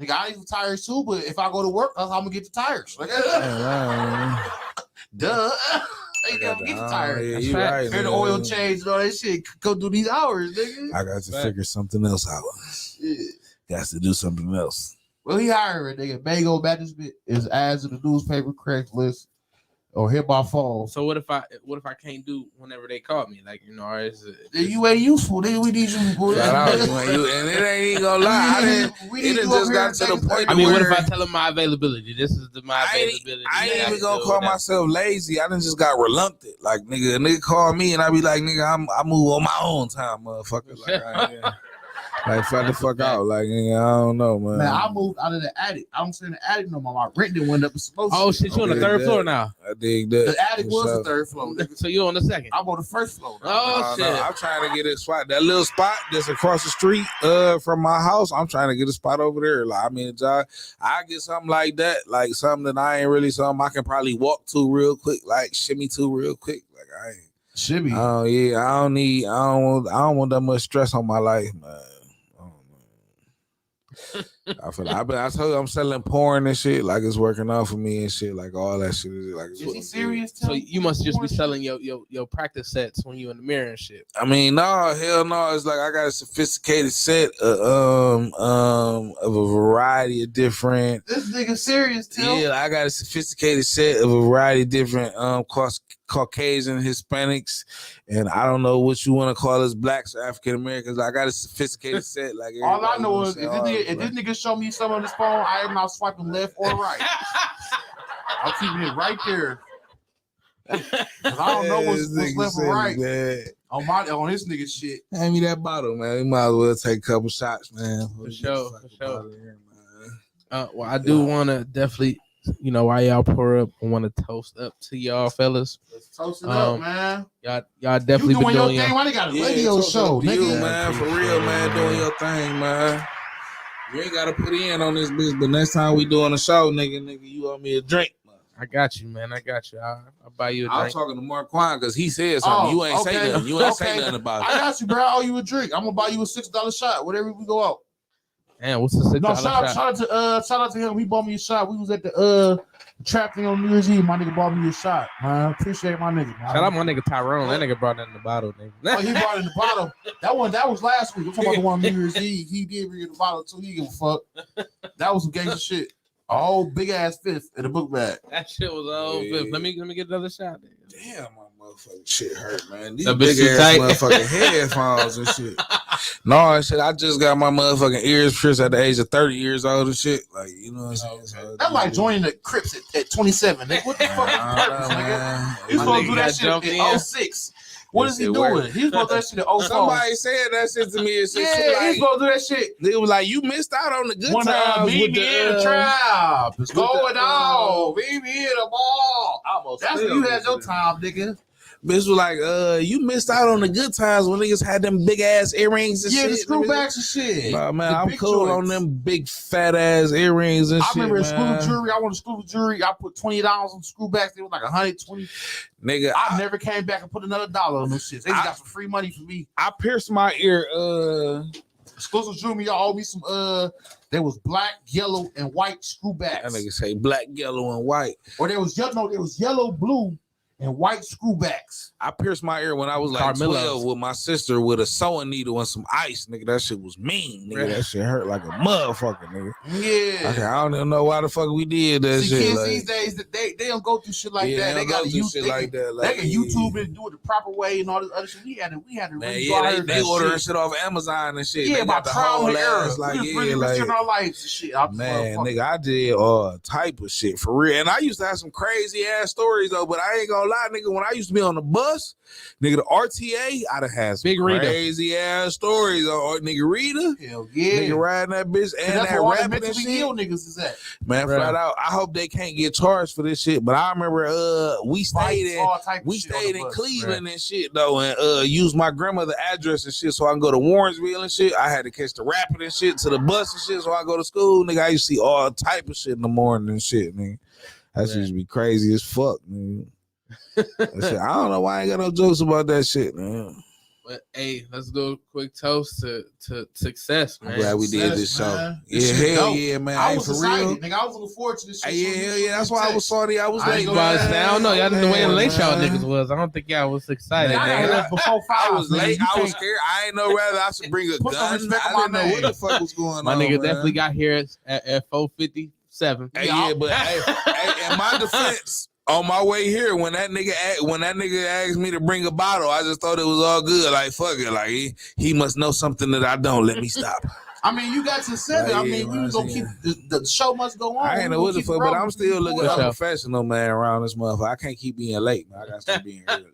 Nigga, I need some tires too. But if I go to work, that's how I'm gonna get the tires. Like, duh. They gotta get the tires. Yeah, you right. And the oil change and all that shit. Go do these hours, nigga. I got to figure something else out. Got to do something else. Well, he hiring, nigga. Bago Baptist is ads in the newspaper, Craigslist, or hit by phone. So what if I can't do whenever they call me? Like, you know, you ain't useful. Nigga, we need you. And it ain't even gonna lie. It just got to the point. I mean, what if I tell them my availability? This is my availability. I ain't even gonna call myself lazy. I done just got reluctant. Like a nigga call me and I be like, nigga, I move on my own time, motherfucker. Like fuck the fuck out. Like nigga, I don't know, man. Man, I moved out of the attic. I don't stay in the attic no more. My rent didn't went up. Oh shit, you on the third floor now? I dig that. The attic was the third floor. So you on the second? I'm on the first floor. Oh shit! I'm trying to get a spot. That little spot that's across the street from my house. I'm trying to get a spot over there. Like I mean, I get something like that, like something that I ain't really something I can probably walk to real quick, like shimmy to real quick. Like I ain't shimmy. Oh yeah, I don't want that much stress on my life, man. I feel like I told you I'm selling porn and shit, like it's working out for me and shit, like all that shit is like. Is he serious? So you must just be selling your practice sets when you in the mirror and shit. I mean, no, hell no. It's like I got a sophisticated set of a variety of different. This nigga serious, too. Yeah, I got a sophisticated set of a variety of different Caucasian, Hispanics, and I don't know what you want to call us, blacks or African Americans. I got a sophisticated set. Like all I know is if this nigga show me some on his phone, I am not swiping left or right. I'm keeping it right there. Cause I don't know what's left or right. On this nigga shit. Hand me that bottle, man. You might as well take a couple shots, man. For sure. Well, I do want to definitely. You know, why y'all pour up and want to toast up to y'all fellas. Let's toast it up, man. Y'all definitely been doing your thing. Why they got a radio show, nigga? You, man, for real, man, doing your thing, man. You ain't gotta put in on this bitch, but next time we doing a show, nigga, you owe me a drink. I got you, man. I got you. I'll buy you a drink. I was talking to Marquand because he said something. You ain't say nothing. You ain't say nothing about it. I got you, bro. I owe you a drink. I'm gonna buy you a $6 shot. Whatever we go out. Man, what's the $6 shot? Shout out to him. He bought me a shot. We was at the trap thing on New Year's Eve. My nigga bought me a shot. Man, appreciate my nigga. Man. Shout out my nigga Tyrone. That nigga brought it in the bottle, nigga. Oh, he brought it in the bottle. That was last week. I'm talking about the one on New Year's Eve. He did bring in the bottle too. He give a fuck. That was some gangster shit. A whole big ass fifth in a book bag. That shit was a whole fifth. Let me get another shot. Damn, my motherfucking shit hurt, man. These big ass motherfucking headphones and shit. No, shit. I just got my motherfucking ears pierced at the age of 30 years old and shit. Like, you know what I'm saying? That's like joining the Crips at 27. Nigga. What the fuck is the purpose, nigga? You supposed to do that shit in 06. What is he doing? He's supposed to do that shit in 04. Somebody said that shit to me. Yeah, he's supposed to do that shit. They was like, you missed out on the good times. Meet me in the trap. It's going on. Meet me in the mall. That's when you had your time, nigga. Bitch was like, you missed out on the good times when niggas had them big ass earrings and shit. Yeah, the screwbacks and shit. Man, I'm cool on them big fat ass earrings and shit. I remember exclusive jewelry. I wanted exclusive jewelry. I put $20 on screwbacks. They was like $120. Nigga, I never came back and put another dollar on those shit. They just got some free money for me. I pierced my ear. Exclusive jewelry. Y'all owe me some. There was black, yellow, and white screwbacks. That nigga say black, yellow, and white. Or there was yellow, blue. and white screwbacks. I pierced my ear when I was like Carmelos. 12 with my sister with a sewing needle and some ice, nigga. That shit was mean, nigga. That shit hurt like a motherfucker, nigga. Yeah. Okay, I don't even know why the fuck we did that See, shit. kids like, these days, they don't go through shit like that. They got to use shit like that. They can YouTube it, do it the proper way, and all this other shit. We had to Man, really yeah, they ordering shit off Amazon and shit. Yeah, they about got the trial whole and error. ass, like, We really risking our lives and shit. Man, nigga, I did all type of shit for real. And I used to have some crazy ass stories though, but I ain't gonna lie, nigga, when I used to be on the bus, nigga, the RTA, I'd have had some Big Rita. crazy ass stories. Or nigga Rita, hell yeah, nigga riding that bitch and that's that where all the rapping and mentally shit. ill niggas is at. Man, Right. flat out, I hope they can't get charged for this shit. But I remember we stayed in Cleveland and shit though, and used my grandmother's address and shit so I can go to Warrensville and shit. I had to catch the rapid and shit to the bus and shit so I go to school. Nigga, I used to see all type of shit in the morning and shit, nigga. That shit used to be crazy as fuck, nigga. That shit, I don't know why I ain't got no jokes about that shit, man. But hey, let's do a quick toast to success, man. I'm glad we did this show. Man. Yeah, This shit hell dope. yeah, man. I Ain't was for excited, real. nigga. I was looking forward to this shit. Hey, yeah, hell yeah. That's why I was salty. I was I late. ain't But I don't know. Y'all didn't the way Man, late y'all man. niggas was. I don't think y'all was excited. I nigga. got left before 5. I was late. You I was can't- scared. I ain't know whether I should bring a Put some gun. respect I on didn't my know what name. the fuck was going My on. nigga man. definitely got here at 4:57. Hey, yeah, but hey, in my defense, on my way here, when that nigga asked me to bring a bottle, I just thought it was all good. Like fuck it, like he must know something that I don't. Let me stop. I mean, you got to 7. Right, I yeah, mean, we man, was gonna yeah. keep the show must go on. I ain't know what the fuck, but I'm still looking For sure. professional, man, around this motherfucker. I can't keep being late, man. I gotta start being early. Man.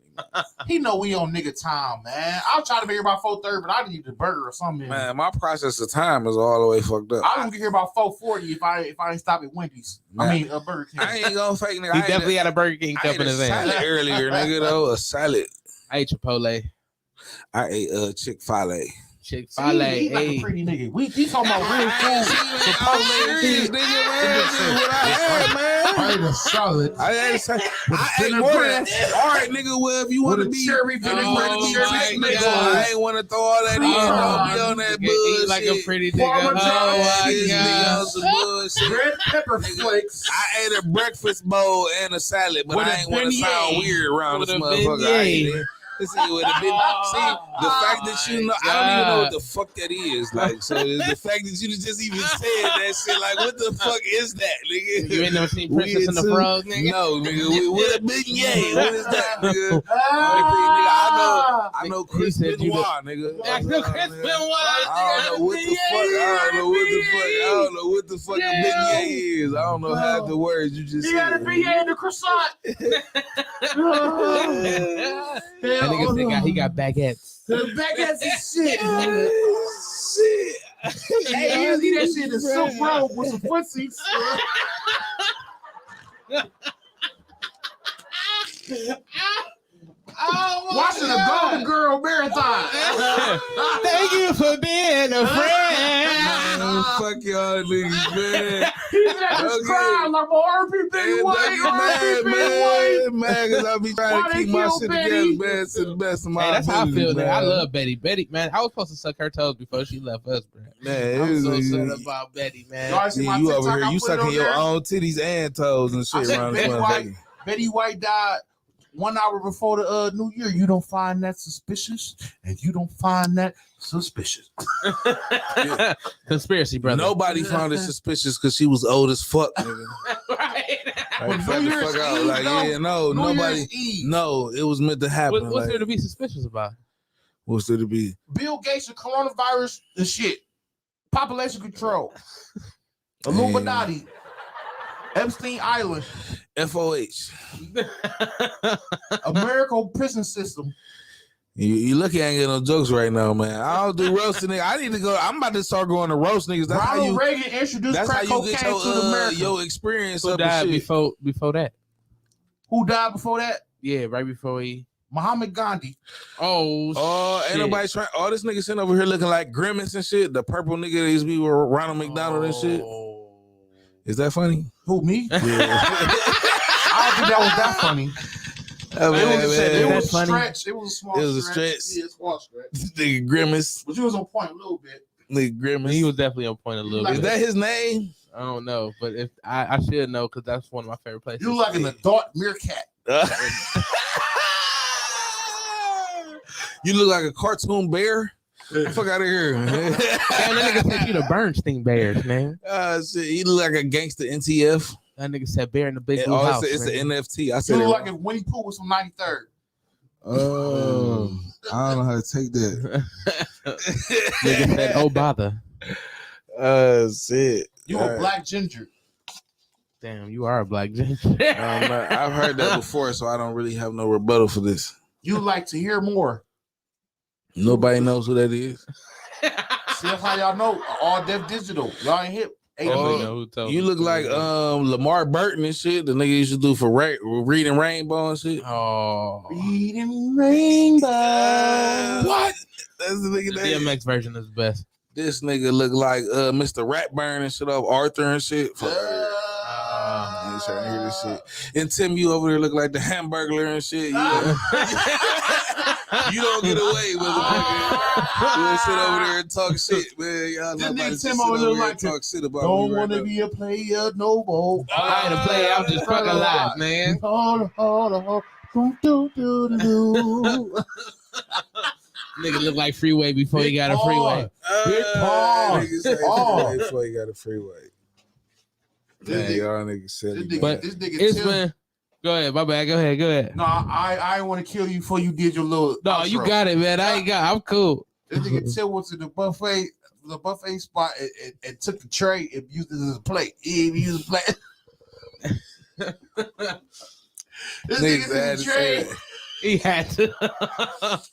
He know we on nigga time, man. I'll try to be here about 4:30, but I need the burger or something. Man, my process of time is all the way fucked up. I don't get here about 4:40 if I ain't stop at Wendy's. Man, I mean, Burger King. I ain't gonna fake nigga. He I definitely had a Burger King I cup ate in a his hand. salad earlier, nigga. Though a salad. I ate Chipotle, I ate Chick-fil-A. Chick-fil-A. He like a Hey, pretty nigga. We talking about real food. I ate a salad. I ate more than all right, nigga. Well, if you want to be cherry vinaigrette, Oh cherry my vinaigrette. God. I ain't want to throw all that in. Don't be on that bullshit. eat like a pretty nigga. Parmesan Oh my This nigga on god. some bullshit. Red pepper flakes. I ate a breakfast bowl and a salad, but With I a ain't want to beignet. sound weird around With this a motherfucker. I ate it. Let's see what a bit. See the fact that you know, I don't even know what the fuck that is. Like, so the fact that you just even said that shit, like, what the fuck is that, nigga? You ain't never seen Princess and the Frog, nigga? No, nigga. What a beignet? What is that, nigga? I know Chris said you Benoit, nigga. I know Chris Benoit. I don't know what the fuck. I don't know what the fuck a beignet is. I don't know half the words you just He had a said. beignet in the croissant. That nigga said he got baguettes. The baguettes is shit. Shit. Hey, you see that shit in the silk robe with some footsies. Watching the Golden Girl marathon. Thank you for being a friend. Man, fuck y'all niggas, man. He's at this Okay. crowd like R.P. Big Man, White, don't get R.P. mad, Big White. man, because I be trying Why to they keep my kill shit Betty? together, man, to the best of my Hey, that's how I ability, feel, nigga. I man. love Betty. Betty, man, I was supposed to suck her toes before she left us, bro. Man, I'm so it's- sad about Betty, man. Y'all see yeah, my you TikTok? over here, I you put it sucking on your there? own titties and toes and I shit said around this Betty White. motherfucker. Betty White died 1 hour before the New Year. You don't find that suspicious, and you don't find that suspicious. Conspiracy, brother. Nobody found it suspicious because she was old as fuck, nigga. Right. Like, Well, fuck New the Year's fuck out. Eve, Like, though. yeah, no, New nobody. Year's Eve. No, it was meant to happen. What's like, there to be suspicious about? what's there to be? Bill Gates and coronavirus and shit. Population control. Illuminati. Epstein Island. FOH. American prison system. You lucky I ain't getting no jokes right now, man. I don't do roasting niggas. I need to go. I'm about to start going to roast niggas. That's how Ronald you. Reagan introduced That's how crack you cocaine get to America. your experience Who up and died shit. before that? Who died before that? Yeah, right before he. Muhammad Gandhi. Oh, Oh, ain't shit. nobody trying. All this nigga sitting over here looking like Grimace and shit. The purple nigga that used to be with Ronald McDonald and shit. Oh. Is that funny? Who, me? Yeah. I don't think that was that funny. Oh, It man, was, man. it was a funny. stretch. It was a small It was a stretch. stretch. Yeah, a small stretch. Nigga Grimace. But you was on point a little bit. Nigga Grimace. He was definitely on point a little Like Is bit. that his name? I don't know, but if I should know because that's one of my favorite places. You like an adult meerkat. You look like a cartoon bear. Fuck out of here. Damn, that nigga said you the Bernstein Bears, man. Shit, he look like a gangster NTF. That nigga said bear in the big blue Oh, house. it's man. an NFT. I You said look it like if Winnie Pooh was from 93rd. Oh, I don't know how to take that. Nigga said, oh, bother. Shit. You a black ginger. Damn, you are a black ginger. I've heard that before, so I don't really have no rebuttal for this. You like to hear more. Nobody knows who that is. See, that's how y'all know. All Deaf Digital. Y'all ain't hip. You look like Lamar Burton and shit. The nigga used to do for Reading Rainbow and shit. Oh, Reading Rainbow. What? That's the nigga the name. DMX version is best. This nigga look like Mr. Ratburn and shit off Arthur and shit. I ain't trying to hear this shit. And Tim, you over there look like the Hamburglar and shit. You don't get away, motherfucker. You sit over there and talk shit, man. Y'all This not about nigga to Tim sit over over there there like and talk shit about don't me right want to now. be a player no more. I ain't a player. I'm just fucking alive, man. Nigga look like Freeway before he got a freeway. Big pause. Niggas say Pause. freeway before you got a freeway. Man, y'all niggas silly. But This nigga it's Tim. been. Go ahead, my bad. Go ahead. No, I want to kill you before you did your little. No, outro. you got it, man. I'm cool. This nigga Tim went to the buffet spot and took the tray and used it as a plate. He didn't even use a plate. This Niggas nigga had took the to say tray. that. He had to.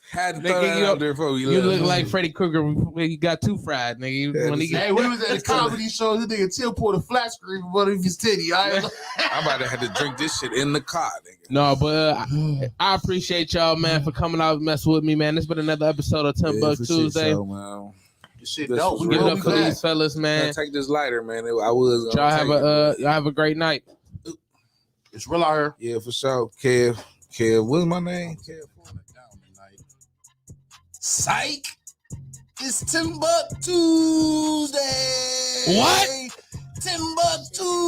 Had to Nigga, throw that you- out there before we You left. look like Freddy Krueger when he got too fried, nigga. When he Hey, we was at a comedy show. This nigga Tim pulled a flat screen from one of his titty. I'm about to have to drink this shit in the car, nigga. No, but I appreciate y'all, man, for coming out and messing with me, man. This been another episode of TimbukTuesday. Man. This shit This dope. was We Give it real up be for back. these fellas, man. Man, take this lighter, man. I was Y'all gonna take it, y'all have a great night. It's real out here. yeah, for sure. Kev, what's my name? Kev. Psych. It's TimbukTuesday. What? TimbukTuesday.